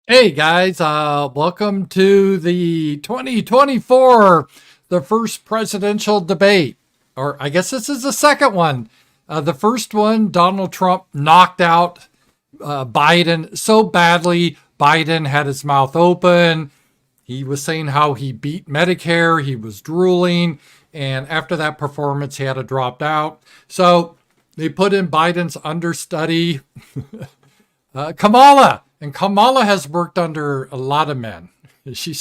Hey guys, welcome to the 2024, the first presidential debate. Or I guess this is the second one. The first one, Donald Trump knocked out Biden so badly, Biden had his mouth open. He was saying how he beat Medicare, he was drooling, and after that performance, he had to drop out. So they put in Biden's understudy, Kamala. And Kamala has worked under a lot of men. She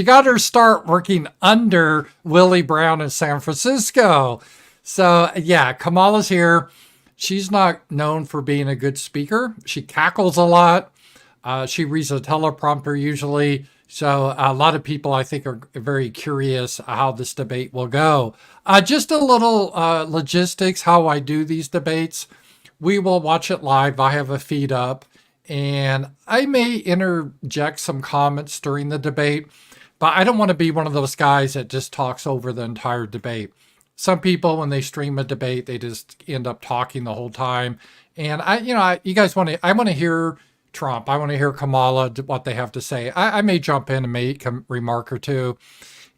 got her start working under Willie Brown in San Francisco. So, yeah, Kamala's here. She's not known for being a good speaker. She cackles a lot. She reads a teleprompter usually. So, a lot of people, I think, are very curious how this debate will go. Just a little logistics how I do these debates. We will watch it live. I have a feed up and I may interject some comments during the debate, but I don't want to be one of those guys that just talks over the entire debate. Some people, when they stream a debate, they just end up talking the whole time. And you guys I want to hear Trump. I want to hear Kamala, what they have to say. I may jump in and make a remark or two.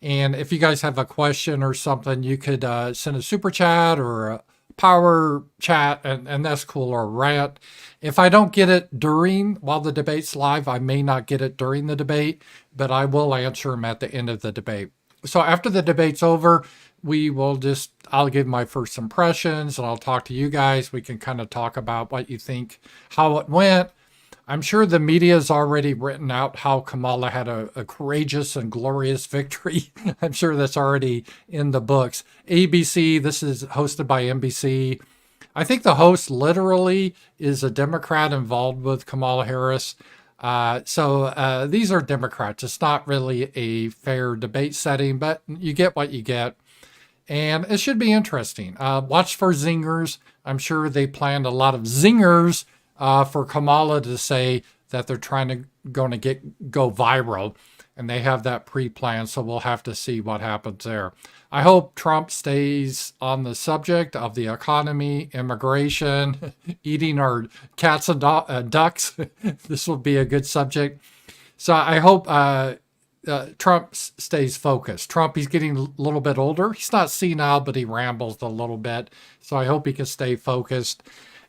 And if you guys have a question or something, you could send a super chat or a power chat, and that's cool, or rant. If I don't get it while the debate's live, I may not get it during the debate, but I will answer them at the end of the debate. So after the debate's over, I'll give my first impressions and I'll talk to you guys. We can kind of talk about what you think, how it went. I'm sure the media has already written out how Kamala had a courageous and glorious victory. I'm sure that's already in the books. ABC, this is hosted by NBC. I think the host literally is a Democrat involved with Kamala Harris. So these are Democrats. It's not really a fair debate setting, but you get what you get. And it should be interesting. Watch for zingers. I'm sure they planned a lot of zingers for Kamala to say that they're going to go viral, and they have that pre-planned. So we'll have to see what happens there. I hope Trump stays on the subject of the economy, immigration, eating our cats and ducks. This will be a good subject. So I hope Trump stays focused. Trump, he's getting a little bit older. He's not senile, but he rambles a little bit. So I hope he can stay focused.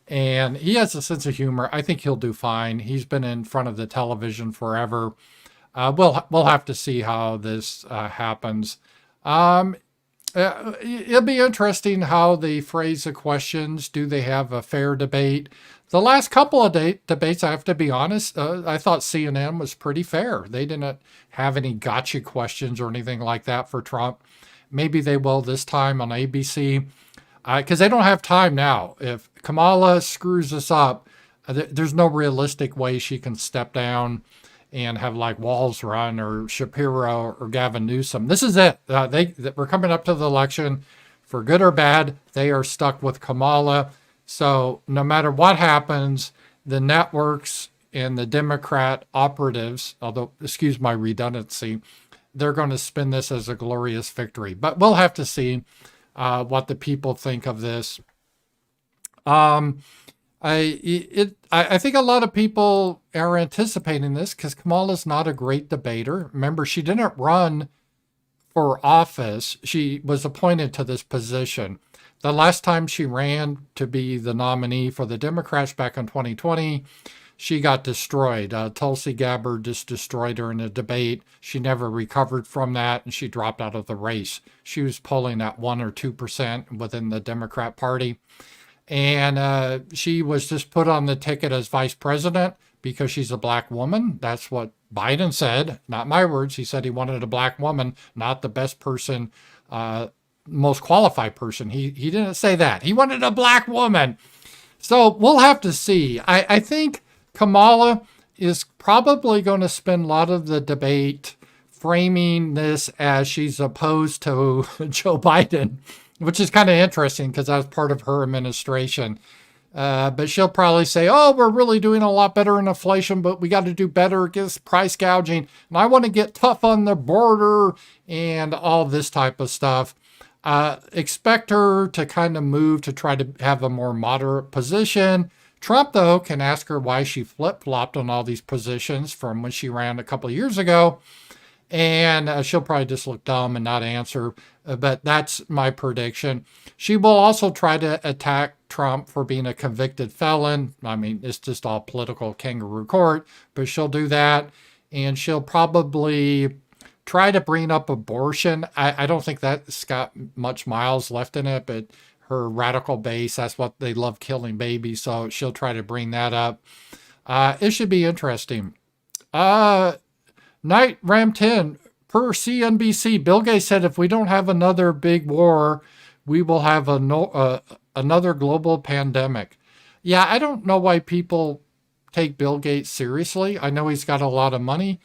And he has a sense of humor. I think he'll do fine. He's been in front of the television forever. We'll have to see how this happens. It'll be interesting how they phrase the questions. Do they have a fair debate? The last couple of debates, I have to be honest, I thought CNN was pretty fair. They didn't have any gotcha questions or anything like that for Trump. Maybe they will this time on ABC, because they don't have time now. If Kamala screws this up, there's no realistic way she can step down and have like Walls run or Shapiro or Gavin Newsom. This is it. We're coming up to the election. For good or bad, they are stuck with Kamala. So no matter what happens, the networks and the Democrat operatives, although, excuse my redundancy, they're going to spin this as a glorious victory. But we'll have to see what the people think of this. I think a lot of people are anticipating this because Kamala's not a great debater. Remember, she didn't run for office. She was appointed to this position. The last time she ran to be the nominee for the Democrats back in 2020, she got destroyed. Tulsi Gabbard just destroyed her in a debate. She never recovered from that, and she dropped out of the race. She was polling at 1 or 2% within the Democrat Party. And she was just put on the ticket as vice president because she's a black woman. That's what Biden said, not my words. He said he wanted a black woman, not the best person, most qualified person. He didn't say that. He wanted a black woman. So we'll have to see. I think Kamala is probably going to spend a lot of the debate framing this as she's opposed to Joe Biden, which is kind of interesting because that was part of her administration. But she'll probably say, oh, we're really doing a lot better in inflation, but we got to do better against price gouging. And I want to get tough on the border and all this type of stuff. Expect her to kind of move to try to have a more moderate position, Trump, though, can ask her why she flip-flopped on all these positions from when she ran a couple of years ago. And she'll probably just look dumb and not answer. But that's my prediction. She will also try to attack Trump for being a convicted felon. I mean, it's just all political kangaroo court, but she'll do that. And she'll probably try to bring up abortion. I don't think that's got much miles left in it, but her radical base, that's what they love, killing babies. So she'll try to bring that up. It should be interesting. Night Ram 10, per CNBC, Bill Gates said if we don't have another big war, we will have another global pandemic. Yeah, I don't know why people take Bill Gates seriously. I know he's got a lot of money,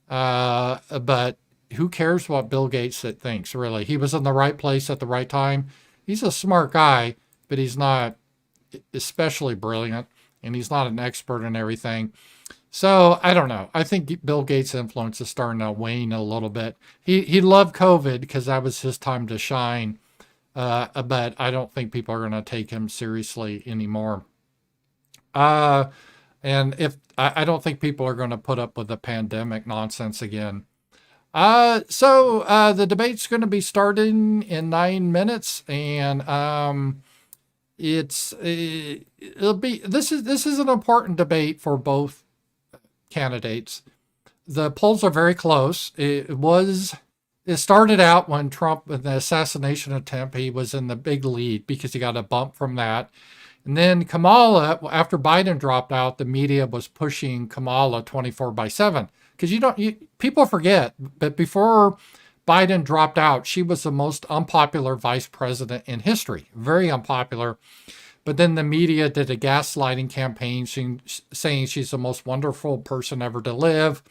but who cares what Bill Gates thinks, really? He was in the right place at the right time. He's a smart guy, but he's not especially brilliant, and he's not an expert in everything. So I don't know. I think Bill Gates' influence is starting to wane a little bit. He loved COVID because that was his time to shine. But I don't think people are going to take him seriously anymore. And I don't think people are going to put up with the pandemic nonsense again. So the debate's going to be starting in 9 minutes, and this is an important debate for both candidates. The polls are very close. It started out when Trump, in the assassination attempt, he was in the big lead because he got a bump from that. And then Kamala, after Biden dropped out, the media was pushing Kamala 24/7. Because people forget, but before Biden dropped out, she was the most unpopular vice president in history. Very unpopular. But then the media did a gaslighting campaign saying she's the most wonderful person ever to live.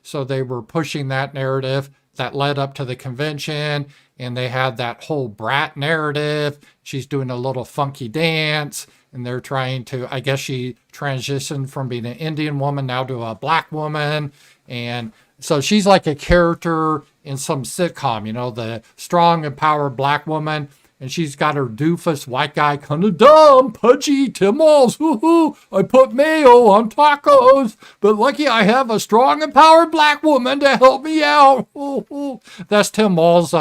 So they were pushing that narrative. That led up to the convention, and they had that whole brat narrative. She's doing a little funky dance, and they're trying to, I guess she transitioned from being an Indian woman now to a black woman. And so she's like a character in some sitcom, the strong, empowered black woman. And she's got her doofus white guy, kind of dumb, pudgy, Tim Walz. Hoo-hoo, I put mayo on tacos, but lucky I have a strong, empowered black woman to help me out. Hoo-hoo. That's Tim Walz.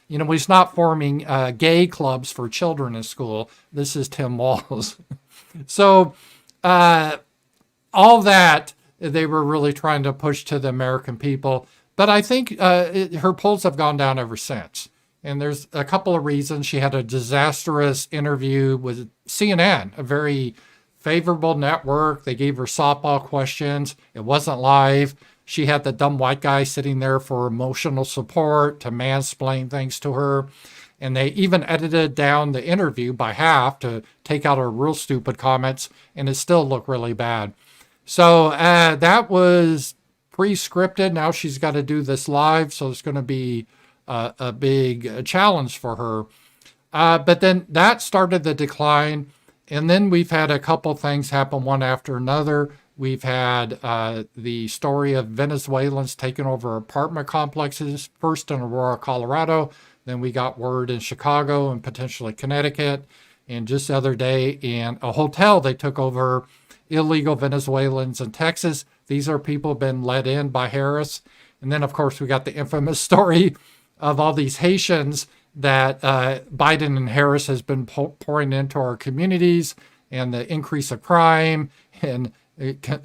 He's not forming gay clubs for children in school. This is Tim Walz. So all that they were really trying to push to the American people. But I think her polls have gone down ever since. And there's a couple of reasons. She had a disastrous interview with CNN, a very favorable network. They gave her softball questions. It wasn't live. She had the dumb white guy sitting there for emotional support to mansplain things to her. And they even edited down the interview by half to take out her real stupid comments, and it still looked really bad. So that was pre-scripted. Now she's got to do this live, so it's going to be a big challenge for her. But then that started the decline. And then we've had a couple things happen one after another. We've had the story of Venezuelans taking over apartment complexes, first in Aurora, Colorado. Then we got word in Chicago and potentially Connecticut. And just the other day in a hotel, they took over illegal Venezuelans in Texas. These are people who've been let in by Harris. And then, of course, we got the infamous story of all these Haitians that Biden and Harris has been pouring into our communities, and the increase of crime, and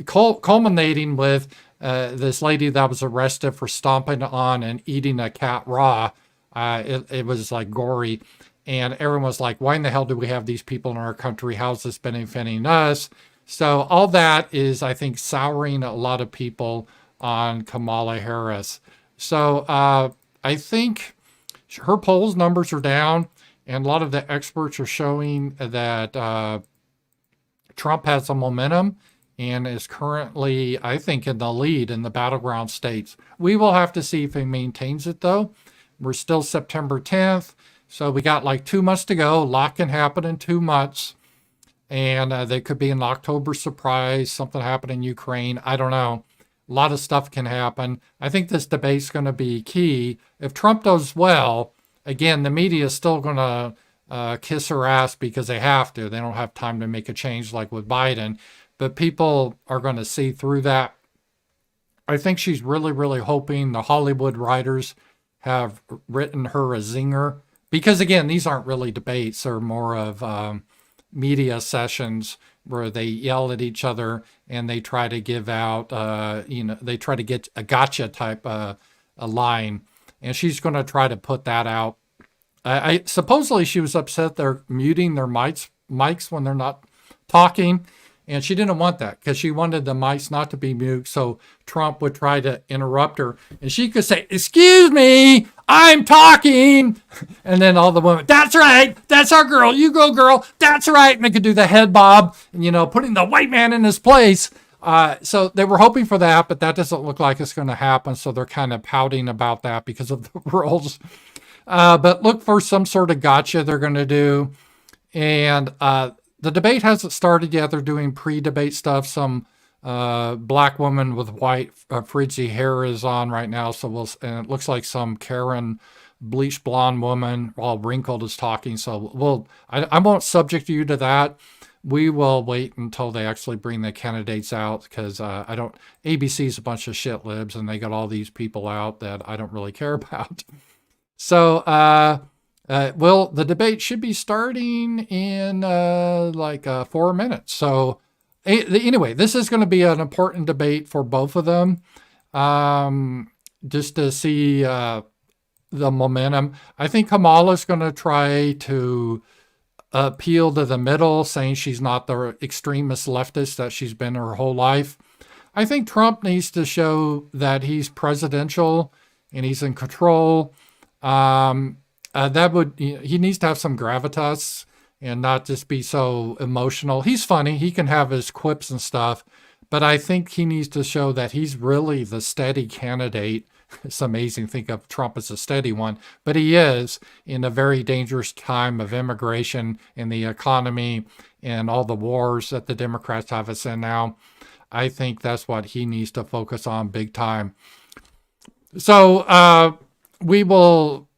culminating with this lady that was arrested for stomping on and eating a cat raw. It was like gory. And everyone was like, why in the hell do we have these people in our country? How's this benefiting us? So all that is, I think, souring a lot of people on Kamala Harris. So I think her polls numbers are down, and a lot of the experts are showing that Trump has some momentum and is currently, I think, in the lead in the battleground states. We will have to see if he maintains it, though. We're still September 10th, so we got like 2 months to go. A lot can happen in 2 months, and they could be an October surprise, something happened in Ukraine. I don't know. A lot of stuff can happen. I think this debate's going to be key. If Trump does well, again, the media is still going to kiss her ass because they have to. They don't have time to make a change like with Biden. But people are going to see through that. I think she's really, really hoping the Hollywood writers have written her a zinger. Because again, these aren't really debates. They're more of media sessions where they yell at each other and they try to give out, they try to get a gotcha type a line. And she's going to try to put that out. I supposedly she was upset they're muting their mics when they're not talking. And she didn't want that because she wanted the mics not to be mute. So Trump would try to interrupt her and she could say, "Excuse me, I'm talking." And then all the women, "That's right. That's our girl. You go, girl. That's right." And they could do the head bob and, putting the white man in his place. So they were hoping for that, but that doesn't look like it's going to happen. So they're kind of pouting about that because of the rules. But look for some sort of gotcha they're going to do. And, the debate hasn't started yet. They're doing pre-debate stuff. Some black woman with white frizzy hair is on right now. And it looks like some Karen bleached blonde woman, all wrinkled, is talking. So I won't subject you to that. We will wait until they actually bring the candidates out because ABC's a bunch of shit libs and they got all these people out that I don't really care about. So, the debate should be starting in 4 minutes. So anyway, this is going to be an important debate for both of them. Just to see the momentum. I think Kamala's going to try to appeal to the middle, saying she's not the extremist leftist that she's been her whole life. I think Trump needs to show that he's presidential and he's in control. He needs to have some gravitas and not just be so emotional. He's funny. He can have his quips and stuff, but I think he needs to show that he's really the steady candidate. It's amazing to think of Trump as a steady one, but he is in a very dangerous time of immigration and the economy and all the wars that the Democrats have us in now. I think that's what he needs to focus on big time. So we will...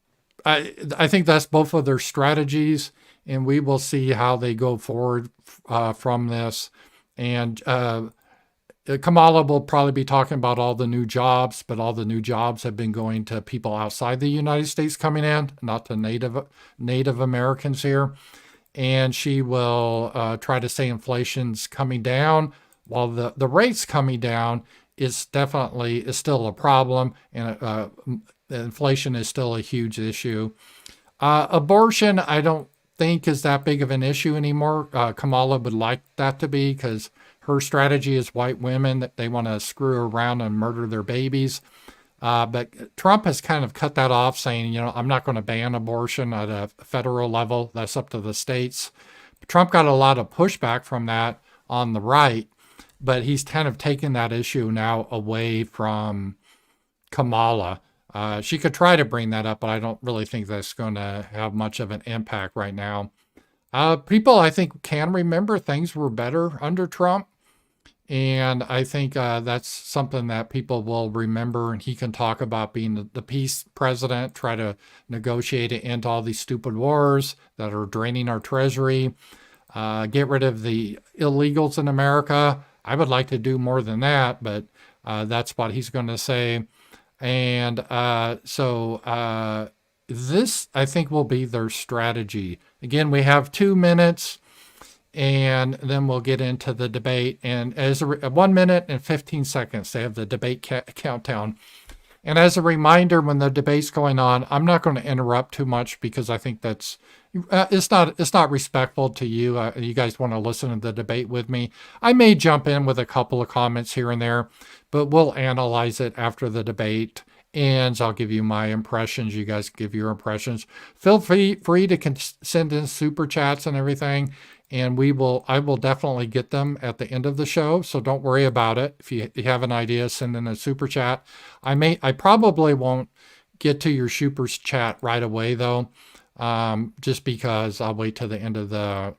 I think that's both of their strategies, and we will see how they go forward from this. And Kamala will probably be talking about all the new jobs, but all the new jobs have been going to people outside the United States coming in, not to Native Americans here. And she will try to say inflation's coming down, while the rates coming down is still a problem, and inflation is still a huge issue. Abortion, I don't think is that big of an issue anymore. Kamala would like that to be because her strategy is white women that they want to screw around and murder their babies. But Trump has kind of cut that off, saying, I'm not going to ban abortion at a federal level. That's up to the states. But Trump got a lot of pushback from that on the right, but he's kind of taken that issue now away from Kamala. She could try to bring that up, but I don't really think that's going to have much of an impact right now. People, I think, can remember things were better under Trump. And I think that's something that people will remember. And he can talk about being the peace president, try to negotiate it into all these stupid wars that are draining our treasury, get rid of the illegals in America. I would like to do more than that, but that's what he's going to say. And this, I think, will be their strategy. Again, we have 2 minutes, and then we'll get into the debate. And as 1 minute and 15 seconds, they have the debate countdown. And as a reminder, when the debate's going on, I'm not going to interrupt too much because I think that's it's not respectful to you. You guys want to listen to the debate with me. I may jump in with a couple of comments here and there, but we'll analyze it after the debate ends. I'll give you my impressions. You guys give your impressions. Feel free to send in super chats and everything, and I will definitely get them at the end of the show. So don't worry about it. If you have an idea, send in a super chat. I probably won't get to your super chat right away though. Just because I'll wait till the end of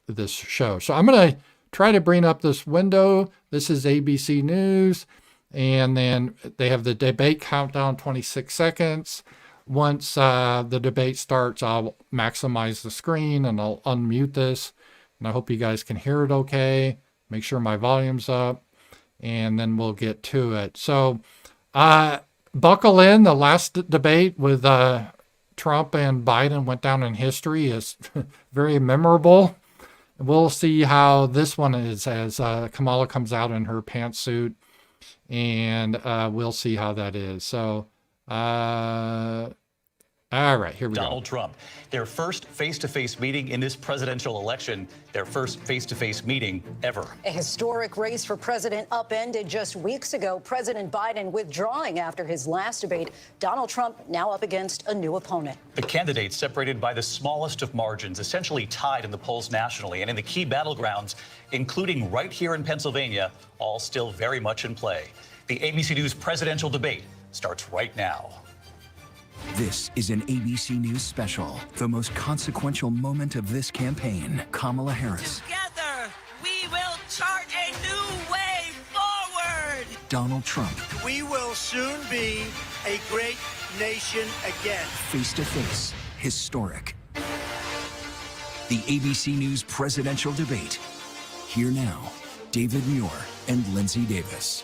this show. So I'm going to try to bring up this window. This is ABC News. And then they have the debate countdown, 26 seconds. once the debate starts, I'll maximize the screen and I'll unmute this. And I hope you guys can hear it okay. Make sure my volume's up, and then we'll get to it. So buckle in. The last debate with Trump and Biden went down in history as very memorable. We'll see how this one is as Kamala comes out in her pantsuit, and we'll see how that is. So, all right, here we go. Donald Trump, their first face-to-face meeting in this presidential election, their first face-to-face meeting ever. A historic race for president upended just weeks ago. President Biden withdrawing after his last debate. Donald Trump now up against a new opponent. The candidates separated by the smallest of margins, essentially tied in the polls nationally and in the key battlegrounds, including right here in Pennsylvania, all still very much in play. The ABC News presidential debate starts right now. This is an ABC News special, the most consequential moment of this campaign. Kamala Harris. Together, we will chart a new way forward. Donald Trump. We will soon be a great nation again. Face to face, historic. The ABC News presidential debate. Here now, David Muir and Lindsay Davis.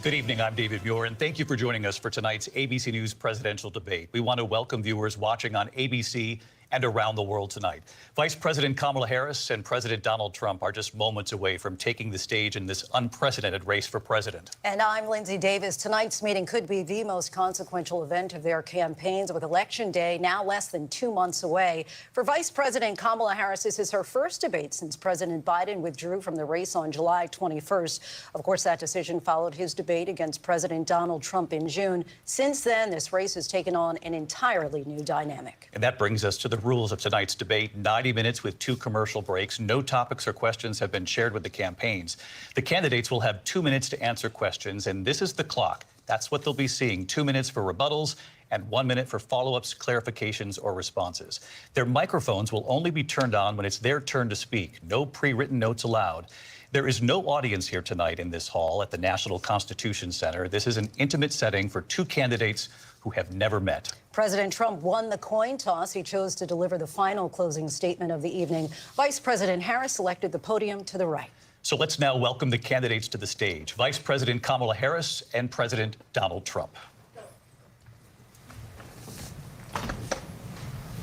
Good evening, I'm David Muir, and thank you for joining us for tonight's ABC News presidential debate. We want to welcome viewers watching on ABC and around the world tonight. Vice President Kamala Harris and President Donald Trump are just moments away from taking the stage in this unprecedented race for president. And I'm Lindsay Davis. Tonight's meeting could be the most consequential event of their campaigns, with Election Day now less than 2 months away. For Vice President Kamala Harris, this is her first debate since President Biden withdrew from the race on July 21st. Of course, that decision followed his debate against President Donald Trump in June. Since then, this race has taken on an entirely new dynamic. And that brings us to the rules of tonight's debate. 90 minutes with 2 commercial breaks. No topics or questions have been shared with the campaigns. The candidates will have 2 minutes to answer questions, and this is the clock. That's what they'll be seeing. 2 minutes for rebuttals and 1 minute for follow-ups, clarifications, or responses. Their microphones will only be turned on when it's their turn to speak. No pre-written notes allowed. There is no audience here tonight in this hall at the National Constitution Center. This is an intimate setting for 2 candidates who have never met. President Trump won the coin toss. He chose to deliver the final closing statement of the evening. Vice President Harris selected the podium to the right. So let's now welcome the candidates to the stage. Vice President Kamala Harris and President Donald Trump.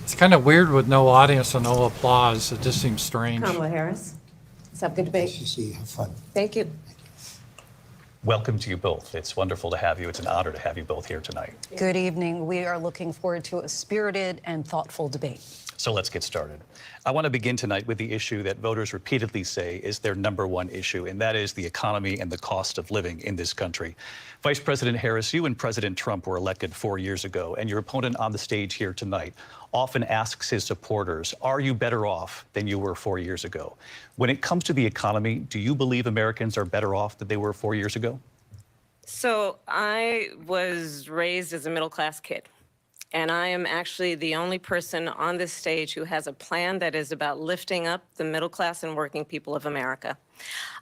It's kind of weird with no audience and no applause. It just seems strange. Kamala Harris. Let's have a good debate. Nice to see you. Have fun. Thank you. Welcome to you both. It's wonderful to have you. It's an honor to have you both here tonight. Good evening. We are looking forward to a spirited and thoughtful debate. So let's get started. I want to begin tonight with the issue that voters repeatedly say is their #1 issue, and that is the economy and the cost of living in this country. Vice President Harris, you and President Trump were elected 4 years ago, and your opponent on the stage here tonight often asks his supporters, are you better off than you were 4 years ago? When it comes to the economy, do you believe Americans are better off than they were 4 years ago? So I was raised as a middle-class kid, and I am actually the only person on this stage who has a plan that is about lifting up the middle class and working people of America.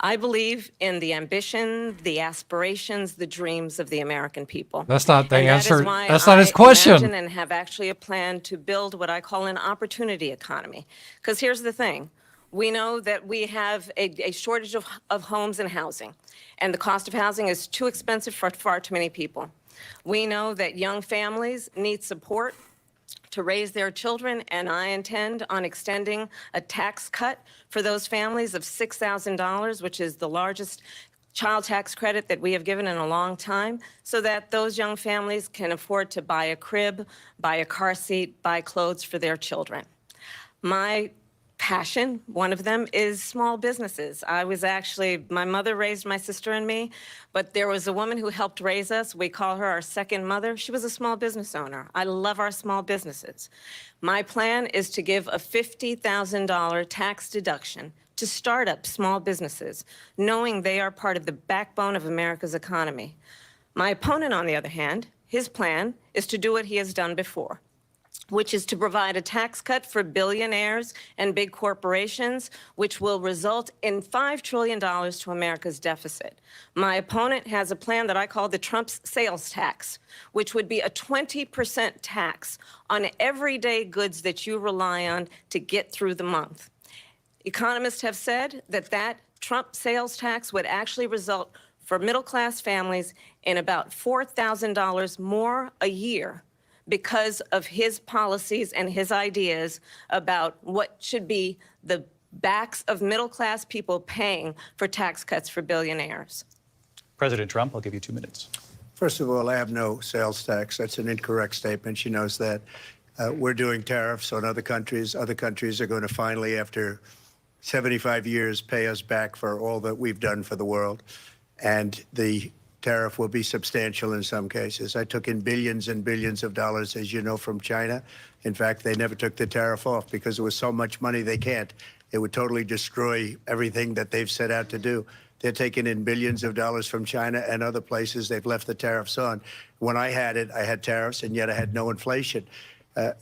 I believe in the ambition, the aspirations, the dreams of the American people. That's not the And that answer. is why That's not his I question. imagine and have actually a plan to build what I call an opportunity economy. Because here's the thing. We know that we have a shortage of homes and housing, and the cost of housing is too expensive for far too many people. We know that young families need support to raise their children, and I intend on extending a tax cut for those families of $6,000, which is the largest child tax credit that we have given in a long time, so that those young families can afford to buy a crib, buy a car seat, buy clothes for their children. My passion, one of them, is small businesses. My mother raised my sister and me, but there was a woman who helped raise us. We call her our second mother. She was a small business owner. I love our small businesses. My plan is to give a $50,000 tax deduction to start up small businesses, knowing they are part of the backbone of America's economy. My opponent, on the other hand, his plan is to do what he has done before. which is to provide a tax cut for billionaires and big corporations, which will result in $5 trillion to America's deficit. My opponent has a plan that I call the Trump's sales tax, which would be a 20% tax on everyday goods that you rely on to get through the month. Economists have said that that Trump sales tax would actually result for middle-class families in about $4,000 more a year because of his policies and his ideas about what should be the backs of middle-class people paying for tax cuts for billionaires. President Trump, I'll give you 2 minutes. First of all, I have no sales tax. That's an incorrect statement. She knows that. We're doing tariffs on other countries. Other countries are going to finally, after 75 years, pay us back for all that we've done for the world. And the tariff will be substantial in some cases. I took in billions and billions of dollars, as you know, from China. In fact, they never took the tariff off because there was so much money they can't. It would totally destroy everything that they've set out to do. They're taking in billions of dollars from China and other places. They've left the tariffs on. When I had tariffs, and yet I had no inflation.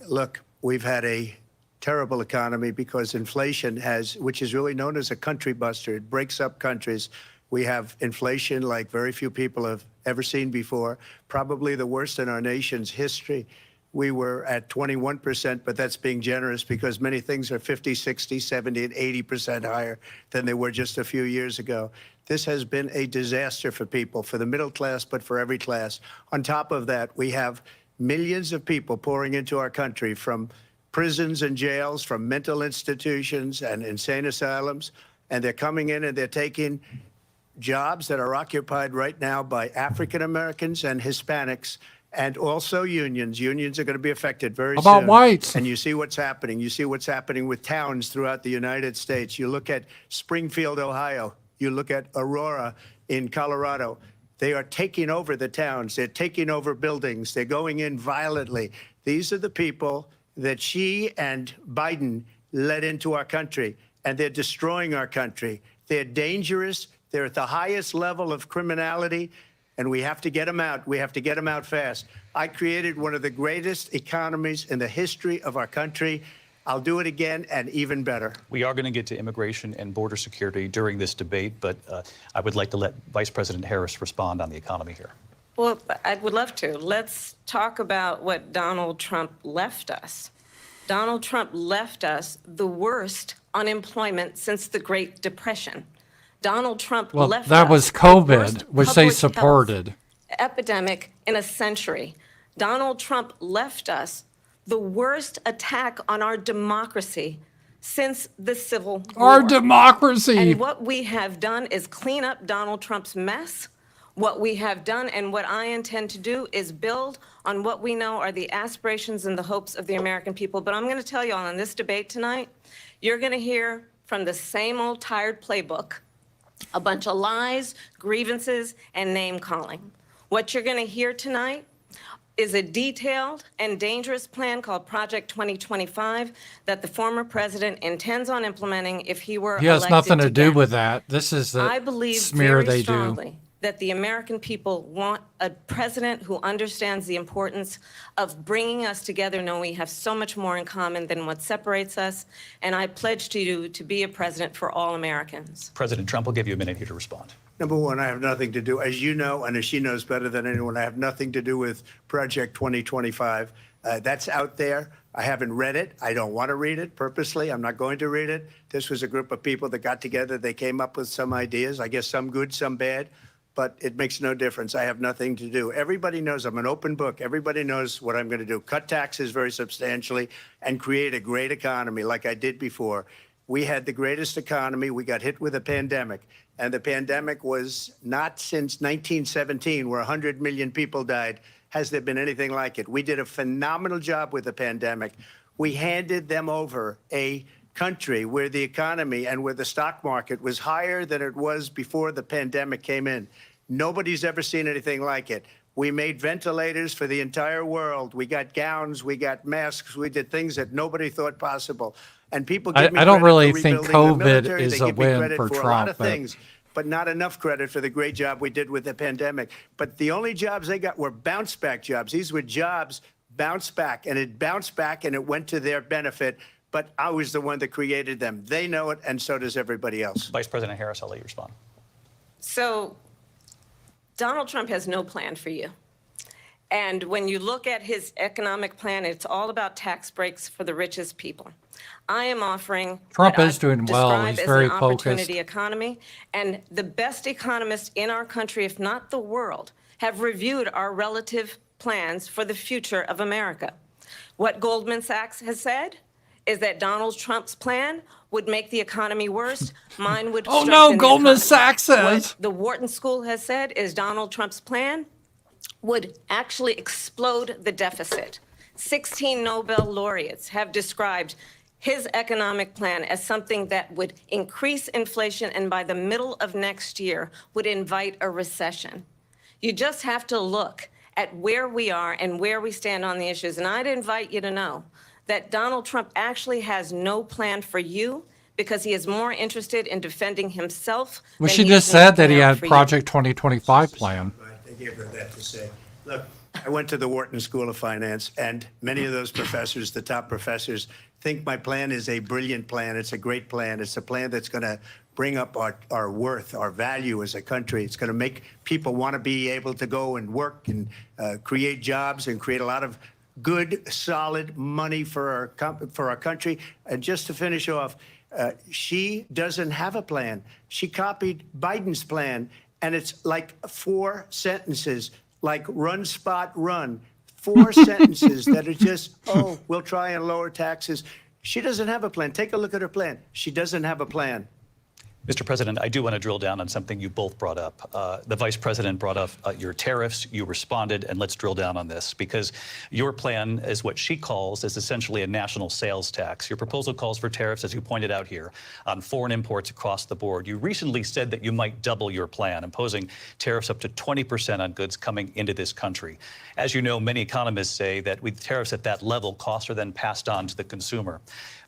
Look, we've had a terrible economy because inflation which is really known as a country buster. It breaks up countries. We have inflation like very few people have ever seen before, probably the worst in our nation's history. We were at 21%, but that's being generous because many things are 50, 60, 70, and 80% higher than they were just a few years ago. This has been a disaster for people, for the middle class, but for every class. On top of that, we have millions of people pouring into our country from prisons and jails, from mental institutions and insane asylums, and they're coming in and they're taking jobs that are occupied right now by African Americans and Hispanics, and also unions. Unions are going to be affected very soon. About whites? And you see what's happening. You see what's happening with towns throughout the United States. You look at Springfield, Ohio. You look at Aurora in Colorado. They are taking over the towns. They're taking over buildings. They're going in violently. These are the people that Xi and Biden led into our country, and they're destroying our country. They're dangerous. They're at the highest level of criminality, and we have to get them out. We have to get them out fast. I created one of the greatest economies in the history of our country. I'll do it again and even better. We are going to get to immigration and border security during this debate, but I would like to let Vice President Harris respond on the economy here. Well, I would love to. Let's talk about what Donald Trump left us. Donald Trump left us the worst unemployment since the Great Depression. Donald Trump left that us was the COVID, worst which they public supported. health epidemic in a century. Donald Trump left us the worst attack on our democracy since the Civil War. Our democracy. And what we have done is clean up Donald Trump's mess. What we have done and what I intend to do is build on what we know are the aspirations and the hopes of the American people. But I'm going to tell you all in this debate tonight, you're going to hear from the same old tired playbook, a bunch of lies, grievances, and name-calling. What you're going to hear tonight is a detailed and dangerous plan called Project 2025 that the former president intends on implementing if he were elected. He has nothing to do again. with that. This is the I believe smear very they strongly do. that the American people want a president who understands the importance of bringing us together, knowing we have so much more in common than what separates us. And I pledge to you to be a president for all Americans. President Trump, will give you a minute here to respond. Number one, I have nothing to do, as you know, and as she knows better than anyone, I have nothing to do with Project 2025. That's out there. I haven't read it. I don't want to read it purposely. I'm not going to read it. This was a group of people that got together. They came up with some ideas, I guess some good, some bad, but it makes no difference. I have nothing to do. Everybody knows I'm an open book. Everybody knows what I'm going to do. Cut taxes very substantially and create a great economy like I did before. We had the greatest economy. We got hit with a pandemic. And the pandemic was not since 1917, where 100 million people died, has there been anything like it. We did a phenomenal job with the pandemic. We handed them over a country where the economy and where the stock market was higher than it was before the pandemic came in. Nobody's ever seen anything like it. We made ventilators for the entire world. We got gowns, we got masks, we did things that nobody thought possible. And people give me I don't credit really for think rebuilding the COVID military. is They a give me win credit for a lot Trump, of but things, but not enough credit for the great job we did with the pandemic. But the only jobs they got were bounce back jobs. These were jobs bounced back, and it bounced back, and it went to their benefit. But I was the one that created them. They know it, and so does everybody else. Vice President Harris, I'll let you respond. So Donald Trump has no plan for you. And when you look at his economic plan, it's all about tax breaks for the richest people. I am offering Trump what is I doing well. describe He's as very an focused. opportunity economy. And the best economists in our country, if not the world, have reviewed our relative plans for the future of America. What Goldman Sachs has said is that Donald Trump's plan would make the economy worse. Mine would Oh strengthen no, the Goldman economy. Sachs says. What the Wharton School has said is Donald Trump's plan would actually explode the deficit. 16 Nobel laureates have described his economic plan as something that would increase inflation and by the middle of next year would invite a recession. You just have to look at where we are and where we stand on the issues. And I'd invite you to know that Donald Trump actually has no plan for you because he is more interested in defending himself. Well, than she he just is said that looking he out had for you. Project 2025 plan. They gave her that to say. Look, I went to the Wharton School of Finance, and many of those professors, the top professors, think my plan is a brilliant plan. It's a great plan. It's a plan that's going to bring up our worth, our value as a country. It's going to make people want to be able to go and work and create jobs and create a lot of good, solid money for our country. And just to finish off, she doesn't have a plan. She copied Biden's plan, and it's like 4 sentences, like run, spot, run. 4 sentences that are just, oh, we'll try and lower taxes. She doesn't have a plan. Take a look at her plan. She doesn't have a plan. Mr. President, I do want to drill down on something you both brought up. The Vice President brought up your tariffs. You responded, and let's drill down on this because your plan is what she calls is essentially a national sales tax. Your proposal calls for tariffs, as you pointed out here, on foreign imports across the board. You recently said that you might double your plan, imposing tariffs up to 20% on goods coming into this country. As you know, many economists say that with tariffs at that level, costs are then passed on to the consumer.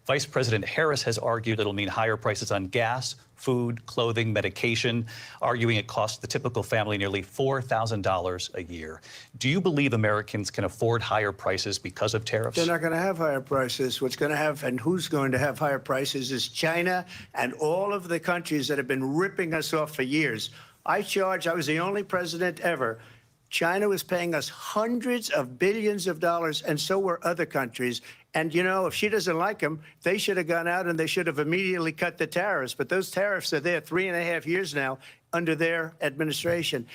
Vice President Harris has argued it'll mean higher prices on gas, food, clothing, medication, arguing it costs the typical family nearly $4,000 a year. Do you believe Americans can afford higher prices because of tariffs? They're not going to have higher prices. What's going to have and who's going to have higher prices is China and all of the countries that have been ripping us off for years. I was the only president ever. China was paying us hundreds of billions of dollars, and so were other countries. And, you know, if she doesn't like them, they should have gone out and they should have immediately cut the tariffs. But those tariffs are there 3.5 years now under their administration.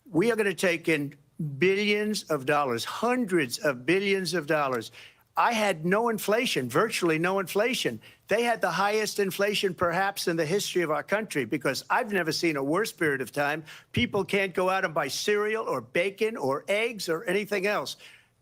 We are going to take in billions of dollars, hundreds of billions of dollars. I had no inflation, virtually no inflation. They had the highest inflation perhaps in the history of our country because I've never seen a worse period of time. People can't go out and buy cereal or bacon or eggs or anything else.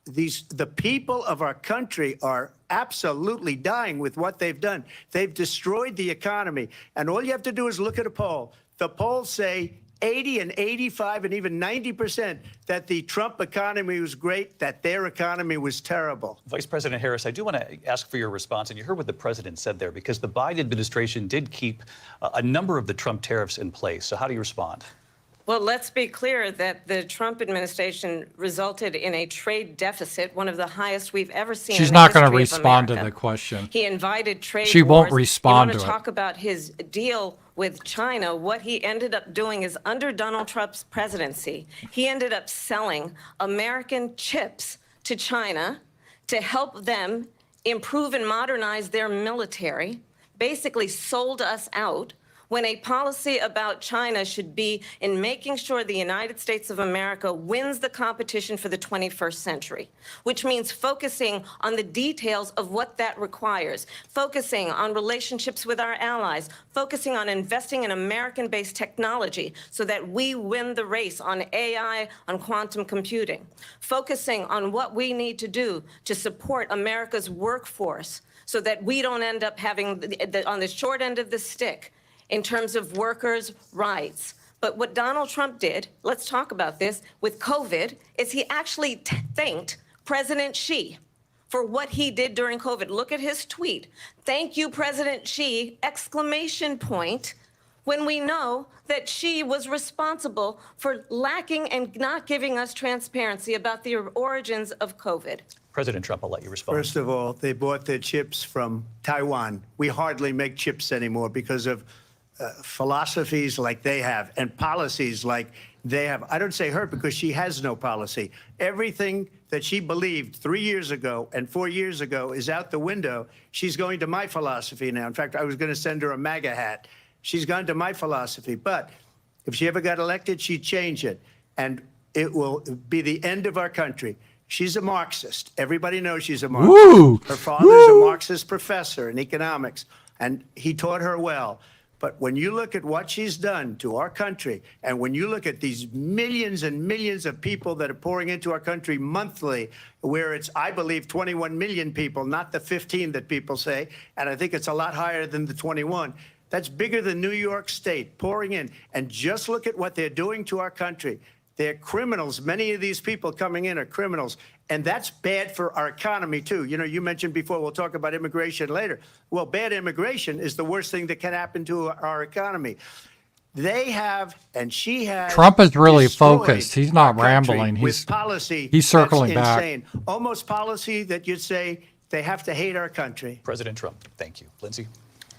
The people of our country are absolutely dying with what they've done. They've destroyed the economy. And all you have to do is look at a poll. The polls say 80 and 85 and even 90% that the Trump economy was great, that their economy was terrible. Vice President Harris, I do want to ask for your response, and you heard what the president said there, because the Biden administration did keep a number of the Trump tariffs in place. So how do you respond? Well, let's be clear that the Trump administration resulted in a trade deficit, one of the highest we've ever seen. She's in the not going to history of respond to America. the question. He invited trade She won't wars. respond You to want it. to talk about his deal with China? What he ended up doing is under Donald Trump's presidency, he ended up selling American chips to China to help them improve and modernize their military, basically sold us out, when a policy about China should be in making sure the United States of America wins the competition for the 21st century, which means focusing on the details of what that requires, focusing on relationships with our allies, focusing on investing in American-based technology so that we win the race on AI, on quantum computing, focusing on what we need to do to support America's workforce so that we don't end up having on the short end of the stick in terms of workers' rights. But what Donald Trump did, let's talk about this, with COVID, is he actually thanked President Xi for what he did during COVID. Look at his tweet. Thank you, President Xi, exclamation point. when we know that she was responsible for lacking and not giving us transparency about the origins of COVID? President Trump, I'll let you respond. First of all, they bought their chips from Taiwan. We hardly make chips anymore because of philosophies like they have and policies like they have. I don't say her because she has no policy. Everything that she believed 3 years ago and 4 years ago is out the window. She's going to my philosophy now. In fact, I was going to send her a MAGA hat. She's gone to my philosophy. But if she ever got elected, she'd change it. And it will be the end of our country. She's a Marxist. Everybody knows she's a Marxist. Woo! Her father's a Marxist professor in economics, and he taught her well. But when you look at what she's done to our country, and when you look at these millions and millions of people that are pouring into our country monthly, where it's, I believe, 21 million people, not the 15 that people say, and I think it's a lot higher than the 21. That's bigger than New York State pouring in. And just look at what they're doing to our country. They're criminals. Many of these people coming in are criminals. And that's bad for our economy, too. You know, you mentioned before, we'll talk about immigration later. Well, bad immigration is the worst thing that can happen to our economy. They have, and she has. Trump is really destroyed focused. He's not our country rambling. with policy. He's circling that's back. insane. Almost policy that you'd say they have to hate our country. President Trump, thank you. Lindsay?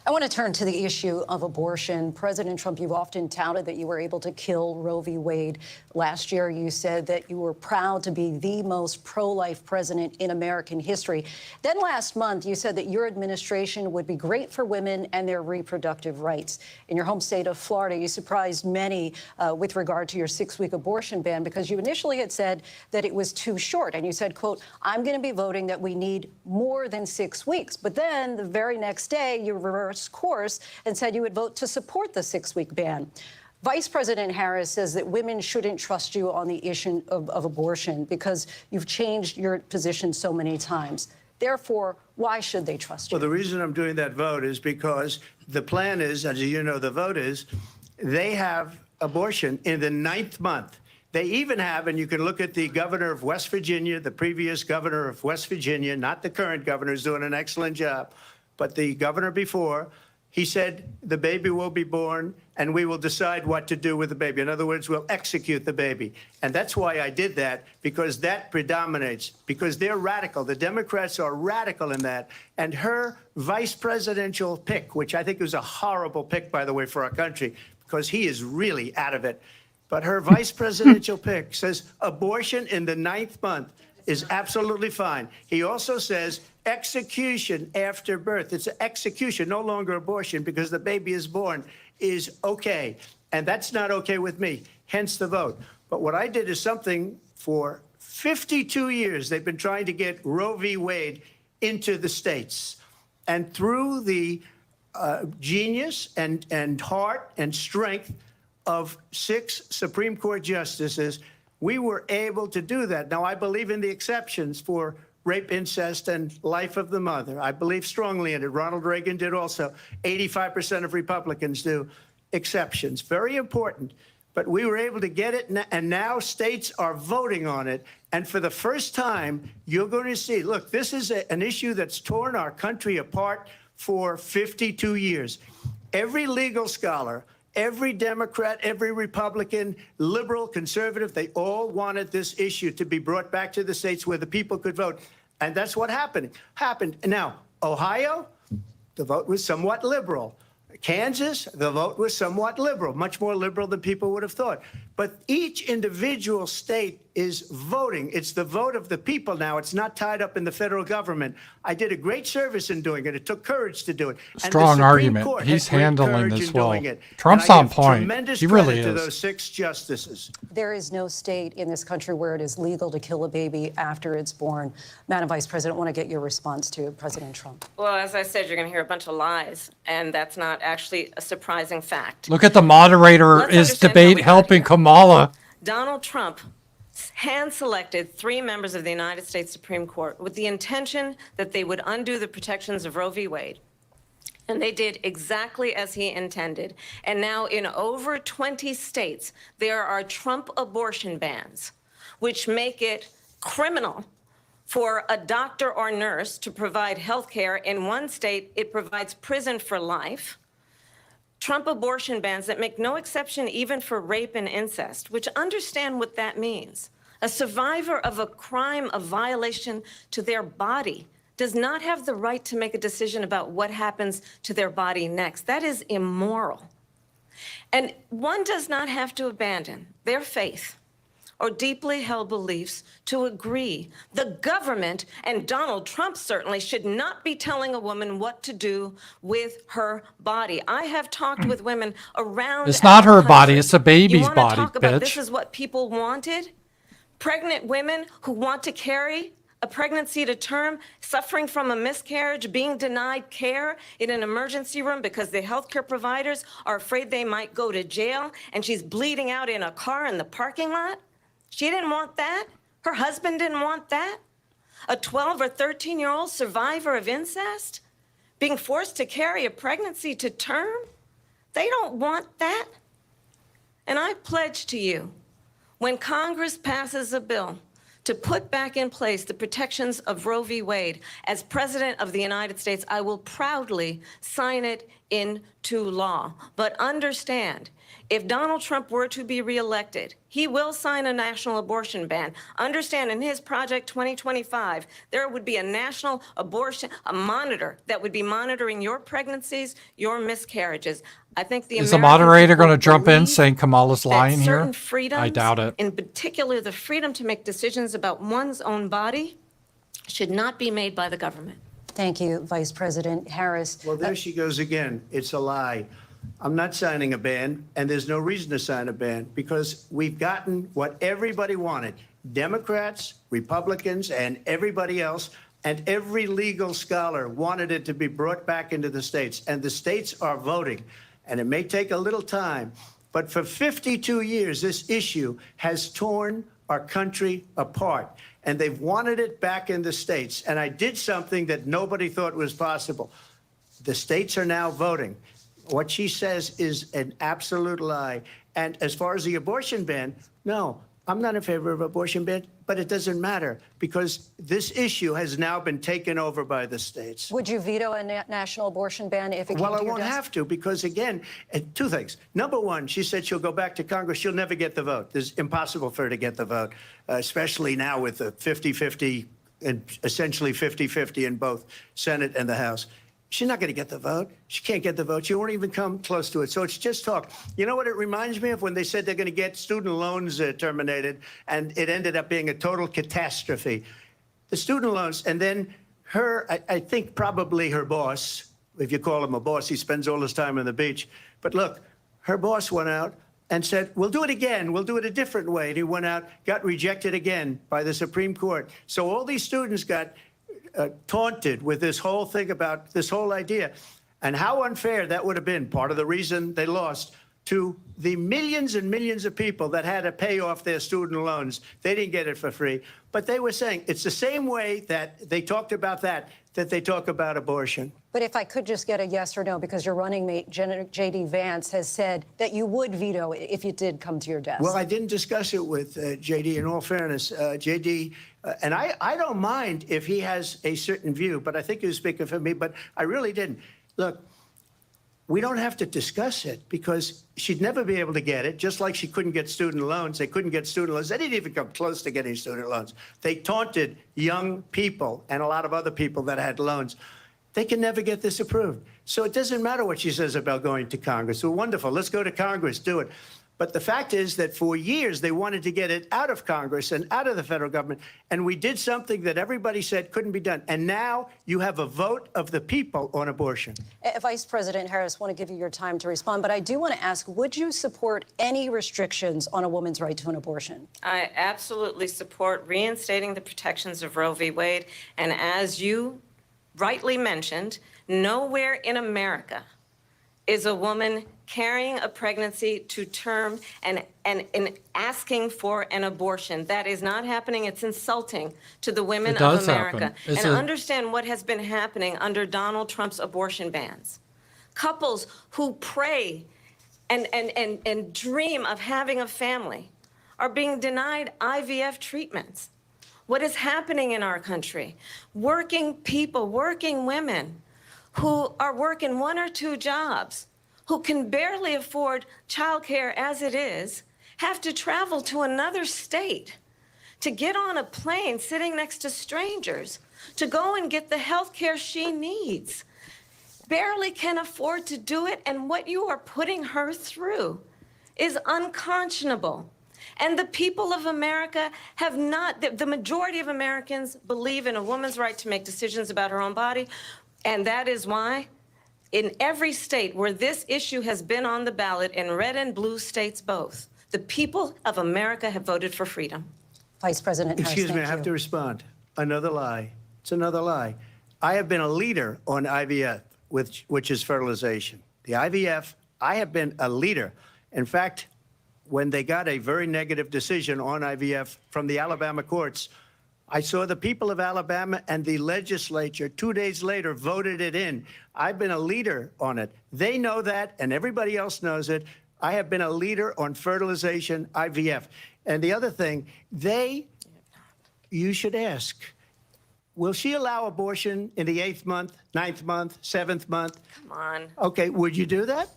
I want to turn to the issue of abortion. President Trump, you've often touted that you were able to kill Roe v. Wade. Last year, you said that you were proud to be the most pro-life president in American history. Then last month, you said that your administration would be great for women and their reproductive rights. In your home state of Florida, you surprised many with regard to your 6-week abortion ban because you initially had said that it was too short. And you said, quote, I'm going to be voting that we need more than 6 weeks. But then the very next day, you reversed course and said you would vote to support the 6-week ban. Vice President Harris says that women shouldn't trust you on the issue of abortion because you've changed your position so many times. Therefore, why should they trust you? Well, the reason I'm doing that vote is because the plan is, as you know, the vote is, they have abortion in the 9th month. They even have, and you can look at the governor of West Virginia, the previous governor of West Virginia, not the current governor, who's doing an excellent job, but the governor before, he said the baby will be born and we will decide what to do with the baby. In other words, we'll execute the baby. And that's why I did that, because that predominates, because they're radical. The Democrats are radical in that. And her vice presidential pick, which I think was a horrible pick, by the way, for our country, because he is really out of it. But her vice presidential pick says abortion in the 9th month is absolutely fine. He also says execution after birth. It's execution, no longer abortion, because the baby is born, is okay. And that's not okay with me, hence the vote. But what I did is something for 52 years. They've been trying to get Roe v. Wade into the states. And through the genius and heart and strength of 6 Supreme Court justices, we were able to do that. Now, I believe in the exceptions for rape, incest, and life of the mother. I believe strongly in it. Ronald Reagan did also. 85% of Republicans do. Exceptions. Very important. But we were able to get it, and now states are voting on it. And for the first time, you're going to see, look, this is an issue that's torn our country apart for 52 years. Every legal scholar, every Democrat, every Republican, liberal, conservative, they all wanted this issue to be brought back to the states where the people could vote. And that's what happened. Now, Ohio, the vote was somewhat liberal. Kansas, the vote was somewhat liberal, much more liberal than people would have thought. But each individual state is voting. It's the vote of the people now. It's not tied up in the federal government. I did a great service in doing it. It took courage to do it. Strong argument. He's handling this well. Trump's on point. He really is. To those 6 justices. There is no state in this country where it is legal to kill a baby after it's born. Madam Vice President, I want to get your response to President Trump. Well, as I said, you're going to hear a bunch of lies, and that's not actually a surprising fact. Look at the moderator Let's is understand how debate we got helping here. Kamala. Donald Trump hand-selected 3 members of the United States Supreme Court with the intention that they would undo the protections of Roe v. Wade. And they did exactly as he intended. And now in over 20 states, there are Trump abortion bans, which make it criminal for a doctor or nurse to provide health care. In one state, it provides prison for life. Trump abortion bans that make no exception even for rape and incest, which understand what that means. A survivor of a crime of violation to their body does not have the right to make a decision about what happens to their body next. That is immoral. And one does not have to abandon their faith or deeply held beliefs to agree. The government, and Donald Trump certainly, should not be telling a woman what to do with her body. I have talked with women around. It's not our her body, country. it's a baby's You wanna body, talk about bitch. this is what people wanted? Pregnant women who want to carry a pregnancy to term, suffering from a miscarriage, being denied care in an emergency room because the healthcare providers are afraid they might go to jail, and she's bleeding out in a car in the parking lot. She didn't want that. Her husband didn't want that. A 12 or 13-year-old survivor of incest being forced to carry a pregnancy to term. They don't want that. And I pledge to you, when Congress passes a bill to put back in place the protections of Roe v. Wade, as President of the United States, I will proudly sign it into law. But understand, if Donald Trump were to be reelected, he will sign a national abortion ban. Understand, in his Project 2025, there would be a national abortion, a monitor that would be monitoring your pregnancies, your miscarriages. I think the Is the American moderator people going to jump in believe saying Kamala's that lying here? certain freedoms, I doubt it. in particular the freedom to make decisions about one's own body, should not be made by the government. Thank you, Vice President Harris. Well, there she goes again. It's a lie. I'm not signing a ban, and there's no reason to sign a ban because we've gotten what everybody wanted. Democrats, Republicans, and everybody else, and every legal scholar wanted it to be brought back into the states, and the states are voting. And it may take a little time, but for 52 years, this issue has torn our country apart, and they've wanted it back in the states. And I did something that nobody thought was possible. The states are now voting. What she says is an absolute lie. And as far as the abortion ban, no, I'm not in favor of abortion ban, but it doesn't matter because this issue has now been taken over by the states. Would you veto a national abortion ban if it came Well, to I your won't desk? have to because, again, two things. Number one, she said she'll go back to Congress. She'll never get the vote. It's impossible for her to get the vote, especially now with the 50-50 and essentially 50-50 in both Senate and the House. She's not going to get the vote. She can't get the vote. She won't even come close to it. So it's just talk. You know what it reminds me of? When they said they're going to get student loans terminated, and it ended up being a total catastrophe. The student loans, and then her, I think probably her boss, if you call him a boss, he spends all his time on the beach. But look, her boss went out and said, we'll do it again. We'll do it a different way. And he went out, got rejected again by the Supreme Court. So all these students got taunted with this whole thing about this whole idea and how unfair that would have been. Part of the reason they lost to the millions and millions of people that had to pay off their student loans. They didn't get it for free. But they were saying it's the same way that they talked about that they talk about abortion. But if I could just get a yes or no, because your running mate, J.D. Vance, has said that you would veto it if it did come to your desk. Well, I didn't discuss it with J.D. In all fairness, J.D., and I don't mind if he has a certain view, but I think he was speaking for me, but I really didn't. Look, we don't have to discuss it because she'd never be able to get it, just like she couldn't get student loans. They couldn't get student loans. They didn't even come close to getting student loans. They taunted young people and a lot of other people that had loans. They can never get this approved. So it doesn't matter what she says about going to Congress. Well, wonderful. Let's go to Congress, do it. But the fact is that for years, they wanted to get it out of Congress and out of the federal government. And we did something that everybody said couldn't be done. And now you have a vote of the people on abortion. Vice President Harris, I want to give you your time to respond, but I do want to ask, would you support any restrictions on a woman's right to an abortion? I absolutely support reinstating the protections of Roe v. Wade. And as you rightly mentioned, nowhere in America is a woman carrying a pregnancy to term and asking for an abortion. That is not happening. It's insulting to the women It of does America. happen. And understand what has been happening under Donald Trump's abortion bans. Couples who pray and dream of having a family are being denied IVF treatments. What is happening in our country? Working people, working women who are working one or two jobs, who can barely afford childcare as it is have to travel to another state to get on a plane sitting next to strangers to go and get the health care she needs. Barely can afford to do it, and what you are putting her through is unconscionable. And the people of America have not, the majority of Americans believe in a woman's right to make decisions about her own body, and that is why in every state where this issue has been on the ballot, in red and blue states both, the people of America have voted for freedom. Vice President Harris, Excuse me, I thank have you. to respond. Another lie. It's another lie. I have been a leader on IVF, which is fertilization. The IVF, I have been a leader. In fact, when they got a very negative decision on IVF from the Alabama courts, I saw the people of Alabama and the legislature 2 days later voted it in. I've been a leader on it. They know that, and everybody else knows it. I have been a leader on fertilization, IVF. And the other thing, you should ask, will she allow abortion in the 8th month, 9th month, 7th month? Come on. Okay, would you do that?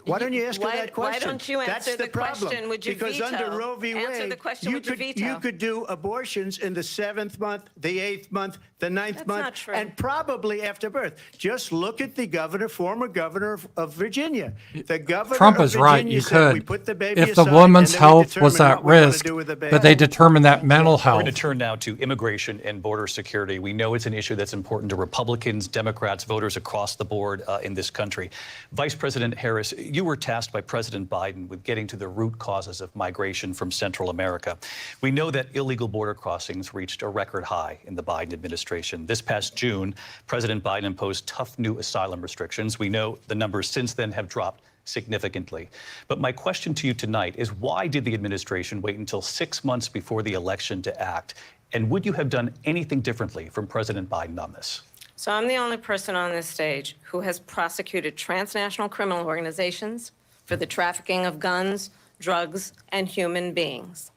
Why don't you ask her that question? Why don't you answer That's the problem. question? Would you because veto? under Roe v. Wade, Answer the question. Would you veto? You could do abortions in the 7th month, the 8th month, the 9th That's month, not true. and probably after birth. Just look at the governor, former governor of Virginia. The governor Trump of is right. Virginia You said, "We could, put the baby if the aside, woman's and then we health was determine at what we're gonna risk, do with the but baby." they determined that mental We're health. going to turn now to immigration and border security. We know it's an issue that's important to Republicans, Democrats, voters across the board in this country. Vice President Harris, you were tasked by President Biden with getting to the root causes of migration from Central America. We know that illegal border crossings reached a record high in the Biden administration. This past June, President Biden imposed tough new asylum restrictions. We know the numbers since then have dropped significantly. But my question to you tonight is, why did the administration wait until 6 months before the election to act? And would you have done anything differently from President Biden on this? So I'm the only person on this stage who has prosecuted transnational criminal organizations for the trafficking of guns, drugs, and human beings.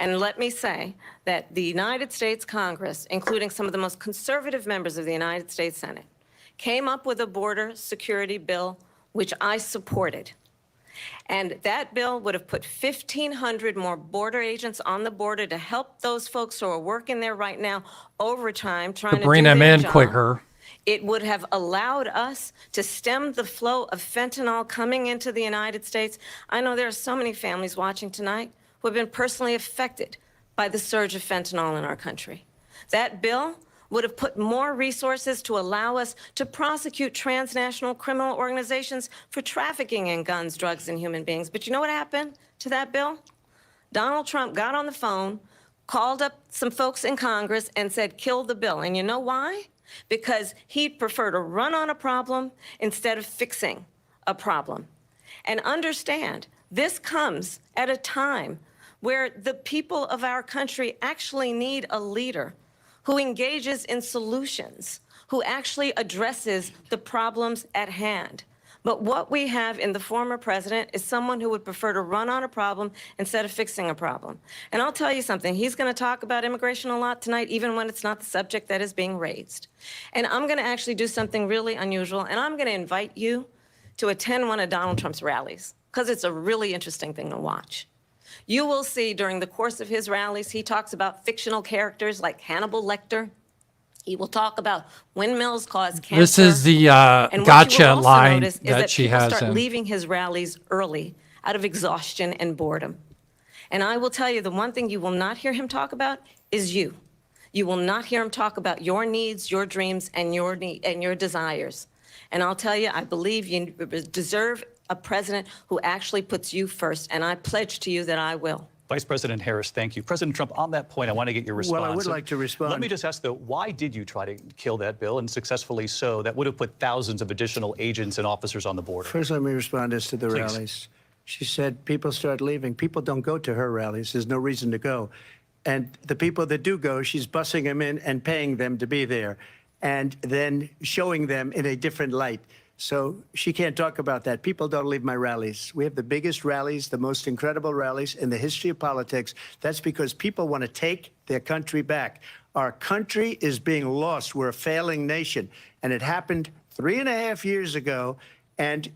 And let me say that the United States Congress, including some of the most conservative members of the United States Senate, came up with a border security bill, which I supported. And that bill would have put 1,500 more border agents on the border to help those folks who are working there right now overtime, trying to Bring do them their in job. quicker. It would have allowed us to stem the flow of fentanyl coming into the United States. I know there are so many families watching tonight who have been personally affected by the surge of fentanyl in our country. That bill would have put more resources to allow us to prosecute transnational criminal organizations for trafficking in guns, drugs, and human beings. But you know what happened to that bill? Donald Trump got on the phone, called up some folks in Congress, and said, kill the bill. And you know why? Because he'd prefer to run on a problem instead of fixing a problem. And understand, this comes at a time where the people of our country actually need a leader who engages in solutions, who actually addresses the problems at hand. But what we have in the former president is someone who would prefer to run on a problem instead of fixing a problem. And I'll tell you something, he's going to talk about immigration a lot tonight, even when it's not the subject that is being raised. And I'm going to actually do something really unusual, and I'm going to invite you to attend one of Donald Trump's rallies, because it's a really interesting thing to watch. You will see during the course of his rallies, he talks about fictional characters like Hannibal Lecter. He will talk about windmills cause cancer. This is the And what you gotcha will also line notice is that she people has start in. leaving his rallies early out of exhaustion and boredom. And I will tell you, the one thing you will not hear him talk about is you. You will not hear him talk about your needs, your dreams, and your desires. And I'll tell you, I believe you deserve a president who actually puts you first, and I pledge to you that I will. Vice President Harris, thank you. President Trump, on that point, I want to get your response. Well, I would like to respond. Let me just ask, though, why did you try to kill that bill, and successfully so, that would have put thousands of additional agents and officers on the border? First, let me respond as to the Please. rallies. She said people start leaving. People don't go to her rallies. There's no reason to go. And the people that do go, she's bussing them in and paying them to be there, and then showing them in a different light. So she can't talk about that. People don't leave my rallies. We have the biggest rallies, the most incredible rallies in the history of politics. That's because people want to take their country back. Our country is being lost. We're a failing nation. And it happened 3.5 years ago. And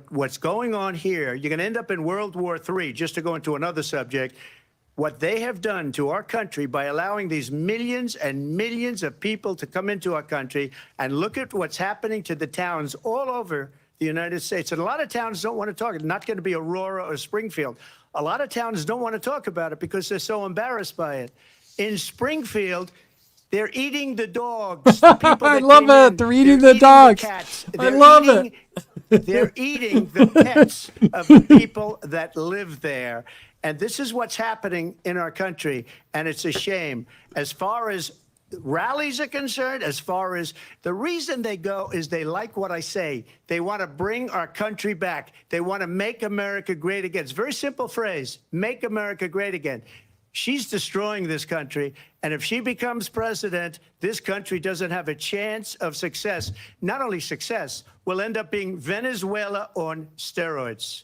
what's going on here, you're going to end up in World War III, just to go into another subject. What they have done to our country by allowing these millions and millions of people to come into our country, and look at what's happening to the towns all over the United States. And a lot of towns don't want to talk. It's not going to be Aurora or Springfield. A lot of towns don't want to talk about it because they're so embarrassed by it. In Springfield, they're eating the dogs. The people I that love came it. in, They're eating the the dogs. cats. I love it. They're eating the pets of the people that live there. And this is what's happening in our country. And it's a shame. As far as rallies are concerned, as far as the reason they go is they like what I say. They want to bring our country back. They want to make America great again. It's a very simple phrase, make America great again. She's destroying this country. And if she becomes president, this country doesn't have a chance of success. Not only success, we'll end up being Venezuela on steroids.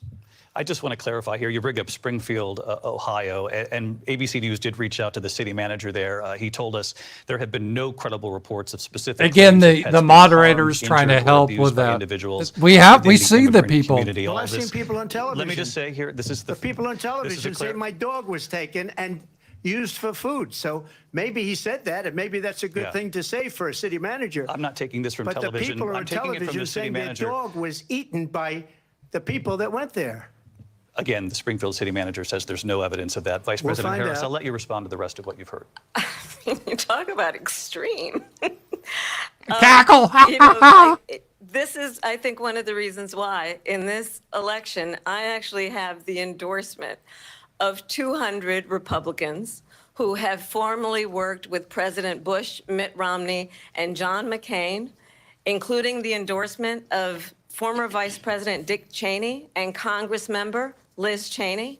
I just want to clarify here. You bring up Springfield, Ohio, and ABC News did reach out to the city manager there. He told us there have been no credible reports of specific. Again, claims of pets the being moderators harmed, trying to injured, or help abused with by that. individuals We within see the immigrant people. community. Well, All I've this- seen people on television. Let me just say here, this is The people on this is a television say my dog was taken and used for food. So maybe he said that, and maybe that's a good Yeah. thing to say for a city manager. I'm not taking this from But the television. people are I'm on taking it from television the city saying their manager. dog was eaten by the people that went there. Again, the Springfield city manager says there's no evidence of that. Vice We'll President find Harris, out. I'll let you respond to the rest of what you've heard. You talk about extreme. Cackle. This is, I think, one of the reasons why in this election, I actually have the endorsement of 200 Republicans who have formerly worked with President Bush, Mitt Romney, and John McCain, including the endorsement of former Vice President Dick Cheney and Congress member Liz Cheney.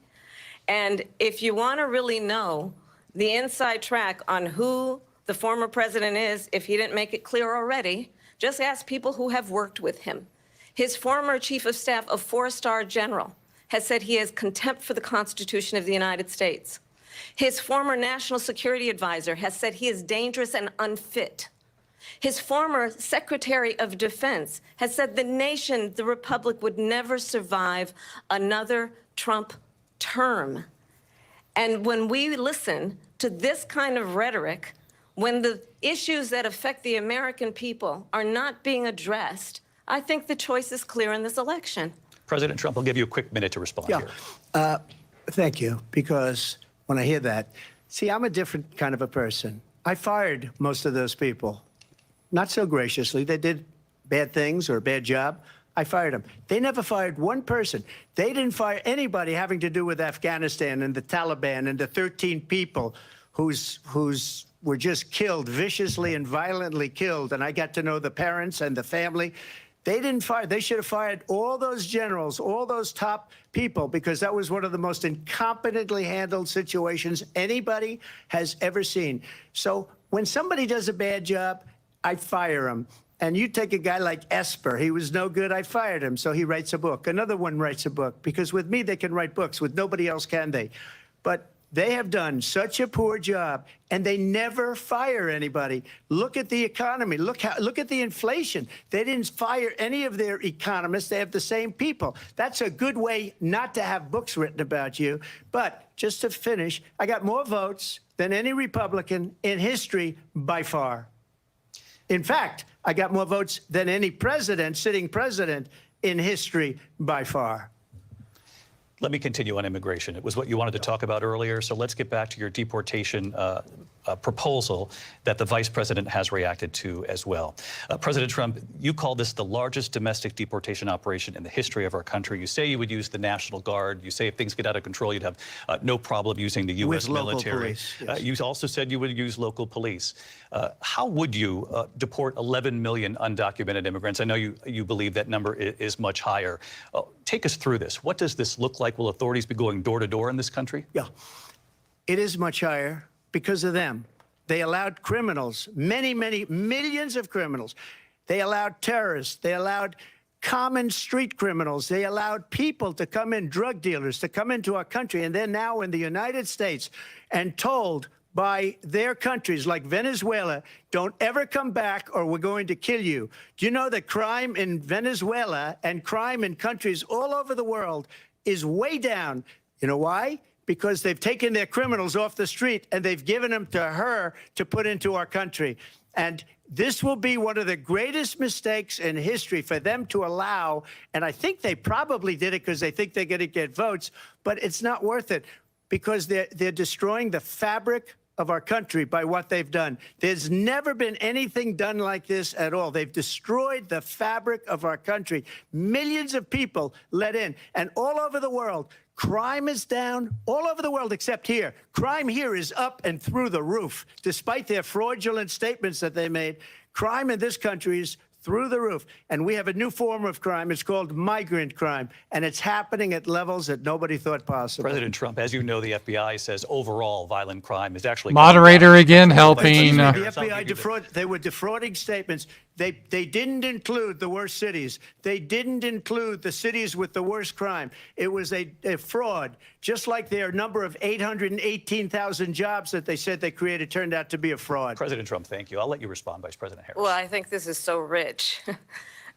And if you want to really know the inside track on who the former president is, if he didn't make it clear already, just ask people who have worked with him. His former chief of staff, a four-star general, has said he has contempt for the Constitution of the United States. His former national security advisor has said he is dangerous and unfit. His former Secretary of Defense has said the nation, the republic, would never survive another Trump term. And when we listen to this kind of rhetoric, when the issues that affect the American people are not being addressed, I think the choice is clear in this election. President Trump, I'll give you a quick minute to respond Yeah. here. Thank you, because when I hear that, see, I'm a different kind of a person. I fired most of those people. Not so graciously. They did bad things or a bad job. I fired them. They never fired one person. They didn't fire anybody having to do with Afghanistan and the Taliban and the 13 people who's were just killed, viciously and violently killed. And I got to know the parents and the family. They didn't fire. They should have fired all those generals, all those top people, because that was one of the most incompetently handled situations anybody has ever seen. So when somebody does a bad job, I fire him. And you take a guy like Esper. He was no good. I fired him. So he writes a book. Another one writes a book. Because with me, they can write books. With nobody else can they. But they have done such a poor job, and they never fire anybody. Look at the economy. Look at the inflation. They didn't fire any of their economists. They have the same people. That's a good way not to have books written about you. But just to finish, I got more votes than any Republican in history by far. In fact, I got more votes than any president, sitting president in history by far. Let me continue on immigration. It was what you wanted to talk about earlier, so let's get back to your deportation proposal that the vice president has reacted to as well. President Trump, you call this the largest domestic deportation operation in the history of our country. You say you would use the National Guard. You say if things get out of control, you'd have no problem using the U.S. With local military. police, yes. You also said you would use local police. How would you deport 11 million undocumented immigrants? I know you believe that number is much higher. Take us through this. What does this look like? Will authorities be going door to door in this country? Yeah, it is much higher because of them. They allowed criminals, many, many millions of criminals. They allowed terrorists. They allowed common street criminals. They allowed people to come in, drug dealers, to come into our country. And they're now in the United States and told by their countries like Venezuela, don't ever come back or we're going to kill you. Do you know that crime in Venezuela and crime in countries all over the world is way down? You know why? Because they've taken their criminals off the street and they've given them to her to put into our country. And this will be one of the greatest mistakes in history for them to allow. And I think they probably did it because they think they're going to get votes, but it's not worth it because they're destroying the fabric of our country by what they've done. There's never been anything done like this at all. They've destroyed the fabric of our country. Millions of people let in, and all over the world, crime is down all over the world except here. Crime here is up and through the roof. Despite their fraudulent statements that they made, crime in this country is through the roof. And we have a new form of crime. It's called migrant crime. And it's happening at levels that nobody thought possible. President Trump, as you know, the FBI says overall violent crime is actually... Moderator again helping. The FBI they were defrauding statements. They didn't include the worst cities. They didn't include the cities with the worst crime. It was a fraud, just like their number of 818,000 jobs that they said they created turned out to be a fraud. President Trump, thank you. I'll let you respond, Vice President Harris. Well, I think this is so rich,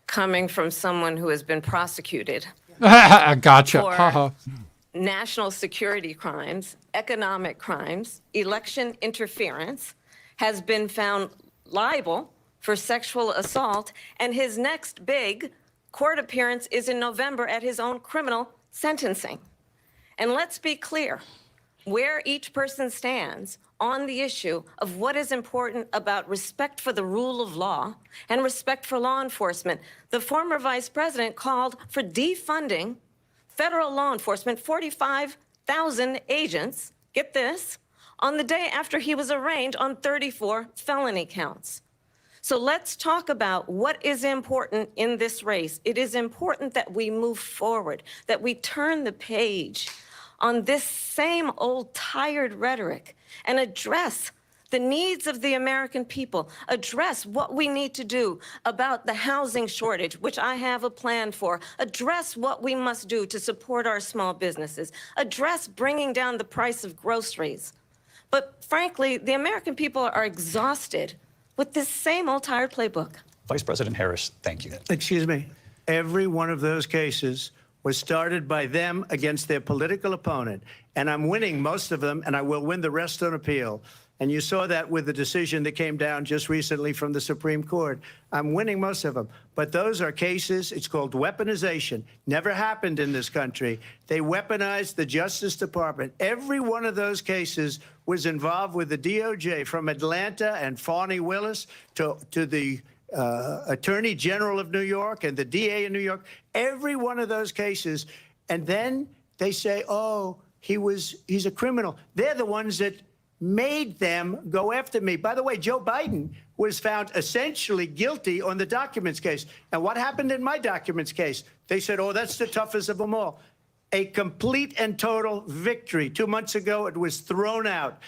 coming from someone who has been prosecuted Gotcha. for national security crimes, economic crimes, election interference, has been found liable for sexual assault, and his next big court appearance is in November at his own criminal sentencing. And let's be clear where each person stands on the issue of what is important about respect for the rule of law and respect for law enforcement. The former vice president called for defunding federal law enforcement, 45,000 agents, get this, on the day after he was arraigned on 34 felony counts. So let's talk about what is important in this race. It is important that we move forward, that we turn the page on this same old tired rhetoric and address the needs of the American people, address what we need to do about the housing shortage, which I have a plan for, address what we must do to support our small businesses, address bringing down the price of groceries. But frankly, the American people are exhausted with this same old tired playbook. Vice President Harris, thank you. Excuse me. Every one of those cases was started by them against their political opponent. And I'm winning most of them, and I will win the rest on appeal. And you saw that with the decision that came down just recently from the Supreme Court. I'm winning most of them. But those are cases, it's called weaponization. Never happened in this country. They weaponized the Justice Department. Every one of those cases was involved with the DOJ, from Atlanta and Fani Willis to the Attorney General of New York and the DA in New York. Every one of those cases. And then they say, oh, he's a criminal. They're the ones that made them go after me. By the way, Joe Biden was found essentially guilty on the documents case. And what happened in my documents case? They said, oh, that's the toughest of them all. A complete and total victory. 2 months ago, it was thrown out.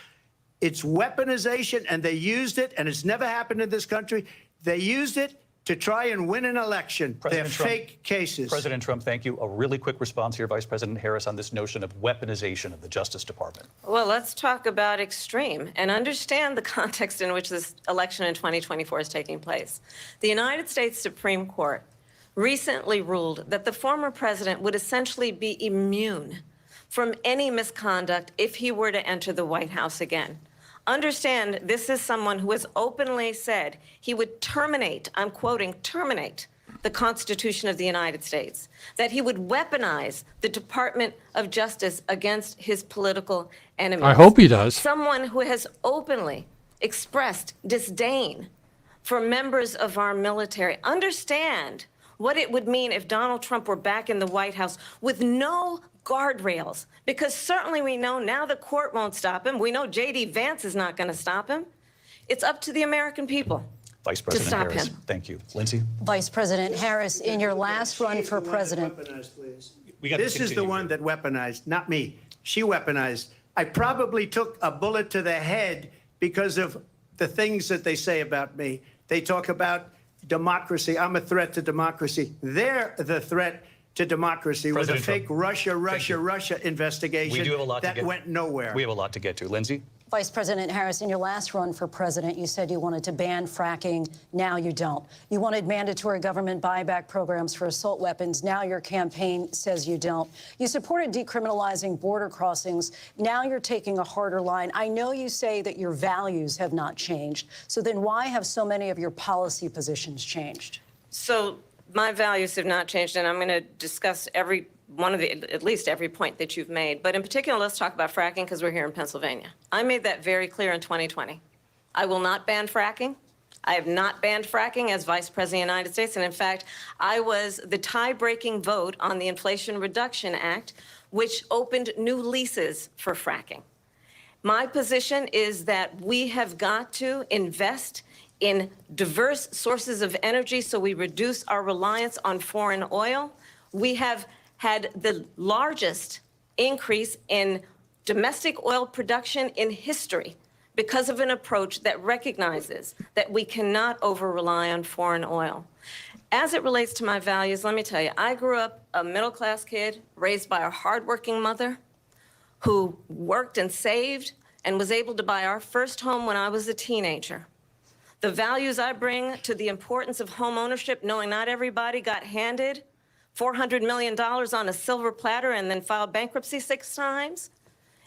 It's weaponization, and they used it, and it's never happened in this country. They used it to try and win an election. They're fake cases. President Trump, thank you. A really quick response here, Vice President Harris, on this notion of weaponization of the Justice Department. Well, let's talk about extreme and understand the context in which this election in 2024 is taking place. The United States Supreme Court recently ruled that the former president would essentially be immune from any misconduct if he were to enter the White House again. Understand, this is someone who has openly said he would terminate, I'm quoting, terminate the Constitution of the United States, that he would weaponize the Department of Justice against his political enemies. I hope he does. Someone who has openly expressed disdain for members of our military. Understand what it would mean if Donald Trump were back in the White House with no guardrails, because certainly we know now the court won't stop him. We know J.D. Vance is not going to stop him. It's up to the American people Vice President to stop Harris, him. Thank you. Lindsay? Vice President Harris, in your last run for president. This is the one that weaponized, not me. She weaponized. I probably took a bullet to the head because of the things that they say about me. They talk about democracy. I'm a threat to democracy. They're the threat to democracy with a fake Russia investigation we do have a lot that went nowhere. We have a lot to get to. Lindsay? Vice President Harris, in your last run for president, you said you wanted to ban fracking. Now you don't. You wanted mandatory government buyback programs for assault weapons. Now your campaign says you don't. You supported decriminalizing border crossings. Now you're taking a harder line. I know you say that your values have not changed. So then why have so many of your policy positions changed? So my values have not changed, and I'm going to discuss every one of the, at least every point that you've made. But in particular, let's talk about fracking because we're here in Pennsylvania. I made that very clear in 2020. I will not ban fracking. I have not banned fracking as Vice President of the United States. And in fact, I was the tie-breaking vote on the Inflation Reduction Act, which opened new leases for fracking. My position is that we have got to invest in diverse sources of energy so we reduce our reliance on foreign oil. We have had the largest increase in domestic oil production in history because of an approach that recognizes that we cannot over-rely on foreign oil. As it relates to my values, let me tell you, I grew up a middle-class kid raised by a hardworking mother who worked and saved and was able to buy our first home when I was a teenager. The values I bring to the importance of home ownership, knowing not everybody got handed $400 million on a silver platter and then filed bankruptcy 6 times,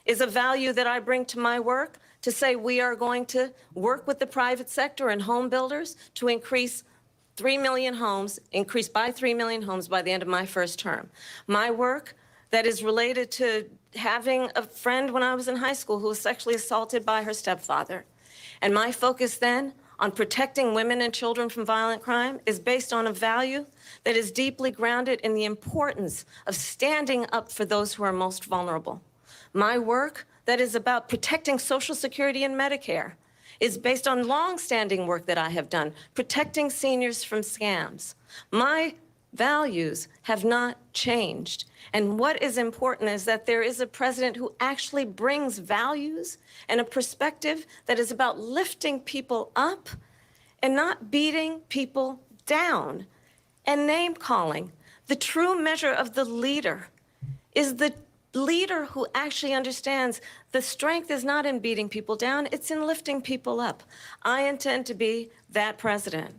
is a value that I bring to my work to say we are going to work with the private sector and home builders to increase 3 million homes, increase by 3 million homes by the end of my first term. My work that is related to having a friend when I was in high school who was sexually assaulted by her stepfather. And my focus then on protecting women and children from violent crime is based on a value that is deeply grounded in the importance of standing up for those who are most vulnerable. My work that is about protecting Social Security and Medicare is based on long-standing work that I have done, protecting seniors from scams. My values have not changed. And what is important is that there is a president who actually brings values and a perspective that is about lifting people up and not beating people down and name calling. The true measure of the leader is the leader who actually understands the strength is not in beating people down, it's in lifting people up. I intend to be that president.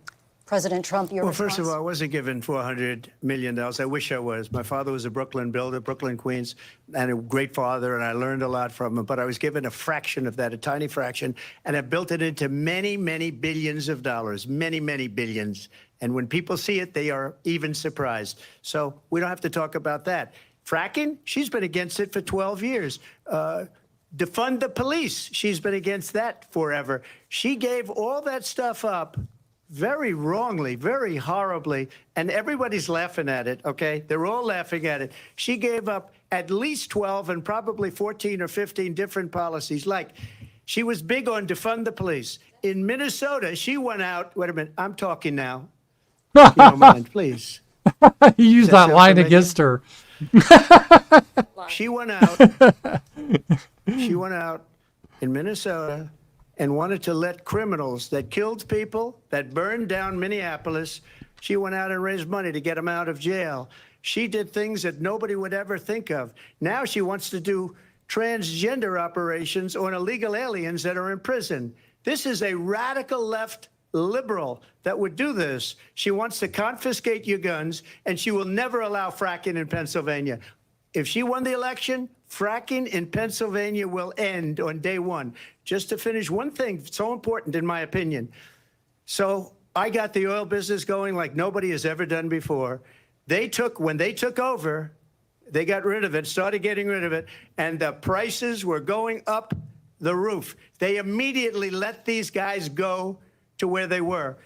President Trump, your response? First of all, I wasn't given $400 million. I wish I was. My father was a Brooklyn builder, Brooklyn, Queens, and a great father, and I learned a lot from him. But I was given a fraction of that, a tiny fraction, and I built it into many, many billions of dollars, many, many billions. And when people see it, they are even surprised. So we don't have to talk about that. Fracking, she's been against it for 12 years. Defund the police, she's been against that forever. She gave all that stuff up very wrongly, very horribly, and everybody's laughing at it, okay? They're all laughing at it. She gave up at least 12 and probably 14 or 15 different policies. Like, she was big on defund the police. In Minnesota, she went out, wait a minute, I'm talking now. If you don't mind, please. You used that line against her. She went out in Minnesota and wanted to let criminals that killed people, that burned down Minneapolis, she went out and raised money to get them out of jail. She did things that nobody would ever think of. Now she wants to do transgender operations on illegal aliens that are in prison. This is a radical left liberal that would do this. She wants to confiscate your guns, and she will never allow fracking in Pennsylvania. If she won the election, fracking in Pennsylvania will end on day one. Just to finish one thing, so important in my opinion. So I got the oil business going like nobody has ever done before. When they took over, they got rid of it, started getting rid of it, and the prices were going up the roof. They immediately let these guys go to where they were.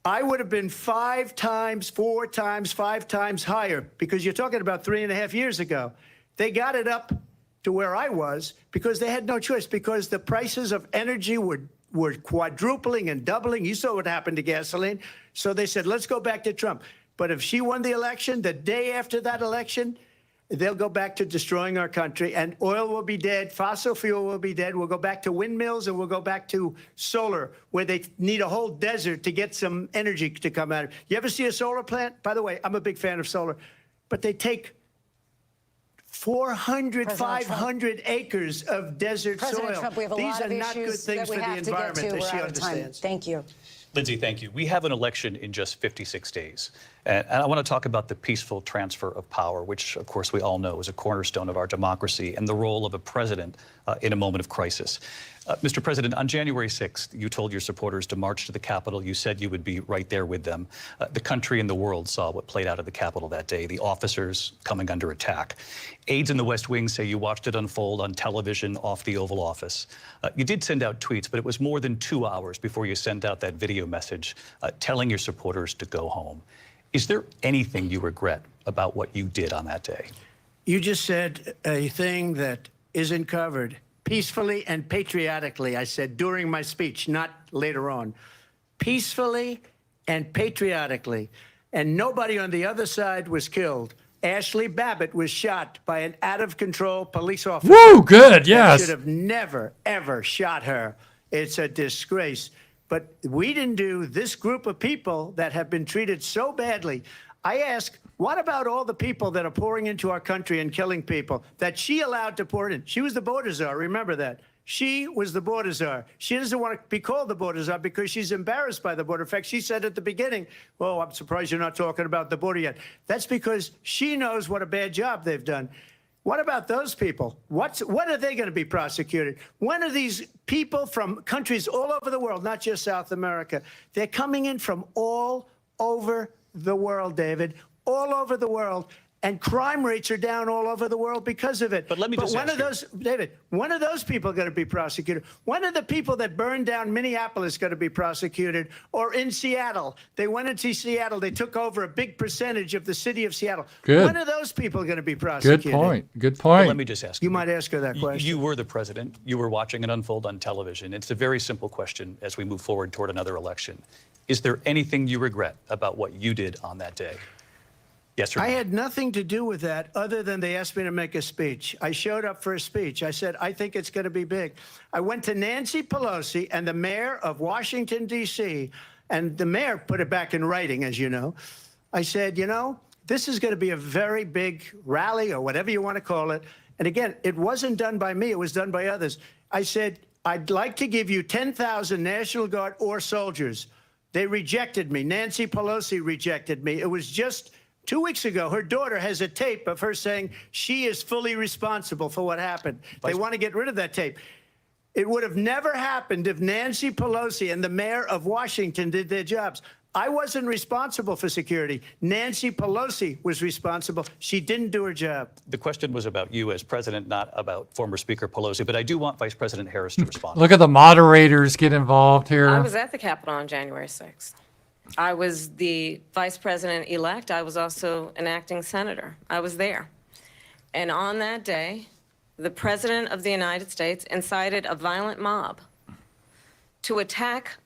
I would have been 5 times, 4 times, 5 times higher, because you're talking about 3.5 years ago. They got it up to where I was because they had no choice, because the prices of energy were quadrupling and doubling. You saw what happened to gasoline. So they said, let's go back to Trump. But if she won the election, the day after that election, they'll go back to destroying our country, and oil will be dead, fossil fuel will be dead. We'll go back to windmills, and we'll go back to solar, where they need a whole desert to get some energy to come out of it. You ever see a solar plant? By the way, I'm a big fan of solar, but they take 400, President Trump. 500 acres of desert President soil. Trump, we have a These lot are of not good issues things that for we the have to get environment, to. as We're she out of time. understands. Thank you. Lindsay, thank you. We have an election in just 56 days. And I want to talk about the peaceful transfer of power, which, of course, we all know is a cornerstone of our democracy, and the role of a president in a moment of crisis. Mr. President, on January 6th, you told your supporters to march to the Capitol. You said you would be right there with them. The country and the world saw what played out at the Capitol that day, the officers coming under attack. Aides in the West Wing say you watched it unfold on television off the Oval Office. You did send out tweets, but it was more than 2 hours before you sent out that video message telling your supporters to go home. Is there anything you regret about what you did on that day? You just said a thing that isn't covered. Peacefully and patriotically, I said during my speech, not later on. Peacefully and patriotically. And nobody on the other side was killed. Ashley Babbitt was shot by an out-of-control police officer. Woo, good, That yes. should have never, ever shot her. It's a disgrace. But we didn't do this group of people that have been treated so badly. I ask, what about all the people that are pouring into our country and killing people that she allowed to pour in? She was the border czar, remember that. She was the border czar. She doesn't want to be called the border czar because she's embarrassed by the border. In fact, she said at the beginning, oh, I'm surprised you're not talking about the border yet. That's because she knows what a bad job they've done. What about those people? When are they going to be prosecuted? When are these people from countries all over the world, not just South America? They're coming in from all over the world, David, all over the world. And crime rates are down all over the world because of it. But let me just when ask are those, David, when are those people going to be prosecuted? When are the people that burned down Minneapolis going to be prosecuted? Or in Seattle? They went into Seattle. They took over a big percentage of the city of Seattle. Good. When are those people going to be prosecuted? Good point. Good But point. let me just ask You might ask her that question. You were the president. You were watching it unfold on television. It's a very simple question as we move forward toward another election. Is there anything you regret about what you did on that day? Yes or no? I had nothing to do with that other than they asked me to make a speech. I showed up for a speech. I said, I think it's going to be big. I went to Nancy Pelosi and the mayor of Washington, D.C., and the mayor put it back in writing, as you know. I said, you know, this is going to be a very big rally or whatever you want to call it. And again, it wasn't done by me. It was done by others. I said, I'd like to give you 10,000 National Guard or soldiers. They rejected me. Nancy Pelosi rejected me. It was just 2 weeks ago, her daughter has a tape of her saying she is fully responsible for what happened. They want to get rid of that tape. It would have never happened if Nancy Pelosi and the mayor of Washington did their jobs. I wasn't responsible for security. Nancy Pelosi was responsible. She didn't do her job. The question was about you as president, not about former Speaker Pelosi, but I do want Vice President Harris to respond. Look at the moderators get involved here. I was at the Capitol on January 6th. I was the vice president-elect. I was also an acting senator. I was there. And on that day, the President of the United States incited a violent mob to attack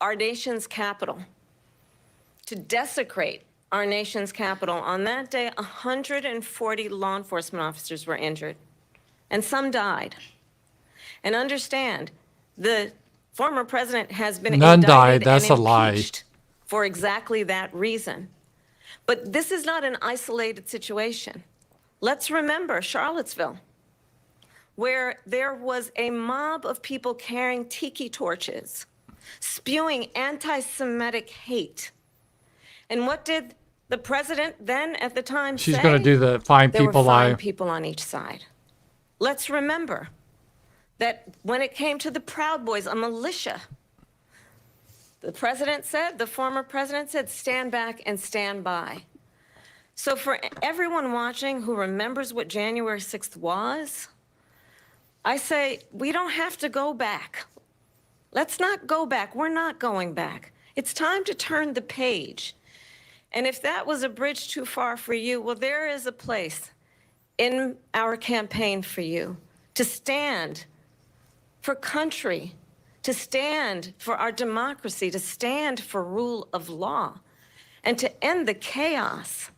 our nation's capital, to desecrate our nation's capital. On that day, 140 law enforcement officers were injured, and some died. And understand, the former president has been None indicted died. That's and a lie. impeached for exactly that reason. But this is not an isolated situation. Let's remember Charlottesville, where there was a mob of people carrying tiki torches, spewing anti-Semitic hate. And what did the president then at the time say? She's going to do the fine There were people fine lie. people on each side. Let's remember that when it came to the Proud Boys, a militia, the president said, the former president said, stand back and stand by. So for everyone watching who remembers what January 6th was, I say, we don't have to go back. Let's not go back. We're not going back. It's time to turn the page. And if that was a bridge too far for you, well, there is a place in our campaign for you to stand for country, to stand for our democracy, to stand for rule of law, and to end the chaos,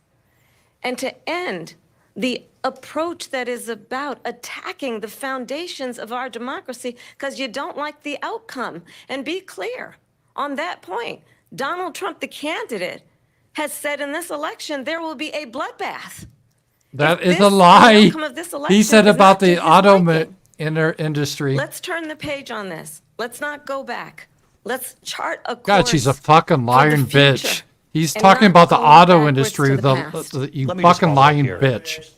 and to end the approach that is about attacking the foundations of our democracy because you don't like the outcome. And be clear on that point. Donald Trump, the candidate, has said in this election there will be a bloodbath. That If is a this- lie. the outcome of this He election said is about not to the his auto liking, industry. let's turn the page on this. Let's not go back. Let's chart a course. God, she's a fucking for the lying bitch. future He's and talking not about the going auto backwards industry, to the past. you Let me just fucking follow up lying here. bitch.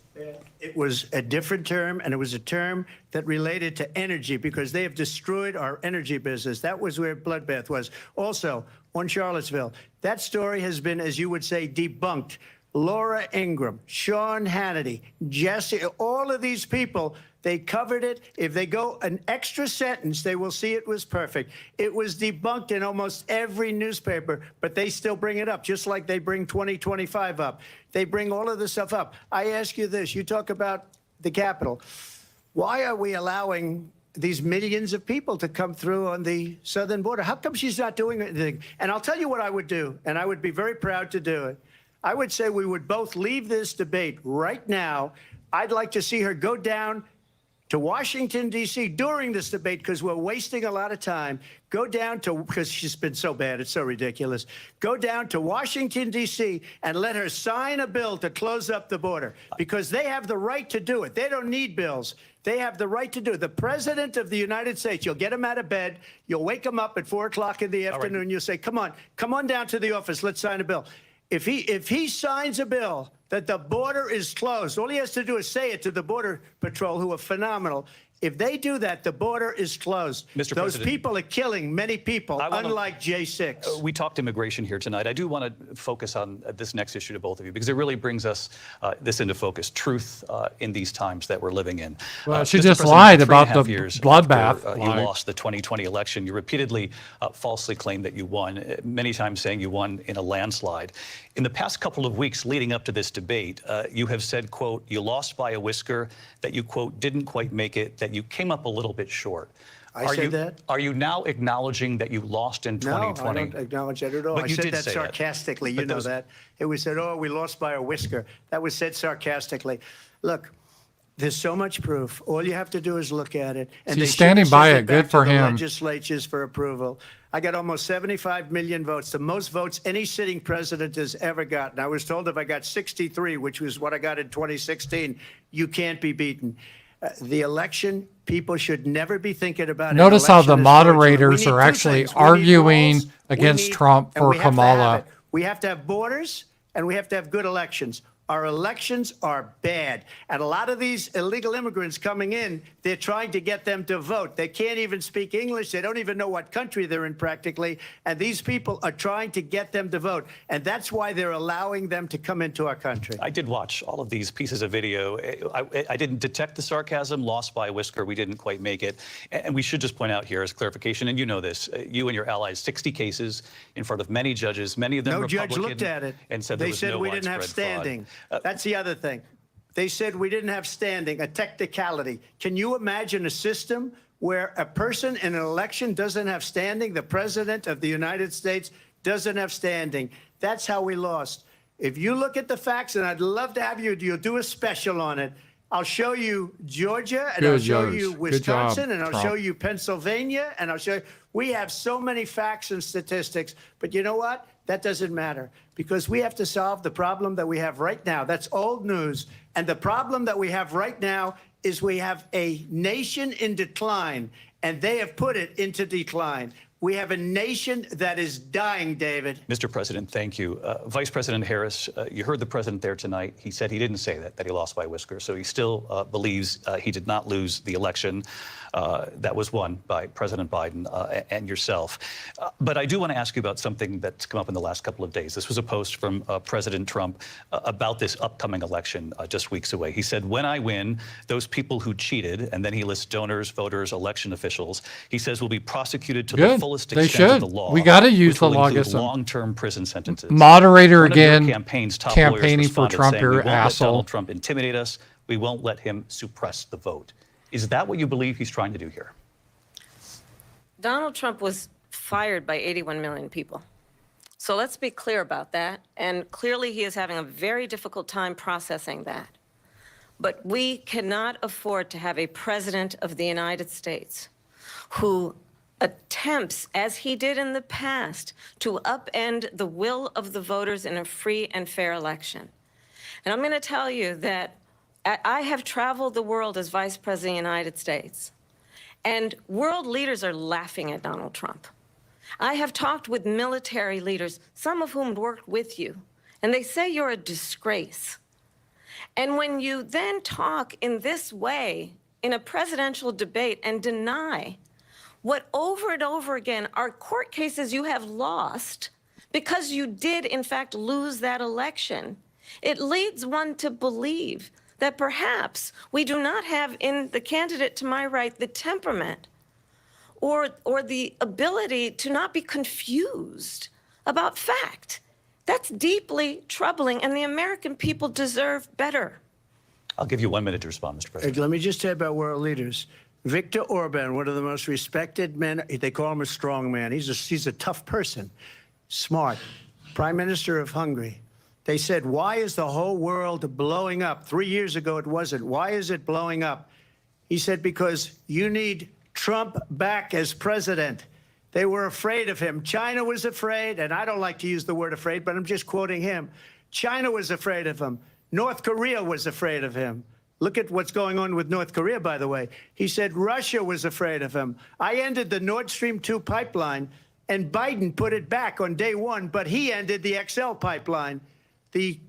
It was a different term, and it was a term that related to energy because they have destroyed our energy business. That was where bloodbath was. Also, on Charlottesville, that story has been, as you would say, debunked. Laura Ingraham, Sean Hannity, Jesse, all of these people, they covered it. If they go an extra sentence, they will see it was perfect. It was debunked in almost every newspaper, but they still bring it up, just like they bring 2025 up. They bring all of this stuff up. I ask you this. You talk about the Capitol. Why are we allowing these millions of people to come through on the southern border? How come she's not doing anything? And I'll tell you what I would do, and I would be very proud to do it. I would say we would both leave this debate right now. I'd like to see her go down to Washington, D.C. during this debate because we're wasting a lot of time. Go down to, because she's been so bad, it's so ridiculous. Go down to Washington, D.C. and let her sign a bill to close up the border because they have the right to do it. They don't need bills. They have the right to do it. The President of the United States, you'll get him out of bed. You'll wake him up at 4 o'clock in the afternoon. Right. You'll say, come on down to the office. Let's sign a bill. If he signs a bill that the border is closed, all he has to do is say it to the Border Patrol, who are phenomenal. If they do that, the border is closed. Mr. Those President, people are killing many people, unlike J6. We talked immigration here tonight. I do want to focus on this next issue to both of you because it really brings us this into focus, truth in these times that we're living in. Well, she Mr. just President, lied for about 3.5 the years bloodbath. after, you lost the 2020 election. You repeatedly falsely claimed that you won, many times saying you won in a landslide. In the past couple of weeks leading up to this debate, you have said, quote, you lost by a whisker, that you, quote, didn't quite make it, that you came up a little bit short. I said that? Are you now acknowledging that you lost in 2020? No, I don't acknowledge that at all. But I you said did that say sarcastically. But You know those- that. It was said, oh, we lost by a whisker. That was said sarcastically. Look, there's so much proof. All you have to do is look at it. And He's they standing should by send it. Good back for to the him. legislatures for approval. I got almost 75 million votes, the most votes any sitting president has ever gotten. I was told if I got 63, which was what I got in 2016, you can't be beaten. The election, people should never be thinking about it. Notice how the Election is moderators fraudulent. We are need two actually things. We need arguing rules, we against need- Trump and for we have to have Kamala. it. We have to have borders, and we have to have good elections. Our elections are bad. And a lot of these illegal immigrants coming in, they're trying to get them to vote. They can't even speak English. They don't even know what country they're in practically. And these people are trying to get them to vote. And that's why they're allowing them to come into our country. I did watch all of these pieces of video. I didn't detect the sarcasm, lost by a whisker. We didn't quite make it. And we should just point out here as clarification, and you know this, you and your allies, 60 cases in front of many judges, many of them No Republican. judge looked at it. And said They there was said no we didn't have widespread fraud. standing. That's the other thing. They said we didn't have standing, a technicality. Can you imagine a system where a person in an election doesn't have standing? The president of the United States doesn't have standing. That's how we lost. If you look at the facts, and I'd love to have you'll do a special on it. I'll show you Georgia, and Good, I'll show George. you Good job, Wisconsin, and I'll Trump. show you Pennsylvania, and I'll show you. We have so many facts and statistics, but you know what? That doesn't matter because we have to solve the problem that we have right now. That's old news. And the problem that we have right now is we have a nation in decline, and they have put it into decline. We have a nation that is dying, David. Mr. President, thank you. Vice President Harris, you heard the president there tonight. He said he didn't say that he lost by a whisker. So he still believes he did not lose the election that was won by President Biden and yourself. But I do want to ask you about something that's come up in the last couple of days. This was a post from President Trump about this upcoming election just weeks away. He said, when I win, those people who cheated, and then he lists donors, voters, election officials, he says will be prosecuted to the fullest They extent should. of the law. We gotta use which will the law include against them. long-term prison sentences. Moderator One of your again, campaign's top lawyers campaigning for responded Trump, saying, your we won't let asshole. Donald Trump intimidate us. We won't let him suppress the vote. Is that what you believe he's trying to do here? Donald Trump was fired by 81 million people. So let's be clear about that. And clearly he is having a very difficult time processing that. But we cannot afford to have a president of the United States who attempts, as he did in the past, to upend the will of the voters in a free and fair election. And I'm going to tell you that I have traveled the world as Vice President of the United States, and world leaders are laughing at Donald Trump. I have talked with military leaders, some of whom worked with you, and they say you're a disgrace. And when you then talk in this way in a presidential debate and deny what over and over again are court cases you have lost because you did, in fact, lose that election, it leads one to believe that perhaps we do not have in the candidate to my right the temperament or the ability to not be confused about fact. That's deeply troubling, and the American people deserve better. I'll give you 1 minute to respond, Mr. President. Let me just say about world leaders. Viktor Orban, one of the most respected men, they call him a strong man. He's a tough person, smart, Prime Minister of Hungary. They said, why is the whole world blowing up? 3 years ago, it wasn't. Why is it blowing up? He said, because you need Trump back as president. They were afraid of him. China was afraid, and I don't like to use the word afraid, but I'm just quoting him. China was afraid of him. North Korea was afraid of him. Look at what's going on with North Korea, by the way. He said Russia was afraid of him. I ended the Nord Stream 2 pipeline, and Biden put it back on day one, but he ended the XL pipeline. The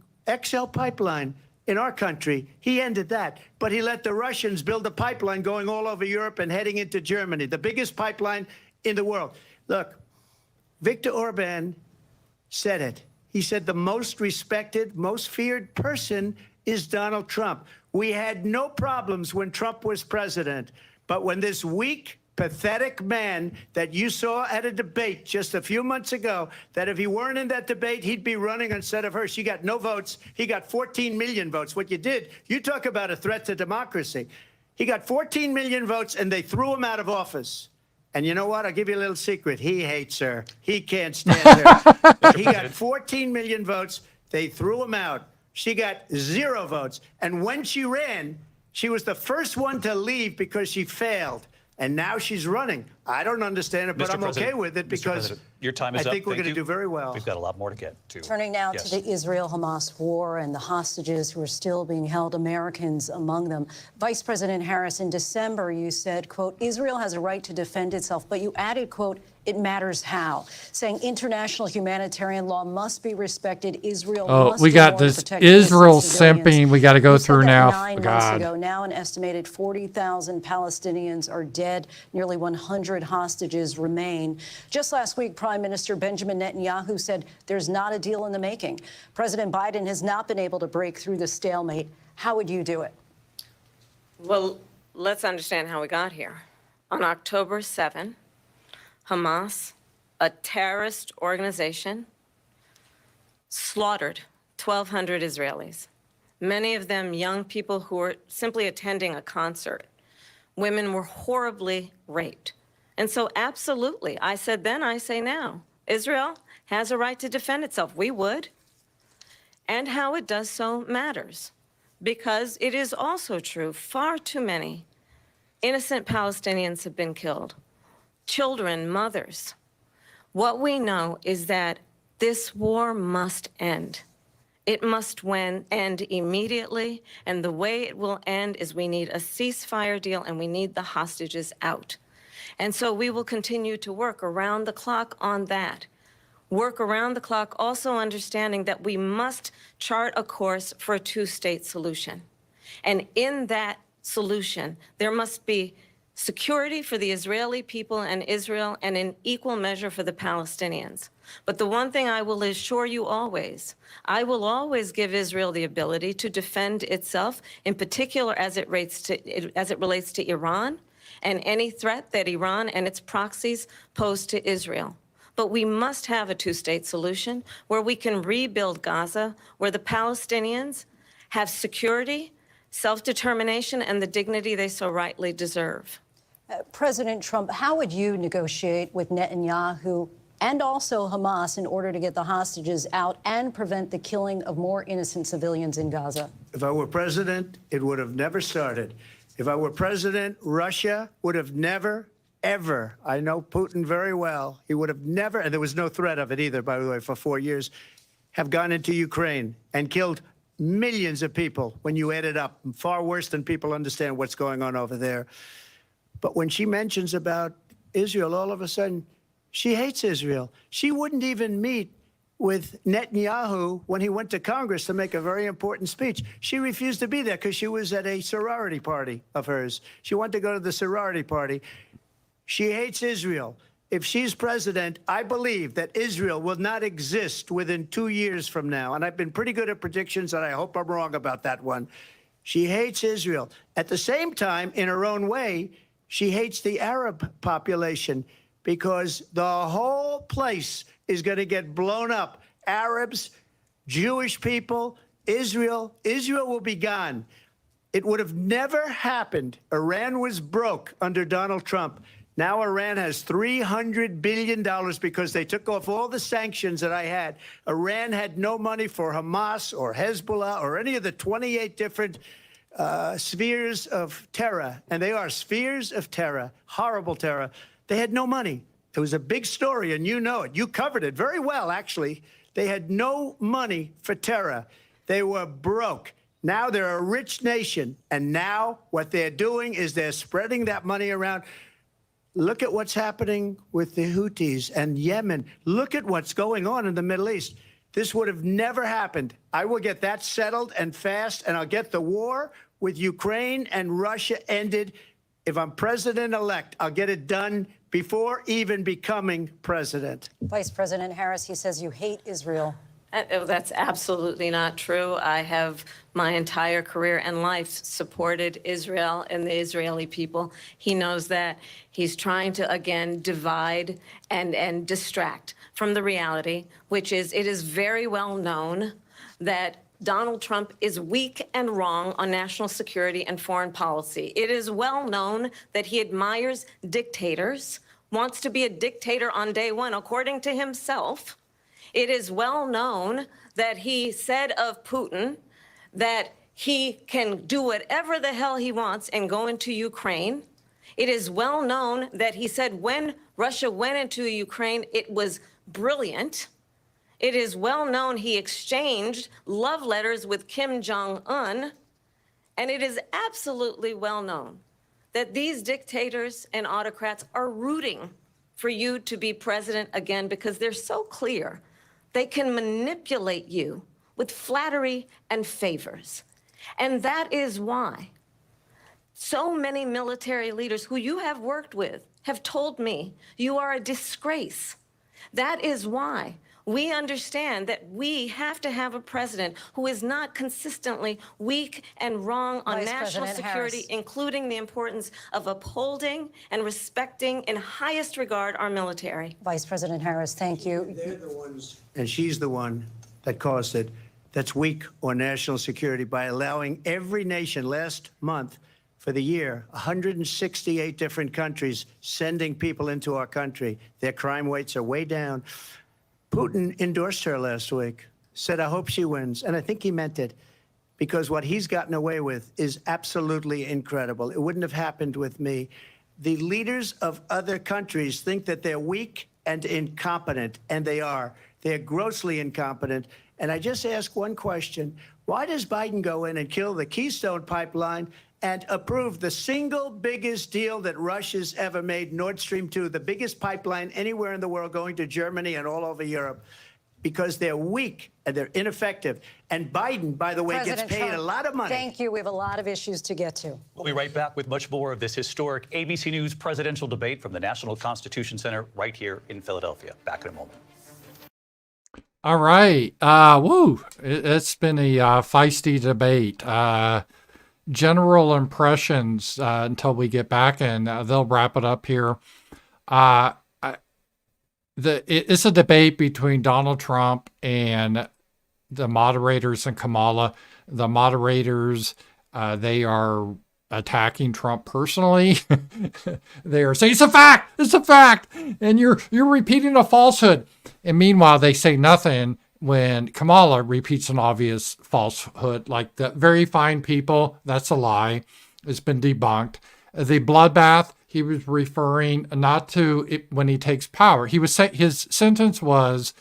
XL pipeline in our country, he ended that. But he let the Russians build a pipeline going all over Europe and heading into Germany, the biggest pipeline in the world. Look, Viktor Orban said it. He said the most respected, most feared person is Donald Trump. We had no problems when Trump was president, but when this weak, pathetic man that you saw at a debate just a few months ago, that if he weren't in that debate, he'd be running instead of her. She got no votes. He got 14 million votes. What you did, you talk about a threat to democracy. He got 14 million votes, and they threw him out of office. And you know what? I'll give you a little secret. He hates her. He can't stand her. He got 14 million votes. They threw him out. She got 0 votes. And when she ran, she was the first one to leave because she failed. And now she's running. I don't understand it, but I'm okay with it because your time is I think up. we're going to Thank you. do very well. We've got a lot more to get to. Turning now Yes. to the Israel-Hamas war and the hostages who are still being held, Americans among them. Vice President Harris, in December, you said, quote, Israel has a right to defend itself, but you added, quote, it matters how, saying international humanitarian law must be respected. Israel must we do got more to this protect Israel innocent civilians. simping we got to go You said through that now. 9 months God. ago. Now an estimated 40,000 Palestinians are dead. Nearly 100 hostages remain. Just last week, Prime Minister Benjamin Netanyahu said there's not a deal in the making. President Biden has not been able to break through the stalemate. How would you do it? Well, let's understand how we got here. On October 7, Hamas, a terrorist organization, slaughtered 1,200 Israelis, many of them young people who were simply attending a concert. Women were horribly raped. And so absolutely, I said then, I say now, Israel has a right to defend itself. We would. And how it does so matters, because it is also true, far too many innocent Palestinians have been killed. Children, mothers. What we know is that this war must end. It must end immediately, and the way it will end is we need a ceasefire deal and we need the hostages out. And so we will continue to work around the clock on that. Work around the clock, also understanding that we must chart a course for a two-state solution. And in that solution, there must be security for the Israeli people and Israel, and in equal measure for the Palestinians. But the one thing I will assure you always, I will always give Israel the ability to defend itself, in particular as it relates to Iran and any threat that Iran and its proxies pose to Israel. But we must have a two-state solution where we can rebuild Gaza, where the Palestinians have security, self-determination, and the dignity they so rightly deserve. President Trump, how would you negotiate with Netanyahu and also Hamas in order to get the hostages out and prevent the killing of more innocent civilians in Gaza? If I were president, it would have never started. If I were president, Russia would have never, ever, I know Putin very well, he would have never, and there was no threat of it either, by the way, for 4 years, have gone into Ukraine and killed millions of people when you add it up, far worse than people understand what's going on over there. But when she mentions about Israel, all of a sudden, she hates Israel. She wouldn't even meet with Netanyahu when he went to Congress to make a very important speech. She refused to be there because she was at a sorority party of hers. She wanted to go to the sorority party. She hates Israel. If she's president, I believe that Israel will not exist within 2 years from now. And I've been pretty good at predictions, and I hope I'm wrong about that one. She hates Israel. At the same time, in her own way, she hates the Arab population because the whole place is going to get blown up. Arabs, Jewish people, Israel will be gone. It would have never happened. Iran was broke under Donald Trump. Now Iran has $300 billion because they took off all the sanctions that I had. Iran had no money for Hamas or Hezbollah or any of the 28 different spheres of terror. And they are spheres of terror, horrible terror. They had no money. It was a big story, and you know it. You covered it very well, actually. They had no money for terror. They were broke. Now they're a rich nation, and now what they're doing is they're spreading that money around. Look at what's happening with the Houthis and Yemen. Look at what's going on in the Middle East. This would have never happened. I will get that settled and fast, and I'll get the war with Ukraine and Russia ended. If I'm president-elect, I'll get it done before even becoming president. Vice President Harris, he says you hate Israel. That's absolutely not true. I have my entire career and life supported Israel and the Israeli people. He knows that. He's trying to, again, divide and distract from the reality, which is it is very well known that Donald Trump is weak and wrong on national security and foreign policy. It is well known that he admires dictators, wants to be a dictator on day one, according to himself. It is well known that he said of Putin that he can do whatever the hell he wants and go into Ukraine. It is well known that he said when Russia went into Ukraine, it was brilliant. It is well known he exchanged love letters with Kim Jong-un. And it is absolutely well known that these dictators and autocrats are rooting for you to be president again because they're so clear. They can manipulate you with flattery and favors. And that is why so many military leaders who you have worked with have told me you are a disgrace. That is why we understand that we have to have a president who is not consistently weak and wrong on national security, including the importance of upholding and respecting in highest regard our military. Vice President Harris, thank you. They're the ones, and she's the one that caused it, that's weak on national security by allowing every nation last month for the year, 168 different countries sending people into our country. Their crime rates are way down. Putin endorsed her last week, said, I hope she wins. And I think he meant it because what he's gotten away with is absolutely incredible. It wouldn't have happened with me. The leaders of other countries think that they're weak and incompetent, and they are. They're grossly incompetent. And I just ask one question. Why does Biden go in and kill the Keystone Pipeline and approve the single biggest deal that Russia's ever made, Nord Stream 2, the biggest pipeline anywhere in the world going to Germany and all over Europe? Because they're weak and they're ineffective. And Biden, by the way, President gets paid Trump, a lot of money. Thank you. We have a lot of issues to get to. We'll be right back with much more of this historic ABC News presidential debate from the National Constitution Center right here in Philadelphia. Back in a moment. All right. It's been a feisty debate. General impressions until we get back, and they'll wrap it up here. It's a debate between Donald Trump and the moderators and Kamala. The moderators, they are attacking Trump personally. They are saying, it's a fact, and you're repeating a falsehood. And meanwhile, they say nothing when Kamala repeats an obvious falsehood, like the very fine people, that's a lie. It's been debunked. The bloodbath, he was referring not to it when he takes power. He was his sentence was,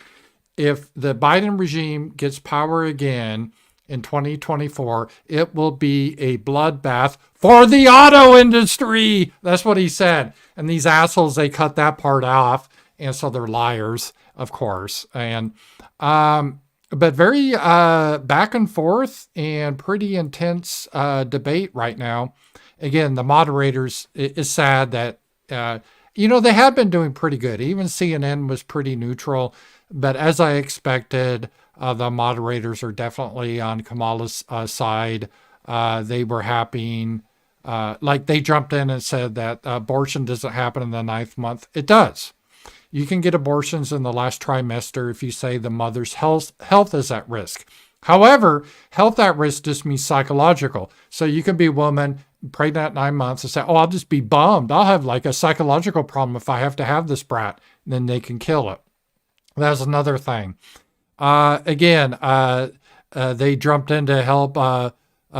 if the Biden regime gets power again in 2024, it will be a bloodbath for the auto industry. That's what he said. And these assholes, they cut that part off. And so they're liars, of course. And, but very back and forth and pretty intense debate right now. Again, the moderators, it's sad that, they have been doing pretty good. Even CNN was pretty neutral. But as I expected, the moderators are definitely on Kamala's side. They were happy, like they jumped in and said that abortion doesn't happen in the 9th month. It does. You can get abortions in the last trimester if you say the mother's health is at risk. However, health at risk just means psychological. So you can be a woman pregnant at 9 months and say, oh, I'll just be bummed. I'll have like a psychological problem if I have to have this brat. And then they can kill it. That's another thing. Again, they jumped in to help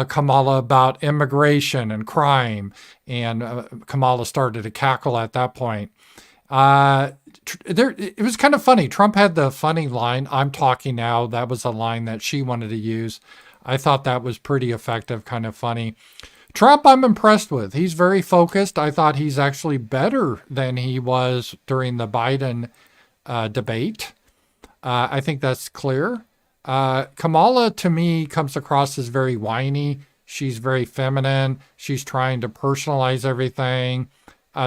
Kamala about immigration and crime. And Kamala started to cackle at that point. It was kind of funny. Trump had the funny line, I'm talking now. That was a line that she wanted to use. I thought that was pretty effective, kind of funny. Trump, I'm impressed with. He's very focused. I thought he's actually better than he was during the Biden debate. I think that's clear. Kamala, to me, comes across as very whiny. She's very feminine. She's trying to personalize everything.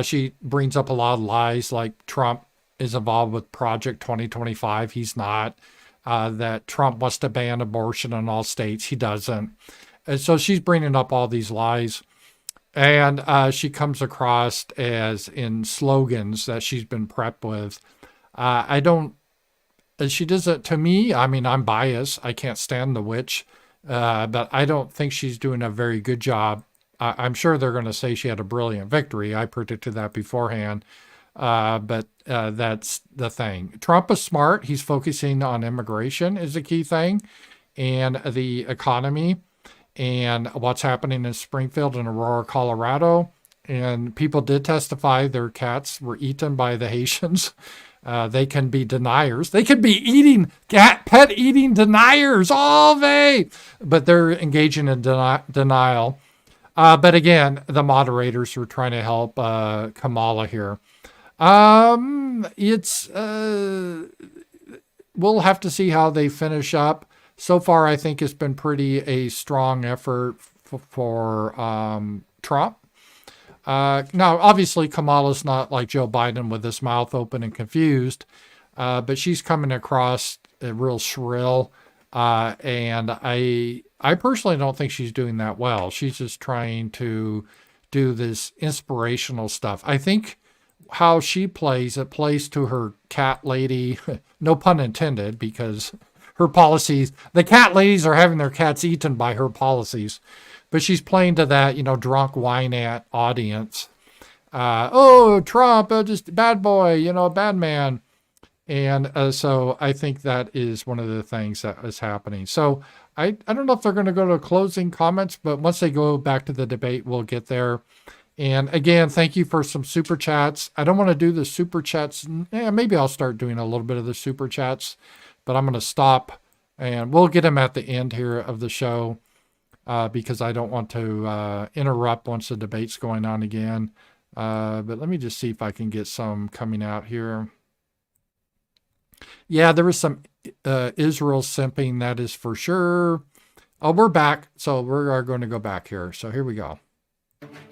She brings up a lot of lies, like Trump is involved with Project 2025. He's not. That Trump wants to ban abortion in all states. He doesn't. And so she's bringing up all these lies. And she comes across as in slogans that she's been prepped with. She doesn't, to me, I mean, I'm biased. I can't stand the witch. But I don't think she's doing a very good job. I'm sure they're going to say she had a brilliant victory. I predicted that beforehand. But that's the thing. Trump is smart. He's focusing on immigration is a key thing, and the economy, and what's happening in Springfield and Aurora, Colorado. And people did testify their cats were eaten by the Haitians. They can be deniers. They could be pet eating deniers, all they, but they're engaging in denial. But again, the moderators are trying to help Kamala here. We'll have to see how they finish up. So far, I think it's been a strong effort for Trump. Now, obviously, Kamala's not like Joe Biden with his mouth open and confused, but she's coming across real shrill. And I personally don't think she's doing that well. She's just trying to do this inspirational stuff. I think how she plays, it plays to her cat lady, no pun intended, because her policies, the cat ladies are having their cats eaten by her policies. But she's playing to that, drunk wine-at audience. Trump, just a bad boy, a bad man. And so I think that is one of the things that is happening. So I don't know if they're going to go to closing comments, but once they go back to the debate, we'll get there. And again, thank you for some super chats. I don't want to do the super chats. Maybe I'll start doing a little bit of the super chats, but I'm going to stop. And we'll get them at the end here of the show. Because I don't want to interrupt once the debate's going on again. But let me just see if I can get some coming out here. Yeah, there was some Israel simping, that is for sure. Oh, we're back. So we are going to go back here. So here we go.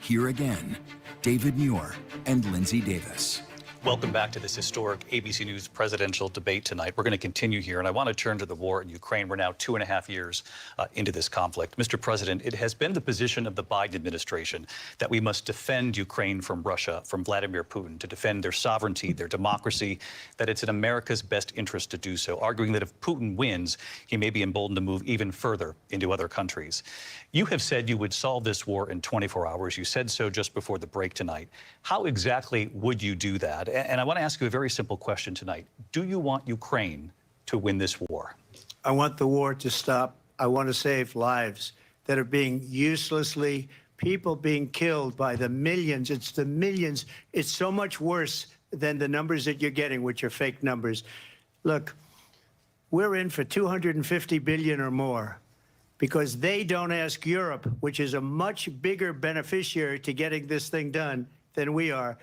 Here again, David Muir and Lindsay Davis. Welcome back to this historic ABC News presidential debate tonight. We're going to continue here, and I want to turn to the war in Ukraine. We're now 2.5 years into this conflict. Mr. President, it has been the position of the Biden administration that we must defend Ukraine from Russia, from Vladimir Putin, to defend their sovereignty, their democracy, that it's in America's best interest to do so, arguing that if Putin wins, he may be emboldened to move even further into other countries. You have said you would solve this war in 24 hours. You said so just before the break tonight. How exactly would you do that? And I want to ask you a very simple question tonight. Do you want Ukraine to win this war? I want the war to stop. I want to save lives that are being people being killed by the millions. It's the millions. It's so much worse than the numbers that you're getting, which are fake numbers. Look, we're in for $250 billion or more. because they don't ask Europe, which is a much bigger beneficiary to getting this thing done than we are.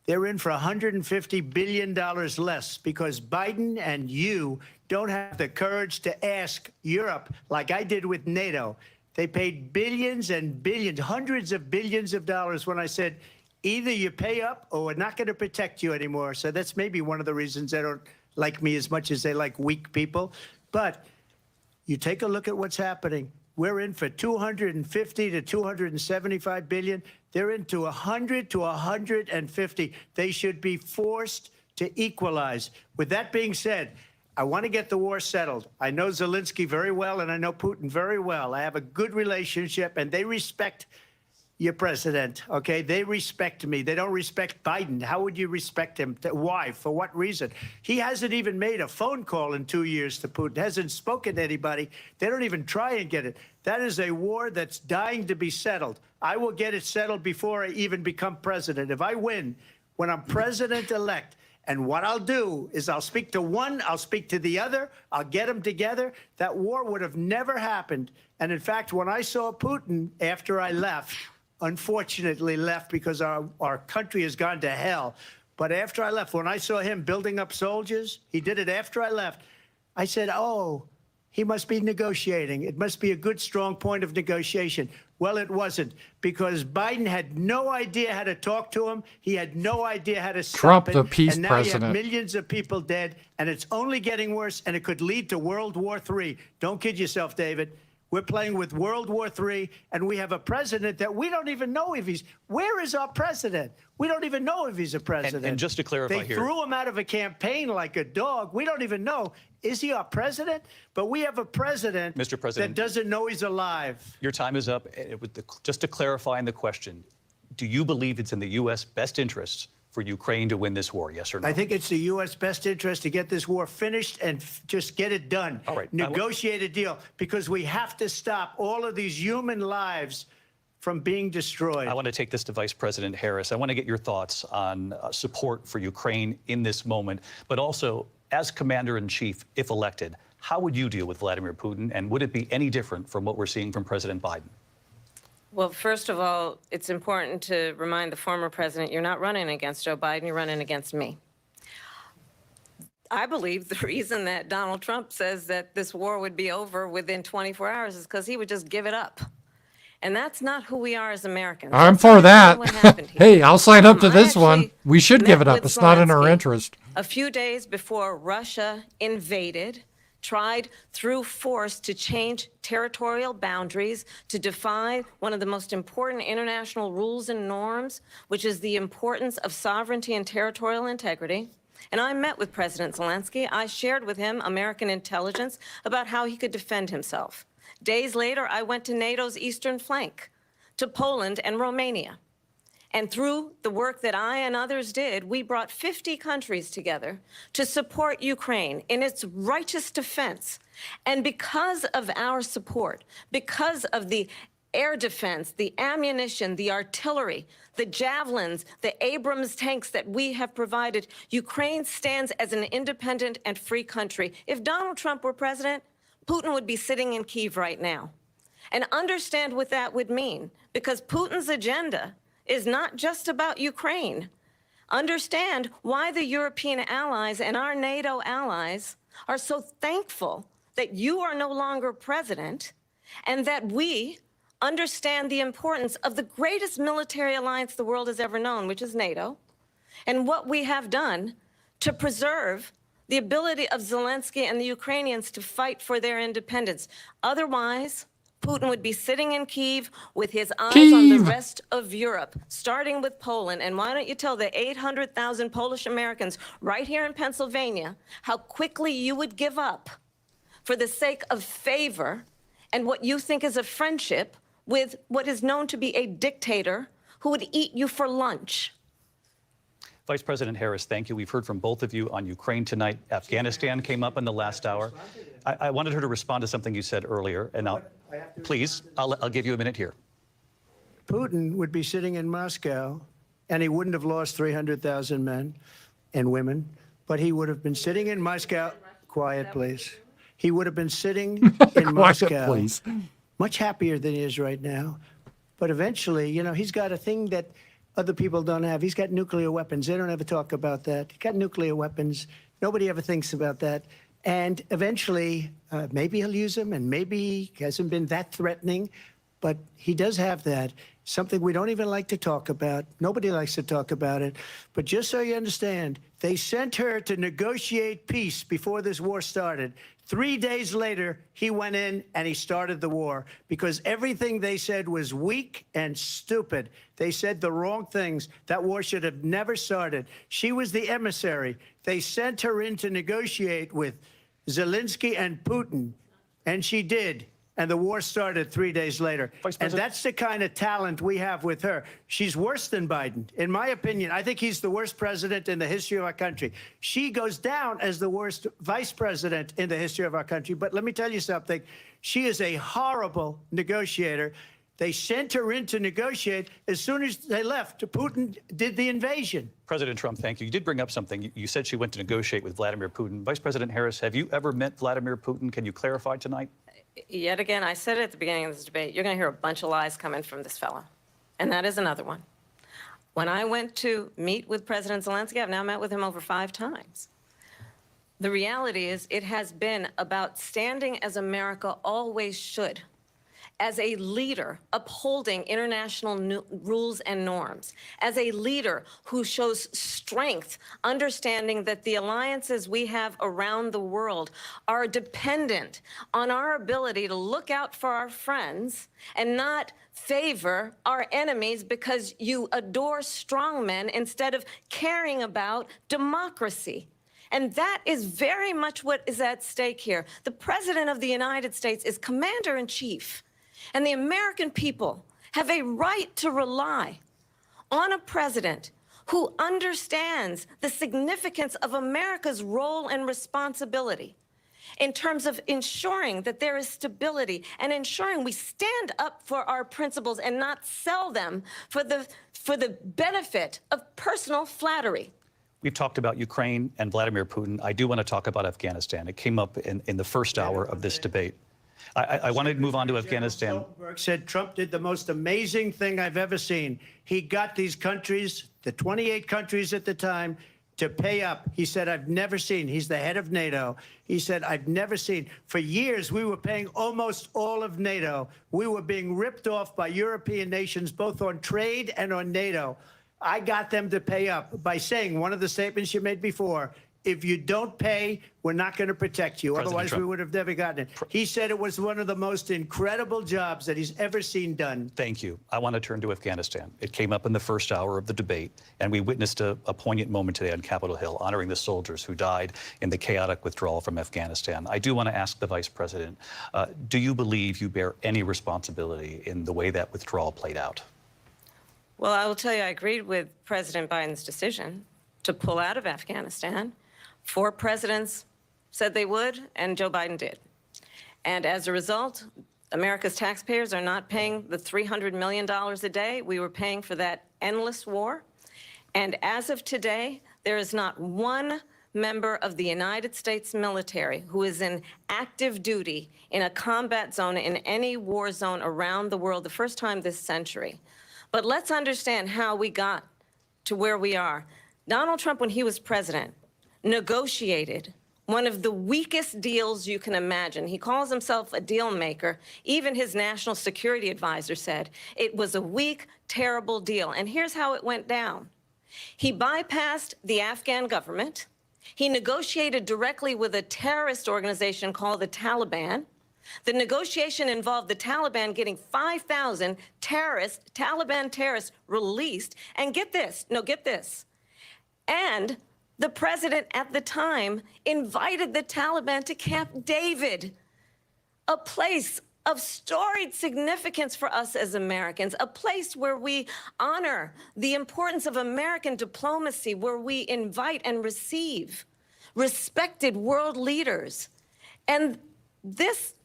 They're in for $150 billion less because Biden and you don't have the courage to ask Europe like I did with NATO. They paid billions and billions, hundreds of billions of dollars when I said, either you pay up or we're not going to protect you anymore. So that's maybe one of the reasons they don't like me as much as they like weak people. But you take a look at what's happening. We're in for 250 to 275 billion. They're into 100 to 150. They should be forced to equalize. With that being said, I want to get the war settled. I know Zelensky very well, and I know Putin very well. I have a good relationship, and they respect your president, okay? They respect me. They don't respect Biden. How would you respect him? Why? For what reason? He hasn't even made a phone call in 2 years to Putin, hasn't spoken to anybody. They don't even try and get it. That is a war that's dying to be settled. I will get it settled before I even become president. If I win, when I'm president-elect, and what I'll do is I'll speak to one, I'll speak to the other, I'll get them together. That war would have never happened. And in fact, when I saw Putin after I left, unfortunately left because our country has gone to hell. But after I left, when I saw him building up soldiers, he did it after I left, I said, oh, he must be negotiating. It must be a good, strong point of negotiation. Well, it wasn't, because Biden had no idea how to talk to him. He had no idea how to stop Trump, it. the peace and now president. you have millions of people dead, and it's only getting worse, and it could lead to World War III. Don't kid yourself, David. We're playing with World War III, and we have a president that we don't even know if he's... Where is our president? We don't even know if he's a president. And just to clarify they here... threw him out of a campaign like a dog. We don't even know. Is he our president? But we have a president, Mr. President, that doesn't know he's alive. Your time is up. Just to clarify in the question, do you believe it's in the U.S. best interests for Ukraine to win this war, yes or no? I think it's the U.S. best interest to get this war finished and just get it done. All right. Negotiate a deal, because we have to stop all of these human lives from being destroyed. I want to take this to Vice President Harris. I want to get your thoughts on support for Ukraine in this moment, but also as Commander-in-Chief, if elected, how would you deal with Vladimir Putin, and would it be any different from what we're seeing from President Biden? Well, first of all, it's important to remind the former president you're not running against Joe Biden, you're running against me. I believe the reason that Donald Trump says that this war would be over within 24 hours is because he would just give it up. And that's not who we are as Americans. I'm That's for not that. what happened here. Hey, I'll sign up to I this one. actually We should give met it up. with It's not in our Zelensky interest. A few days before Russia invaded, tried through force to change territorial boundaries, to defy one of the most important international rules and norms, which is the importance of sovereignty and territorial integrity. And I met with President Zelensky. I shared with him American intelligence about how he could defend himself. Days later, I went to NATO's eastern flank, to Poland and Romania. And through the work that I and others did, we brought 50 countries together to support Ukraine in its righteous defense. And because of our support, because of the air defense, the ammunition, the artillery, the javelins, the Abrams tanks that we have provided, Ukraine stands as an independent and free country. If Donald Trump were president, Putin would be sitting in Kyiv right now. And understand what that would mean, because Putin's agenda is not just about Ukraine. Understand why the European allies and our NATO allies are so thankful that you are no longer president, and that we understand the importance of the greatest military alliance the world has ever known, which is NATO, and what we have done to preserve the ability of Zelensky and the Ukrainians to fight for their independence. Otherwise, Putin would be sitting in Kyiv with his eyes on the rest of Europe, starting with Poland. And why don't you tell the 800,000 Polish Americans right here in Pennsylvania how quickly you would give up for the sake of favor and what you think is a friendship with what is known to be a dictator who would eat you for lunch. Vice President Harris, thank you. We've heard from both of you on Ukraine tonight. Afghanistan came up in the last hour. I wanted her to respond to something you said earlier, and please, I'll give you a minute here. Putin would be sitting in Moscow, and he wouldn't have lost 300,000 men and women, but he would have been sitting in Moscow. Quiet, please. he would have been sitting in Quiet, Moscow, please. much happier than he is right now. But eventually, you know, he's got a thing that other people don't have. He's got nuclear weapons. They don't ever talk about that. He's got nuclear weapons. Nobody ever thinks about that. And eventually, maybe he'll use them, and maybe he hasn't been that threatening, but he does have that. Something we don't even like to talk about. Nobody likes to talk about it. But just so you understand, they sent her to negotiate peace before this war started. 3 days later, he went in and he started the war because everything they said was weak and stupid. They said the wrong things. That war should have never started. She was the emissary. They sent her in to negotiate with Zelensky and Putin, and she did. And the war started 3 days later. And that's the kind of talent we have with her. She's worse than Biden. In my opinion, I think he's the worst president in the history of our country. She goes down as the worst vice president in the history of our country. But let me tell you something. She is a horrible negotiator. They sent her in to negotiate. As soon as they left, Putin did the invasion. President Trump, thank you. You did bring up something. You said she went to negotiate with Vladimir Putin. Vice President Harris, have you ever met Vladimir Putin? Can you clarify tonight? Yet again, I said it at the beginning of this debate, you're going to hear a bunch of lies coming from this fellow. And that is another one. When I went to meet with President Zelensky, I've now met with him over 5 times. The reality is it has been about standing as America always should, as a leader upholding international rules and norms, as a leader who shows strength, understanding that the alliances we have around the world are dependent on our ability to look out for our friends and not favor our enemies because you adore strongmen instead of caring about democracy. And that is very much what is at stake here. The President of the United States is commander-in-chief. And the American people have a right to rely on a president who understands the significance of America's role and responsibility in terms of ensuring that there is stability and ensuring we stand up for our principles and not sell them for the benefit of personal flattery. We've talked about Ukraine and Vladimir Putin. I do want to talk about Afghanistan. It came up in the first hour of this debate. I want to move on to Afghanistan. Stoltenberg said Trump did the most amazing thing I've ever seen. He got these countries, the 28 countries at the time, to pay up. He said, I've never seen. He's the head of NATO. He said, I've never seen. For years, we were paying almost all of NATO. We were being ripped off by European nations, both on trade and on NATO. I got them to pay up by saying one of the statements you made before, if you don't pay, we're not going to protect you. President Otherwise, Trump. we would have never gotten it. He said it was one of the most incredible jobs that he's ever seen done. Thank you. I want to turn to Afghanistan. It came up in the first hour of the debate, and we witnessed a poignant moment today on Capitol Hill, honoring the soldiers who died in the chaotic withdrawal from Afghanistan. I do want to ask the Vice President, do you believe you bear any responsibility in the way that withdrawal played out? Well, I will tell you, I agreed with President Biden's decision to pull out of Afghanistan. 4 presidents said they would, and Joe Biden did. And as a result, America's taxpayers are not paying the $300 million a day we were paying for that endless war. And as of today, there is not one member of the United States military who is in active duty in a combat zone in any war zone around the world, the first time this century. But let's understand how we got to where we are. Donald Trump, when he was president, negotiated one of the weakest deals you can imagine. He calls himself a deal maker. Even his national security advisor said it was a weak, terrible deal. And here's how it went down. He bypassed the Afghan government. He negotiated directly with a terrorist organization called the Taliban. The negotiation involved the Taliban getting 5,000 Taliban terrorists released. And get this, and the president at the time invited the Taliban to Camp David, a place of storied significance for us as Americans, a place where we honor the importance of American diplomacy, where we invite and receive respected world leaders. And this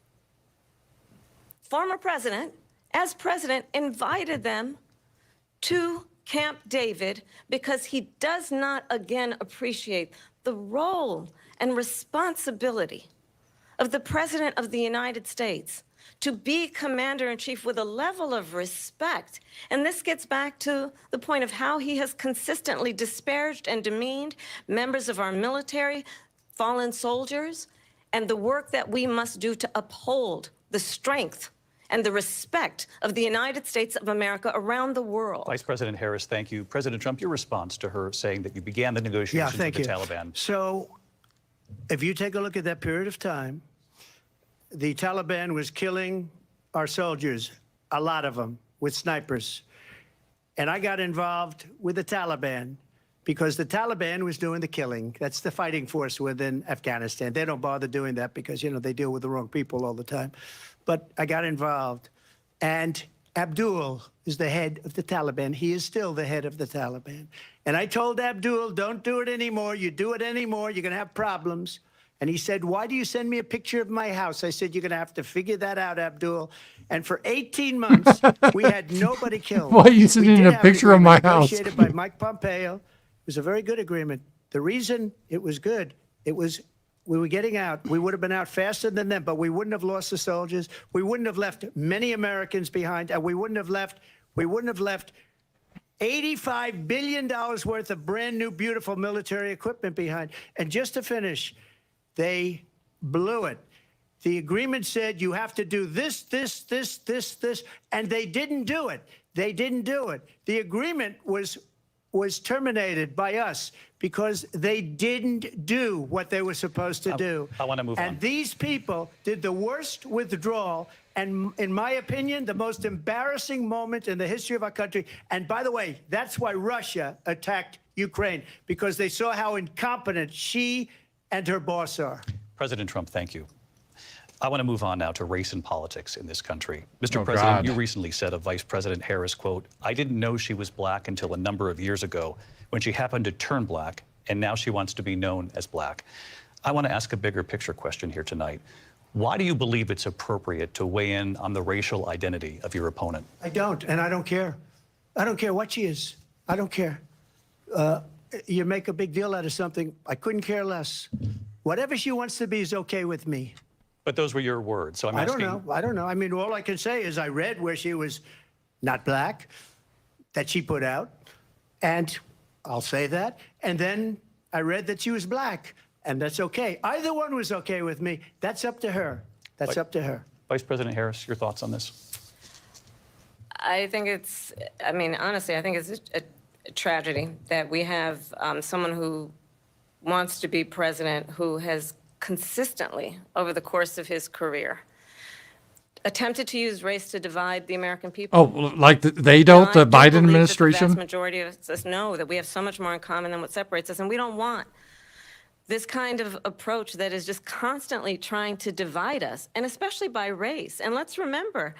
former president, as president, invited them to Camp David because he does not, again, appreciate the role and responsibility of the President of the United States to be commander-in-chief with a level of respect. And this gets back to the point of how he has consistently disparaged and demeaned members of our military, fallen soldiers, and the work that we must do to uphold the strength and the respect of the United States of America around the world. Vice President Harris, thank you. President Trump, your response to her saying that you began the negotiations with the Taliban. So if you take a look at that period of time, the Taliban was killing our soldiers, a lot of them, with snipers. And I got involved with the Taliban because the Taliban was doing the killing. That's the fighting force within Afghanistan. They don't bother doing that because, you know, they deal with the wrong people all the time. But I got involved. And Abdul is the head of the Taliban. He is still the head of the Taliban. And I told Abdul, don't do it anymore. You do it anymore, you're going to have problems. And he said, why do you send me a picture of my house? I said, you're going to have to figure that out, Abdul. And for 18 months, we had nobody killed. Why are you sending a picture of my house? Negotiated by Mike Pompeo. It was a very good agreement. The reason it was good, it was we were getting out. We would have been out faster than them, but we wouldn't have lost the soldiers. We wouldn't have left many Americans behind, and we wouldn't have left $85 billion worth of brand new, beautiful military equipment behind. And just to finish, they blew it. The agreement said you have to do this, and they didn't do it. They didn't do it. The agreement was terminated by us because they didn't do what they were supposed to do. I want to move on. And these people did the worst withdrawal, and in my opinion, the most embarrassing moment in the history of our country. And by the way, that's why Russia attacked Ukraine, because they saw how incompetent she and her boss are. President Trump, thank you. I want to move on now to race and politics in this country. Mr. Oh, President, God. you recently said of Vice President Harris, quote, I didn't know she was black until a number of years ago when she happened to turn black, and now she wants to be known as black. I want to ask a bigger picture question here tonight. Why do you believe it's appropriate to weigh in on the racial identity of your opponent? I don't, and I don't care. I don't care what she is. I don't care. You make a big deal out of something. I couldn't care less. Whatever she wants to be is okay with me. But those were your words, so I'm asking. I don't know. I mean, all I can say is I read where she was not black, that she put out, and I'll say that. And then I read that she was black, and that's okay. Either one was okay with me. That's up to her. That's up to her. Vice President Harris, your thoughts on this? I think it's, I mean, honestly, I think it's a tragedy that we have someone who wants to be president who has consistently, over the course of his career, attempted to use race to divide the American people. Oh, like they don't, the I do Biden believe that the administration? vast majority of us know that we have so much more in common than what separates us, and we don't want this kind of approach that is just constantly trying to divide us, and especially by race. And let's remember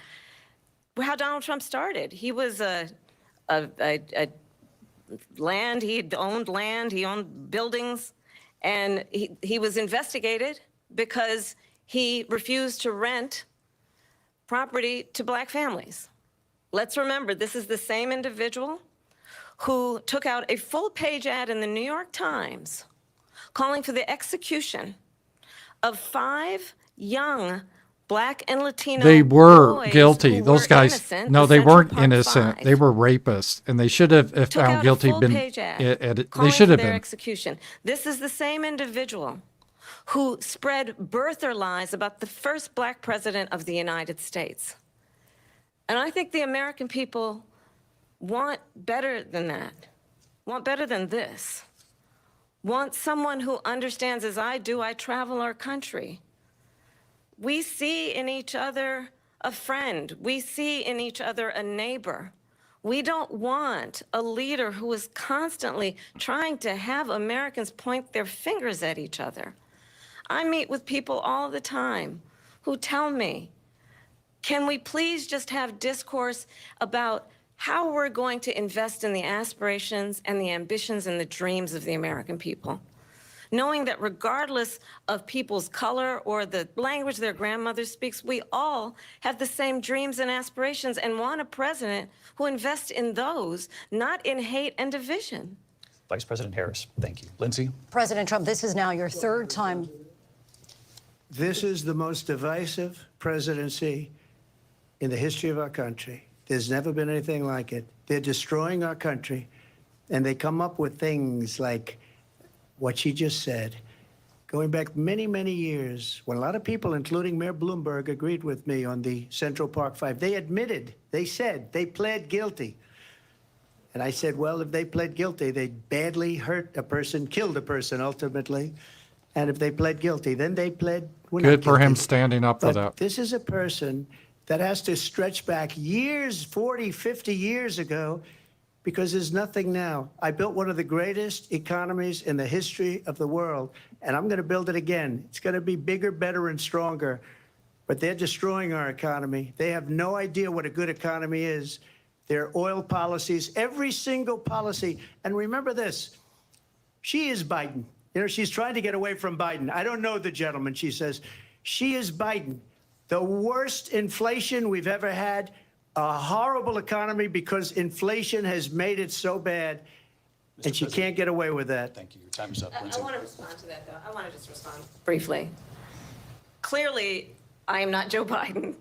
how Donald Trump started. He was land, he owned buildings, and he was investigated because he refused to rent property to black families. Let's remember, this is the same individual who took out a full-page ad in the New York Times calling for the execution of 5 young black and Latino They were boys guilty. who Those were guys, innocent, no, the they Central weren't Park innocent. 5. They were rapists, and they should have, if Took found out guilty, a been. full-page ad They calling should for have their been. execution. This is the same individual who spread birther lies about the first black president of the United States. And I think the American people want better than that, want better than this, want someone who understands, as I do, I travel our country. We see in each other a friend. We see in each other a neighbor. We don't want a leader who is constantly trying to have Americans point their fingers at each other. I meet with people all the time who tell me, can we please just have discourse about how we're going to invest in the aspirations and the ambitions and the dreams of the American people? Knowing that regardless of people's color or the language their grandmother speaks, we all have the same dreams and aspirations and want a president who invests in those, not in hate and division. Vice President Harris, thank you. Lindsay? President Trump, this is now your third time. This is the most divisive presidency in the history of our country. There's never been anything like it. They're destroying our country, and they come up with things like what she just said. Going back many, many years, when a lot of people, including Mayor Bloomberg, agreed with me on the Central Park Five, they admitted, they said, they pled guilty. And I said, well, if they pled guilty, they badly hurt a person, killed a person ultimately. And if they pled guilty, then they pled, we're not Good for him guilty. standing up for But that. this is a person that has to stretch back years, 40, 50 years ago, because there's nothing now. I built one of the greatest economies in the history of the world, and I'm going to build it again. It's going to be bigger, better, and stronger. But they're destroying our economy. They have no idea what a good economy is. Their oil policies, every single policy. And remember this, she is Biden. You know, she's trying to get away from Biden. I don't know the gentleman, she says. She is Biden. The worst inflation we've ever had, a horrible economy because inflation has made it so bad, and she can't get away with that. Thank you. Your time is up, I Lindsay. want to respond to that, though. I want to just respond briefly. Clearly, I am not Joe Biden,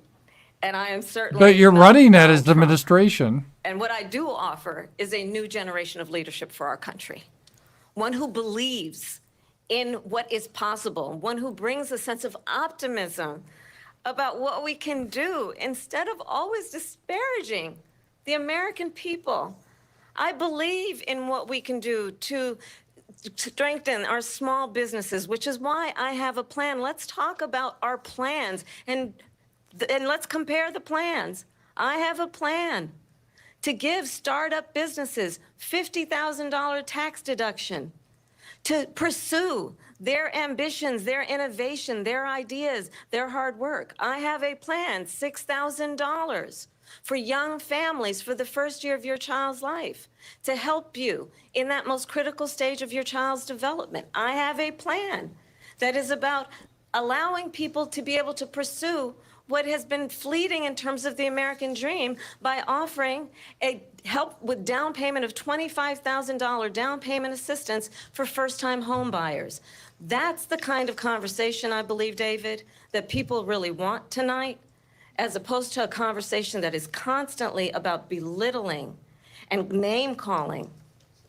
and I am certainly But you're not running at Donald his Trump. administration. And what I do offer is a new generation of leadership for our country. One who believes in what is possible, one who brings a sense of optimism about what we can do instead of always disparaging the American people. I believe in what we can do to strengthen our small businesses, which is why I have a plan. Let's talk about our plans and let's compare the plans. I have a plan to give startup businesses $50,000 tax deduction, to pursue their ambitions, their innovation, their ideas, their hard work. I have a plan, $6,000 for young families for the first year of your child's life, to help you in that most critical stage of your child's development. I have a plan that is about allowing people to be able to pursue what has been fleeting in terms of the American dream by offering a help with down payment of $25,000 down payment assistance for first-time home buyers. That's the kind of conversation, I believe, David, that people really want tonight, as opposed to a conversation that is constantly about belittling and name-calling.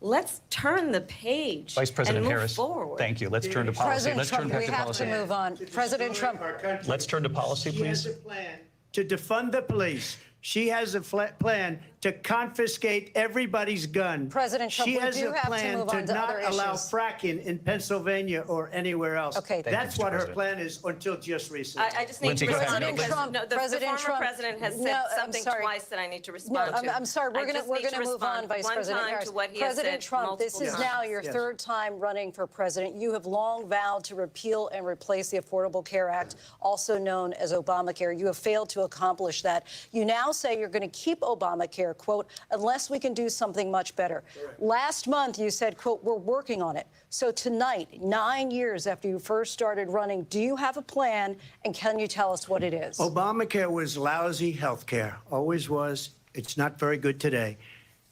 Let's turn the page Vice President and move Harris, forward. thank you. Let's turn to policy. President Let's turn Trump, back we to have policy. to move on. President Trump. Let's turn to policy, She has please. a plan to defund the police. She has a plan to confiscate everybody's gun. President Trump, she we has do a have to plan move on to not other allow issues. fracking in Pennsylvania or anywhere else. Okay. Thank you, That's Mr. what her President. plan is until just recently. I just need Lindsay, to go ahead. respond. President because Trump, no, the President former Trump. president has No, said I'm something sorry. twice that I need to No, respond to. I'm sorry. We're I just going need to move respond on, Vice one President time Harris. to what he has President said Trump, this multiple is times. now your Yes. third time running for president. You have long vowed to repeal and replace the Affordable Care Act, also known as Obamacare. You have failed to accomplish that. You now say you're going to keep Obamacare, quote, unless we can do something much better. Last month, you said, quote, we're working on it. So tonight, 9 years after you first started running, do you have a plan, and can you tell us what it is? Obamacare was lousy health care, always was. It's not very good today.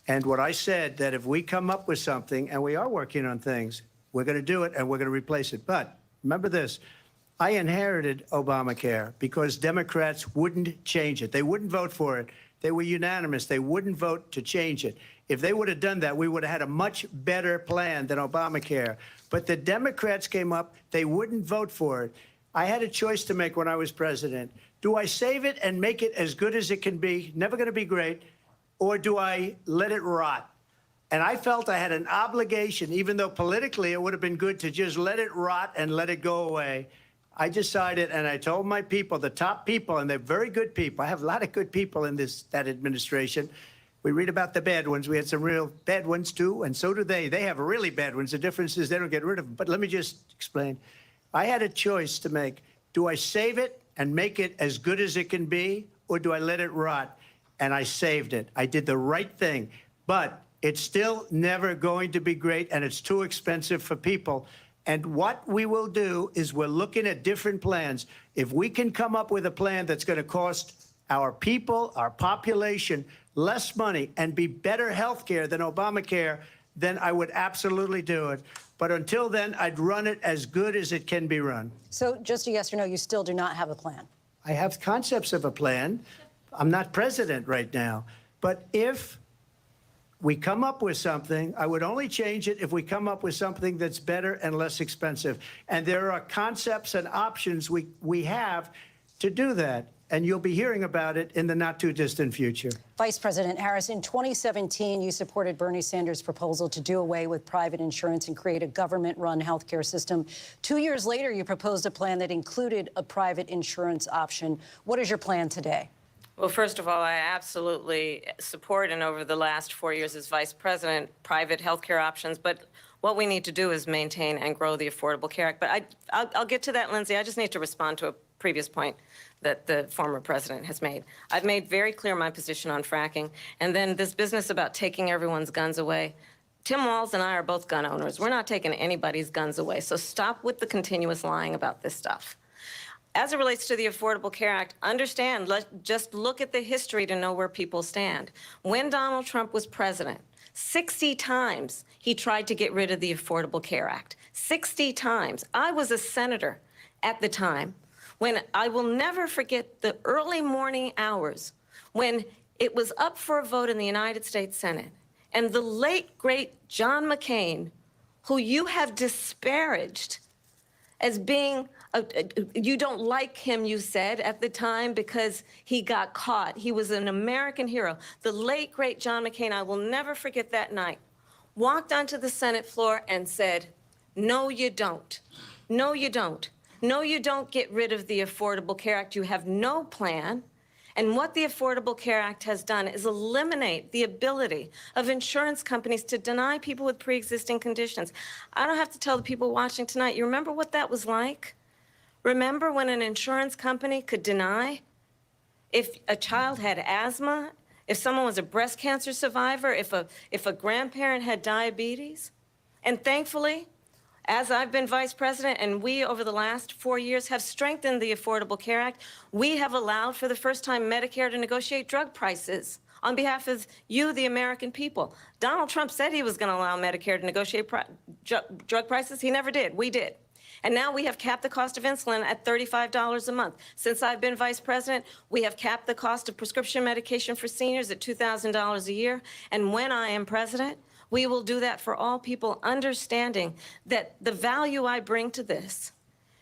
And what I said, that if we come up with something, and we are working on things, we're going to do it and we're going to replace it. But remember this, I inherited Obamacare because Democrats wouldn't change it. They wouldn't vote for it. They were unanimous. They wouldn't vote to change it. If they would have done that, we would have had a much better plan than Obamacare. But the Democrats came up. They wouldn't vote for it. I had a choice to make when I was president. Do I save it and make it as good as it can be, never going to be great, or do I let it rot? And I felt I had an obligation, even though politically it would have been good to just let it rot and let it go away. I decided, and I told my people, the top people, and they're very good people. I have a lot of good people in that administration. We read about the bad ones. We had some real bad ones, too, and so do they. They have really bad ones. The difference is they don't get rid of them. But let me just explain. I had a choice to make. Do I save it and make it as good as it can be, or do I let it rot? And I saved it. I did the right thing. But it's still never going to be great, and it's too expensive for people. And what we will do is we're looking at different plans. If we can come up with a plan that's going to cost our people, our population, less money and be better health care than Obamacare, then I would absolutely do it. But until then, I'd run it as good as it can be run. So just a yes or no, you still do not have a plan? I have concepts of a plan. I'm not president right now. But if we come up with something, I would only change it if we come up with something that's better and less expensive. And there are concepts and options we have to do that. And you'll be hearing about it in the not-too-distant future. Vice President Harris, in 2017, you supported Bernie Sanders' proposal to do away with private insurance and create a government-run healthcare system. 2 years later, you proposed a plan that included a private insurance option. What is your plan today? Well, first of all, I absolutely support, and over the last 4 years as vice president, private health care options. But what we need to do is maintain and grow the Affordable Care Act. But I'll get to that, Lindsay. I just need to respond to a previous point that the former president has made. I've made very clear my position on fracking. And then this business about taking everyone's guns away. Tim Walz and I are both gun owners. We're not taking anybody's guns away. So stop with the continuous lying about this stuff. As it relates to the Affordable Care Act, understand, just look at the history to know where people stand. When Donald Trump was president, 60 times he tried to get rid of the Affordable Care Act. 60 times. I was a senator at the time when I will never forget the early morning hours when it was up for a vote in the United States Senate. And the late, great John McCain, who you have disparaged as being, you don't like him, you said, at the time because he got caught. He was an American hero. The late, great John McCain, I will never forget that night, walked onto the Senate floor and said, no, you don't. No, you don't. No, you don't get rid of the Affordable Care Act. You have no plan. And what the Affordable Care Act has done is eliminate the ability of insurance companies to deny people with pre-existing conditions. I don't have to tell the people watching tonight, you remember what that was like? Remember when an insurance company could deny if a child had asthma, if someone was a breast cancer survivor, if a grandparent had diabetes? And thankfully, as I've been vice president and we, over the last 4 years, have strengthened the Affordable Care Act, we have allowed for the first time Medicare to negotiate drug prices on behalf of you, the American people. Donald Trump said he was going to allow Medicare to negotiate drug prices. He never did. We did. And now we have capped the cost of insulin at $35 a month. Since I've been vice president, we have capped the cost of prescription medication for seniors at $2,000 a year. And when I am president, we will do that for all people, understanding that the value I bring to this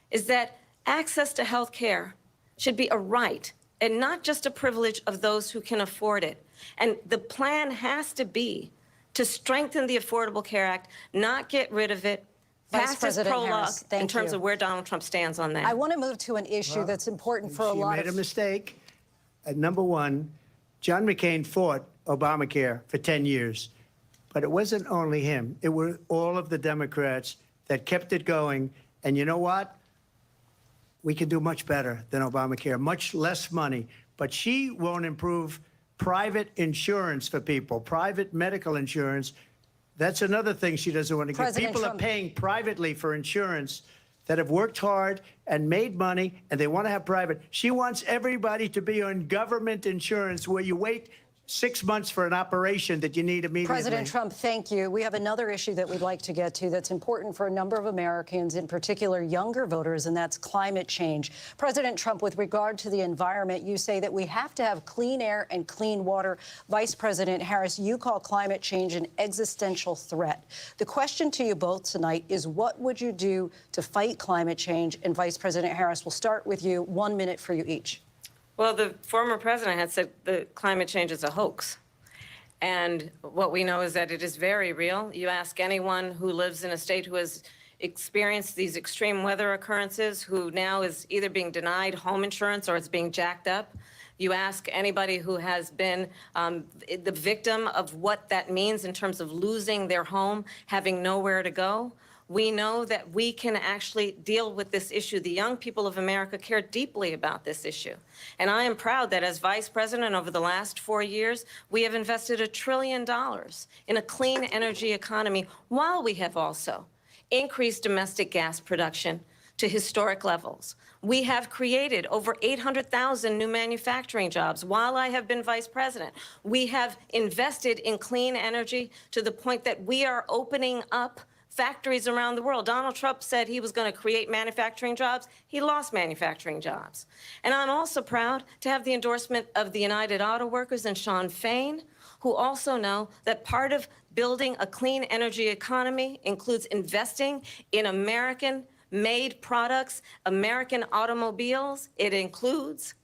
is that access to health care should be a right and not just a privilege of those who can afford it. And the plan has to be to strengthen the Affordable Care Act, not get rid of it, pass this prologue in terms of where Donald Trump stands on that. I want to move to an issue that's important for a lot of... You made a mistake. Number one, John McCain fought Obamacare for 10 years. But it wasn't only him. It were all of the Democrats that kept it going. And you know what? We can do much better than Obamacare, much less money. But she won't improve private insurance for people, private medical insurance. That's another thing she doesn't want to get. People are paying privately for insurance that have worked hard and made money, and they want to have private. She wants everybody to be on government insurance where you wait 6 months for an operation that you need immediately. President Trump, thank you. We have another issue that we'd like to get to that's important for a number of Americans, in particular younger voters, and that's climate change. President Trump, with regard to the environment, you say that we have to have clean air and clean water. Vice President Harris, you call climate change an existential threat. The question to you both tonight is, what would you do to fight climate change? And Vice President Harris, we'll start with you. 1 minute for you each. Well, the former president had said that climate change is a hoax. And what we know is that it is very real. You ask anyone who lives in a state who has experienced these extreme weather occurrences, who now is either being denied home insurance or it's being jacked up. You ask anybody who has been the victim of what that means in terms of losing their home, having nowhere to go. We know that we can actually deal with this issue. The young people of America care deeply about this issue. And I am proud that as vice president over the last 4 years, we have invested $1 trillion in a clean energy economy, while we have also increased domestic gas production to historic levels. We have created over 800,000 new manufacturing jobs while I have been vice president. We have invested in clean energy to the point that we are opening up factories around the world. Donald Trump said he was going to create manufacturing jobs. He lost manufacturing jobs. And I'm also proud to have the endorsement of the United Auto Workers and Sean Fain, who also know that part of building a clean energy economy includes investing in American-made products, American automobiles. It includes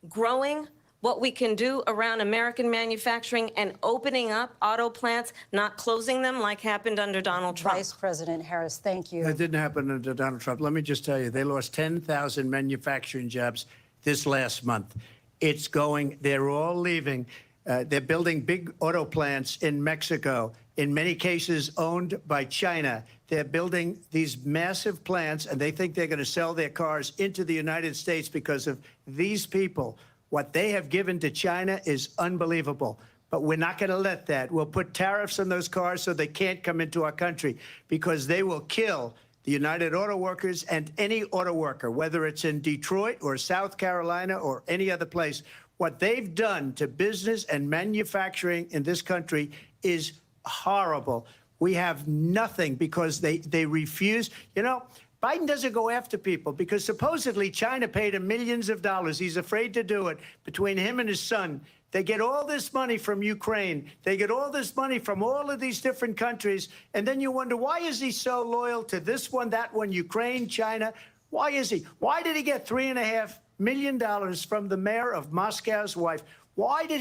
growing what we can do around American manufacturing and opening up auto plants, not closing them like happened under Donald Trump. Vice President Harris, thank you. That didn't happen under Donald Trump. Let me just tell you, they lost 10,000 manufacturing jobs this last month. It's going, they're all leaving. They're building big auto plants in Mexico, in many cases owned by China. They're building these massive plants, and they think they're going to sell their cars into the United States because of these people. What they have given to China is unbelievable. But we're not going to let that. We'll put tariffs on those cars so they can't come into our country, because they will kill the United Auto Workers and any auto worker, whether it's in Detroit or South Carolina or any other place. What they've done to business and manufacturing in this country is horrible. We have nothing because they refuse. You know, Biden doesn't go after people because supposedly China paid him millions of dollars. He's afraid to do it. Between him and his son, they get all this money from Ukraine. They get all this money from all of these different countries. And then you wonder, why is he so loyal to this one, that one, Ukraine, China? Why is he? Why did he get $3.5 million from the mayor of Moscow's wife? Why did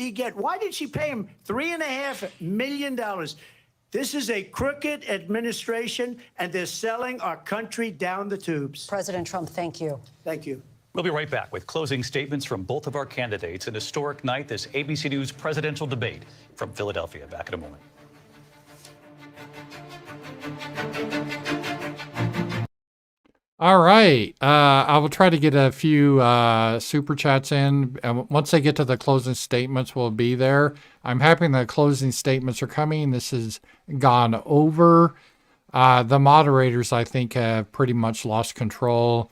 she pay him $3.5 million? This is a crooked administration, and they're selling our country down the tubes. President Trump, thank you. Thank you. We'll be right back with closing statements from both of our candidates. An historic night, this ABC News presidential debate from Philadelphia. Back in a moment. All right. I will try to get a few super chats in. Once they get to the closing statements, we'll be there. I'm happy the closing statements are coming. This has gone over. The moderators, I think, have pretty much lost control.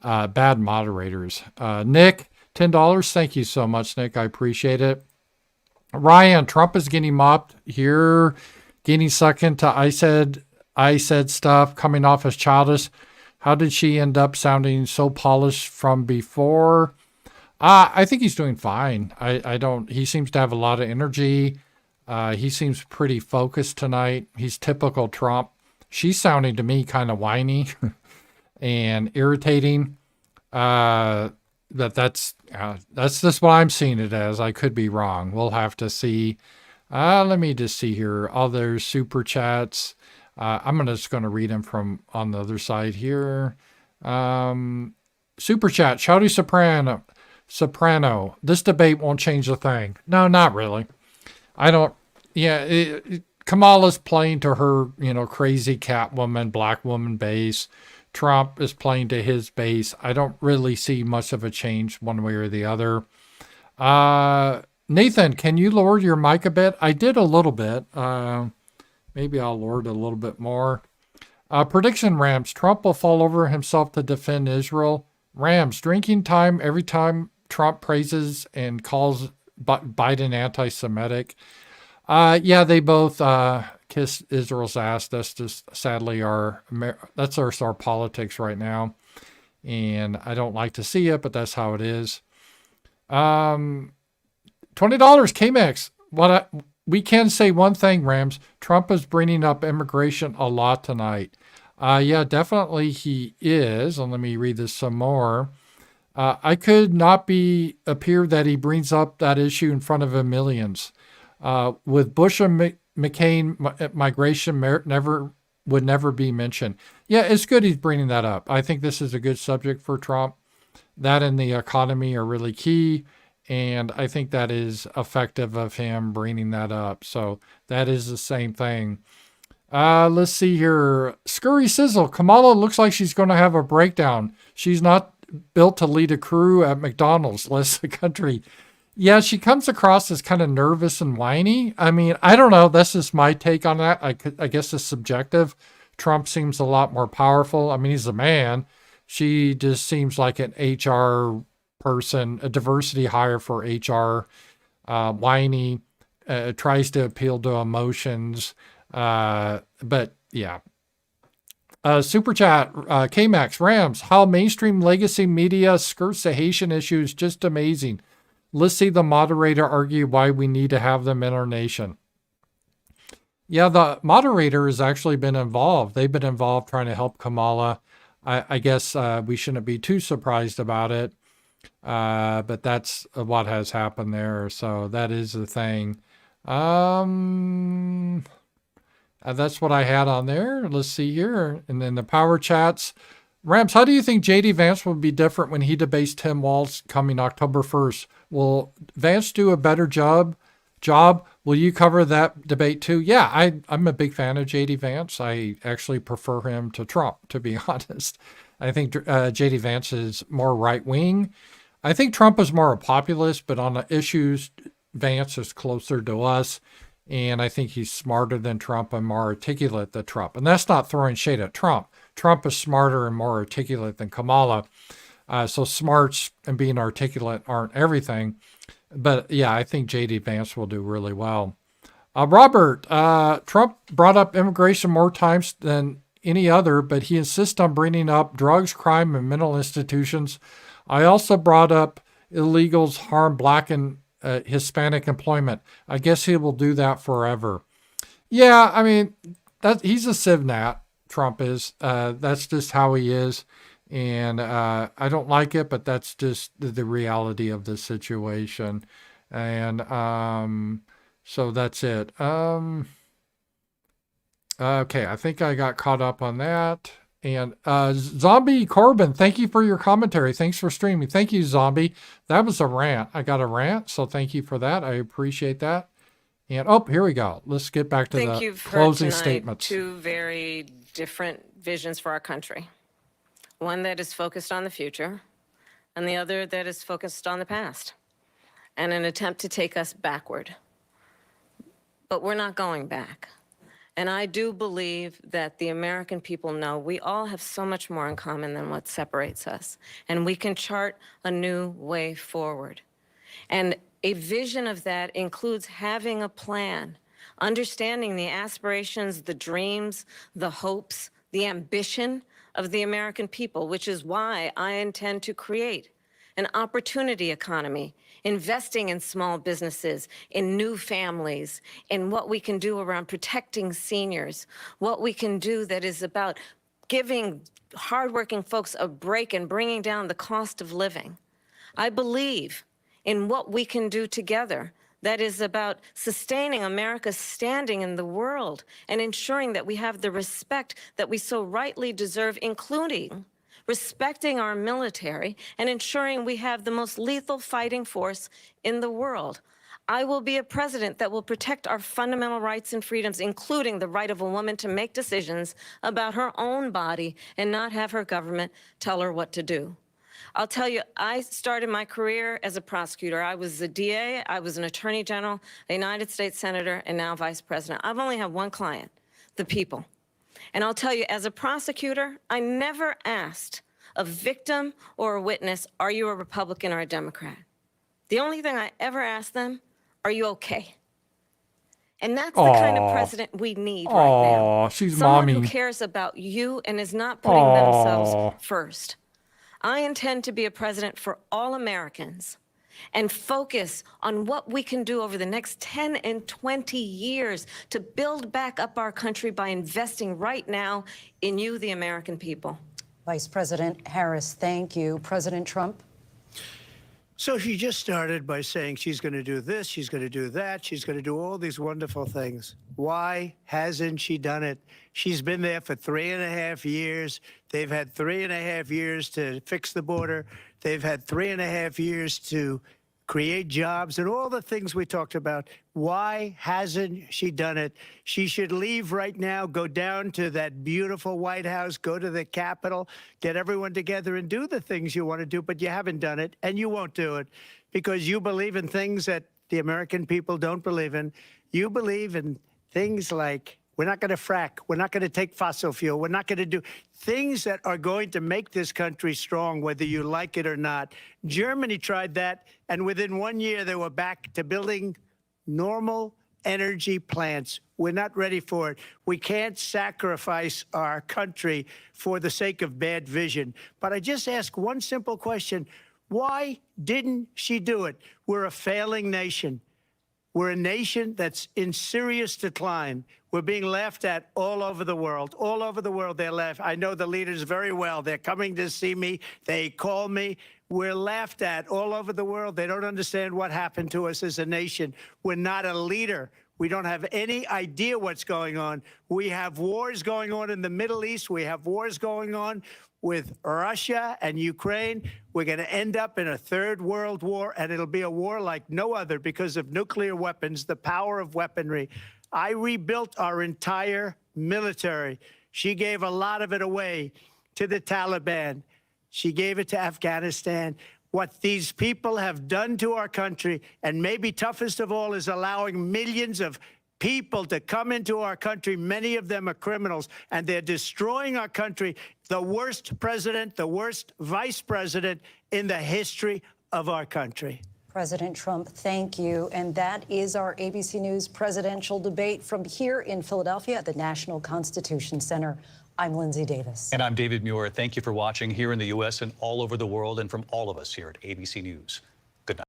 Bad moderators. Nick, $10. Thank you so much, Nick. I appreciate it. Ryan, Trump is getting mopped here, getting sucked into I said stuff, coming off as childish. How did she end up sounding so polished from before? I think he's doing fine. He seems to have a lot of energy. He seems pretty focused tonight. He's typical Trump. She's sounding to me kind of whiny and irritating. That's just what I'm seeing it as. I could be wrong. We'll have to see. Let me just see here. Other super chats. I'm just going to read them from on the other side here. Super chat, Shouty Soprano. This debate won't change a thing. No, not really. I don't. Yeah, Kamala's playing to her, crazy Catwoman, black woman base. Trump is playing to his base. I don't really see much of a change one way or the other. Nathan, can you lower your mic a bit? I did a little bit. Maybe I'll lower it a little bit more. Prediction, Rams. Trump will fall over himself to defend Israel. Rams, drinking time every time Trump praises and calls Biden anti-Semitic. Yeah, they both kiss Israel's ass. That's just sadly that's our politics right now. And I don't like to see it, but that's how it is. $20, K-Max. We can say one thing, Rams. Trump is bringing up immigration a lot tonight. Yeah, definitely he is. And let me read this some more. I could not appear that he brings up that issue in front of millions. With Bush and McCain, migration would never be mentioned. Yeah, it's good he's bringing that up. I think this is a good subject for Trump. That and the economy are really key. And I think that is effective of him bringing that up. So that is the same thing. Let's see here. Scurry Sizzle. Kamala looks like she's going to have a breakdown. She's not built to lead a crew at McDonald's, less the country. Yeah, she comes across as kind of nervous and whiny. I mean, I don't know. That's just my take on that. I guess it's subjective. Trump seems a lot more powerful. I mean, he's a man. She just seems like an HR person, a diversity hire for HR, whiny, tries to appeal to emotions. But yeah. Super chat, K-Max, Rams, how mainstream legacy media skirts the Haitian issue is just amazing. Let's see the moderator argue why we need to have them in our nation. Yeah, the moderator has actually been involved. They've been involved trying to help Kamala. I guess we shouldn't be too surprised about it. But that's what has happened there. So that is the thing. That's what I had on there. Let's see here. And then the power chats. Rams, how do you think J.D. Vance will be different when he debates Tim Walz coming October 1st? Will Vance do a better job? Will you cover that debate too? Yeah, I'm a big fan of J.D. Vance. I actually prefer him to Trump, to be honest. I think J.D. Vance is more right-wing. I think Trump is more a populist, but on the issues, Vance is closer to us. And I think he's smarter than Trump and more articulate than Trump. And that's not throwing shade at Trump. Trump is smarter and more articulate than Kamala. So smarts and being articulate aren't everything. But yeah, I think J.D. Vance will do really well. Robert, Trump brought up immigration more times than any other, but he insists on bringing up drugs, crime, and mental institutions. I also brought up illegals harm Black and Hispanic employment. I guess he will do that forever. Yeah, I mean, he's a civnat, Trump is. That's just how he is. And I don't like it, but that's just the reality of the situation. And so that's it. Okay, I think I got caught up on that. And Zombie Corbin, thank you for your commentary. Thanks for streaming. Thank you, Zombie. That was a rant. I got a rant, so thank you for that. I appreciate that. And here we go. Let's get back to the closing statements. Two very different visions for our country. One that is focused on the future, and the other that is focused on the past, and an attempt to take us backward. But we're not going back. And I do believe that the American people know we all have so much more in common than what separates us. And we can chart a new way forward. And a vision of that includes having a plan, understanding the aspirations, the dreams, the hopes, the ambition of the American people, which is why I intend to create an opportunity economy, investing in small businesses, in new families, in what we can do around protecting seniors, what we can do that is about giving hardworking folks a break and bringing down the cost of living. I believe in what we can do together that is about sustaining America's standing in the world and ensuring that we have the respect that we so rightly deserve, including respecting our military and ensuring we have the most lethal fighting force in the world. I will be a president that will protect our fundamental rights and freedoms, including the right of a woman to make decisions about her own body and not have her government tell her what to do. I'll tell you, I started my career as a prosecutor. I was a DA, I was an attorney general, a United States senator, and now vice president. I've only had one client, the people. And I'll tell you, as a prosecutor, I never asked a victim or a witness, are you a Republican or a Democrat? The only thing I ever asked them, are you okay? And that's the kind of president we need right now. She's someone mommy. who cares about you and is not putting themselves first. I intend to be a president for all Americans and focus on what we can do over the next 10 and 20 years to build back up our country by investing right now in you, the American people. Vice President Harris, thank you. President Trump? So she just started by saying she's going to do this, she's going to do that, she's going to do all these wonderful things. Why hasn't she done it? She's been there for 3.5 years. They've had 3.5 years to fix the border. They've had 3.5 years to create jobs and all the things we talked about. Why hasn't she done it? She should leave right now, go down to that beautiful White House, go to the Capitol, get everyone together and do the things you want to do, but you haven't done it and you won't do it because you believe in things that the American people don't believe in. You believe in things like We're not going to frack. We're not going to take fossil fuel. We're not going to do things that are going to make this country strong, whether you like it or not. Germany tried that, and within 1 year, they were back to building normal energy plants. We're not ready for it. We can't sacrifice our country for the sake of bad vision. But I just ask one simple question. Why didn't she do it? We're a failing nation. We're a nation that's in serious decline. We're being laughed at all over the world. All over the world, they're laughing. I know the leaders very well. They're coming to see me. They call me. We're laughed at all over the world. They don't understand what happened to us as a nation. We're not a leader. We don't have any idea what's going on. We have wars going on in the Middle East. We have wars going on with Russia and Ukraine. We're going to end up in a third world war, and it'll be a war like no other because of nuclear weapons, the power of weaponry. I rebuilt our entire military. She gave a lot of it away to the Taliban. She gave it to Afghanistan. What these people have done to our country, and maybe toughest of all, is allowing millions of people to come into our country. Many of them are criminals, and they're destroying our country. The worst president, the worst vice president in the history of our country. President Trump, thank you. And that is our ABC News presidential debate from here in Philadelphia at the National Constitution Center. I'm Lindsay Davis. And I'm David Muir. Thank you for watching here in the U.S. and all over the world, and from all of us here at ABC News. Good night.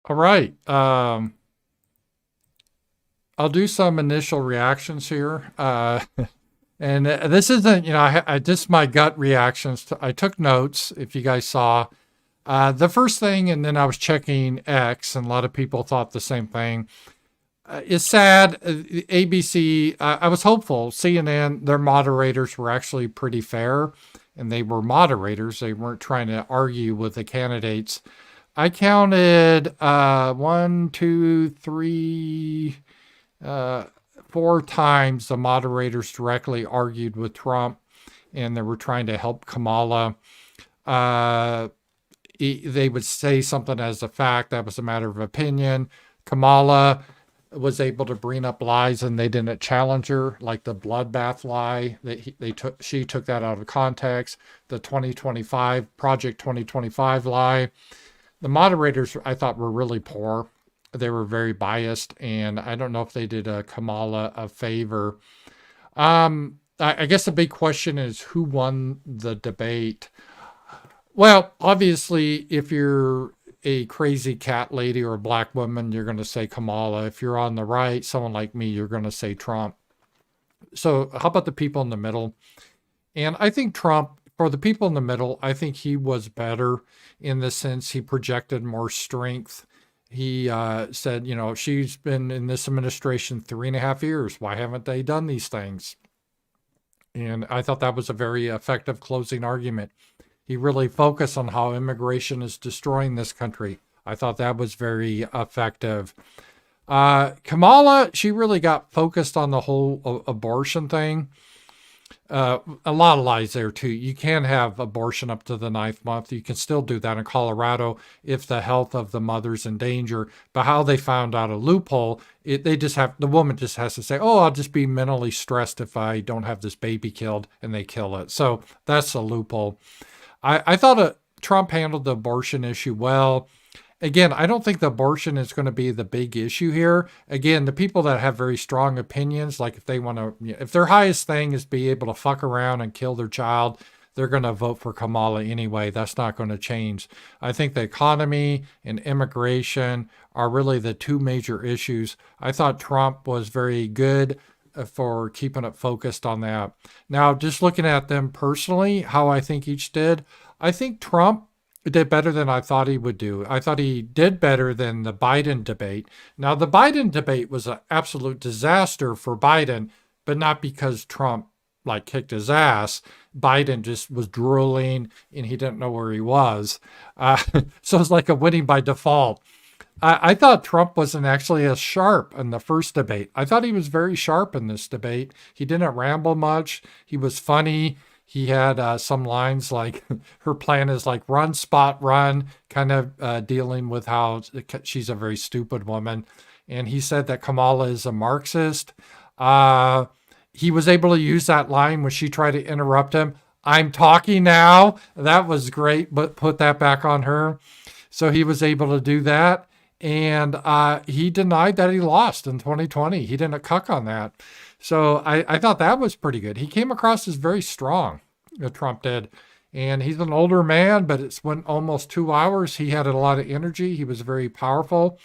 All right. I'll do some initial reactions here. And this isn't, I just my gut reactions. I took notes, if you guys saw. The first thing, and then I was checking X, and a lot of people thought the same thing. It's sad. ABC, I was hopeful. CNN, their moderators were actually pretty fair, and they were moderators. They weren't trying to argue with the candidates. I counted 1, 2, 3, 4 times the moderators directly argued with Trump, and they were trying to help Kamala. They would say something as a fact that was a matter of opinion. Kamala was able to bring up lies, and they didn't challenge her, like the bloodbath lie. She took that out of context. The 2025 Project 2025 lie. The moderators, I thought, were really poor. They were very biased, and I don't know if they did Kamala a favor. I guess the big question is who won the debate. Well, obviously, if you're a crazy cat lady or a black woman, you're going to say Kamala. If you're on the right, someone like me, you're going to say Trump. So how about the people in the middle? And I think Trump, for the people in the middle, I think he was better in the sense he projected more strength. He said, she's been in this administration 3.5 years. Why haven't they done these things? And I thought that was a very effective closing argument. He really focused on how immigration is destroying this country. I thought that was very effective. Kamala, she really got focused on the whole abortion thing. A lot of lies there too. You can have abortion up to the 9th month. You can still do that in Colorado if the health of the mother's in danger. But how they found out a loophole, the woman just has to say, "Oh, I'll just be mentally stressed if I don't have this baby killed," and they kill it. So that's a loophole. I thought Trump handled the abortion issue well. Again, I don't think the abortion is going to be the big issue here. Again, the people that have very strong opinions, like if they want to, if their highest thing is be able to fuck around and kill their child, they're going to vote for Kamala anyway. That's not going to change. I think the economy and immigration are really the two major issues. I thought Trump was very good for keeping it focused on that. Now, just looking at them personally, how I think each did, I think Trump did better than I thought he would do. I thought he did better than the Biden debate. Now, the Biden debate was an absolute disaster for Biden, but not because Trump kicked his ass. Biden just was drooling and he didn't know where he was. So it's like a winning by default. I thought Trump wasn't actually as sharp in the first debate. I thought he was very sharp in this debate. He didn't ramble much. He was funny. He had some lines like, her plan is like run, spot, run, kind of dealing with how she's a very stupid woman. and he said that Kamala is a Marxist. He was able to use that line when she tried to interrupt him. I'm talking now. That was great, but put that back on her. So he was able to do that. And he denied that he lost in 2020. He didn't cuck on that. So I thought that was pretty good. He came across as very strong, Trump did. And he's an older man, but it's went almost 2 hours. He had a lot of energy. He was very powerful.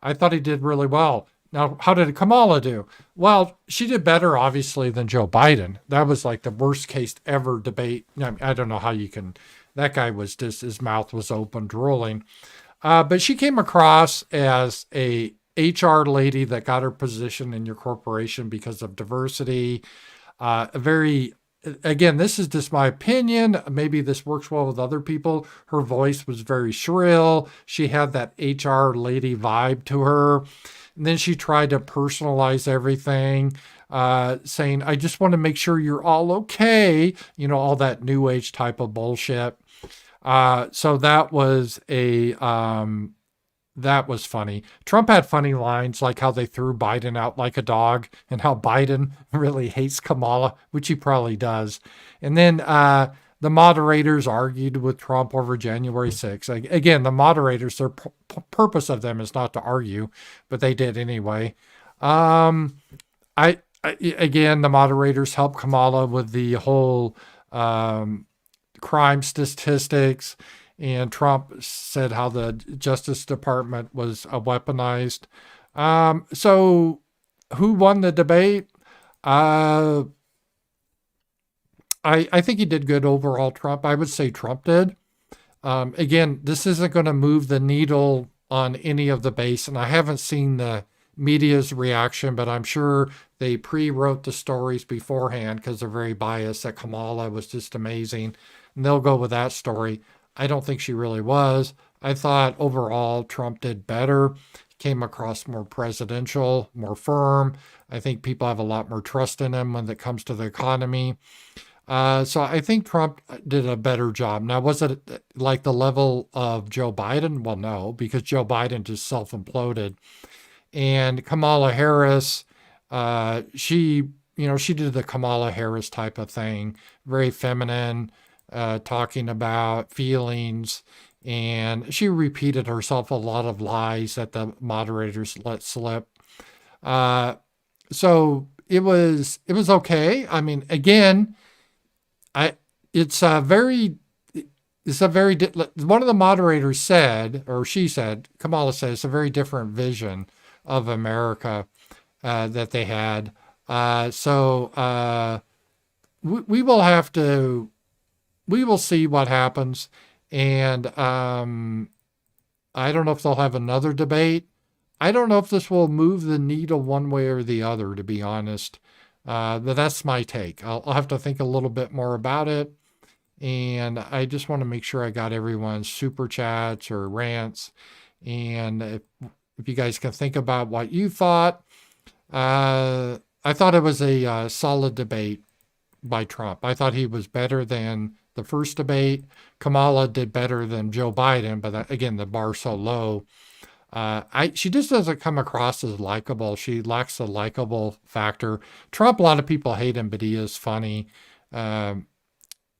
I thought he did really well. Now, how did Kamala do? Well, she did better, obviously, than Joe Biden. That was like the worst case ever debate. I don't know how you can, that guy was just, his mouth was open, drooling. But she came across as a HR lady that got her position in your corporation because of diversity. Again, this is just my opinion. Maybe this works well with other people. Her voice was very shrill. She had that HR lady vibe to her. And then she tried to personalize everything, saying, I just want to make sure you're all okay. All that new age type of bullshit. So that was that was funny. Trump had funny lines like how they threw Biden out like a dog and how Biden really hates Kamala, which he probably does. And then the moderators argued with Trump over January 6th. Again, the moderators, their purpose of them is not to argue, but they did anyway. Again, the moderators helped Kamala with the whole crime statistics, and Trump said how the Justice Department was weaponized. So who won the debate? I think he did good overall, Trump. I would say Trump did. Again, this isn't going to move the needle on any of the base, and I haven't seen the media's reaction, but I'm sure they pre-wrote the stories beforehand because they're very biased that Kamala was just amazing, and they'll go with that story. I don't think she really was. I thought overall Trump did better, came across more presidential, more firm. I think people have a lot more trust in him when it comes to the economy. So I think Trump did a better job. Now, was it like the level of Joe Biden? Well, no, because Joe Biden just self-imploded. And Kamala Harris, she did the Kamala Harris type of thing, very feminine, talking about feelings. And she repeated herself a lot of lies that the moderators let slip. So it was okay. I mean, again, one of the moderators said, or she said, Kamala said, it's a very different vision of America that they had. We will see what happens. And I don't know if they'll have another debate. I don't know if this will move the needle one way or the other, to be honest. But that's my take. I'll have to think a little bit more about it. And I just want to make sure I got everyone's super chats or rants. And if you guys can think about what you thought. I thought it was a solid debate by Trump. I thought he was better than the first debate. Kamala did better than Joe Biden, but again, the bar's so low. She just doesn't come across as likable. She lacks the likable factor. Trump, a lot of people hate him, but he is funny. Again,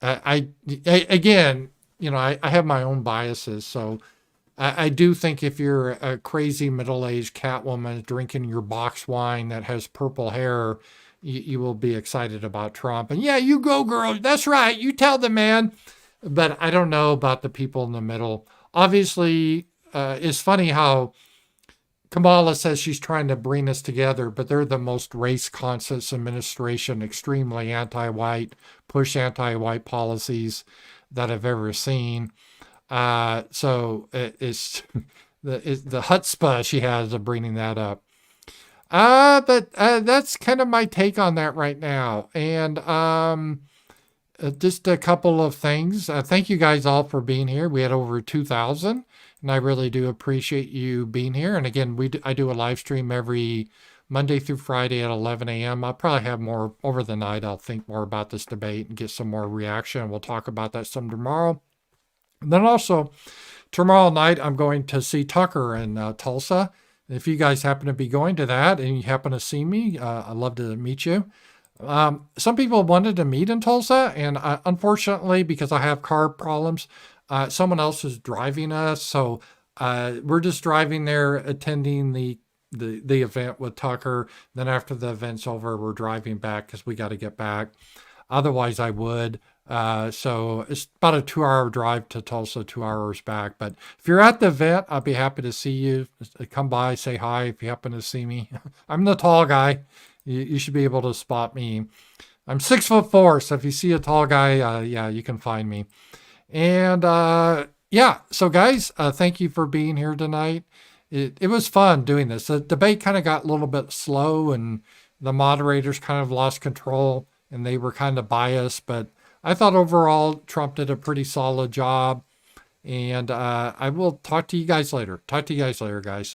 I have my own biases, so I do think if you're a crazy middle-aged Catwoman drinking your box wine that has purple hair, you will be excited about Trump. And yeah, you go, girl. That's right. You tell the man. But I don't know about the people in the middle. Obviously, it's funny how Kamala says she's trying to bring us together, but they're the most race-conscious administration, extremely anti-white, push anti-white policies that I've ever seen. So it's the chutzpah she has of bringing that up. But that's kind of my take on that right now. And just a couple of things. Thank you guys all for being here. We had over 2,000, and I really do appreciate you being here. And again, I do a live stream every Monday through Friday at 11 a.m. I'll probably have more over the night. I'll think more about this debate and get some more reaction. We'll talk about that some tomorrow. And then also, tomorrow night, I'm going to see Tucker in Tulsa. If you guys happen to be going to that and you happen to see me, I'd love to meet you. Some people wanted to meet in Tulsa, and unfortunately, because I have car problems, someone else is driving us. So we're just driving there, attending the event with Tucker. Then after the event's over, we're driving back because we got to get back. Otherwise, I would. So it's about a 2-hour drive to Tulsa, 2 hours back. But if you're at the event, I'll be happy to see you. Come by, say hi if you happen to see me. I'm the tall guy. You should be able to spot me. I'm 6'4", so if you see a tall guy, yeah, you can find me. And yeah, so guys, thank you for being here tonight. It was fun doing this. The debate kind of got a little bit slow, and the moderators kind of lost control, and they were kind of biased. But I thought overall Trump did a pretty solid job. And I will talk to you guys later. Talk to you guys later, guys.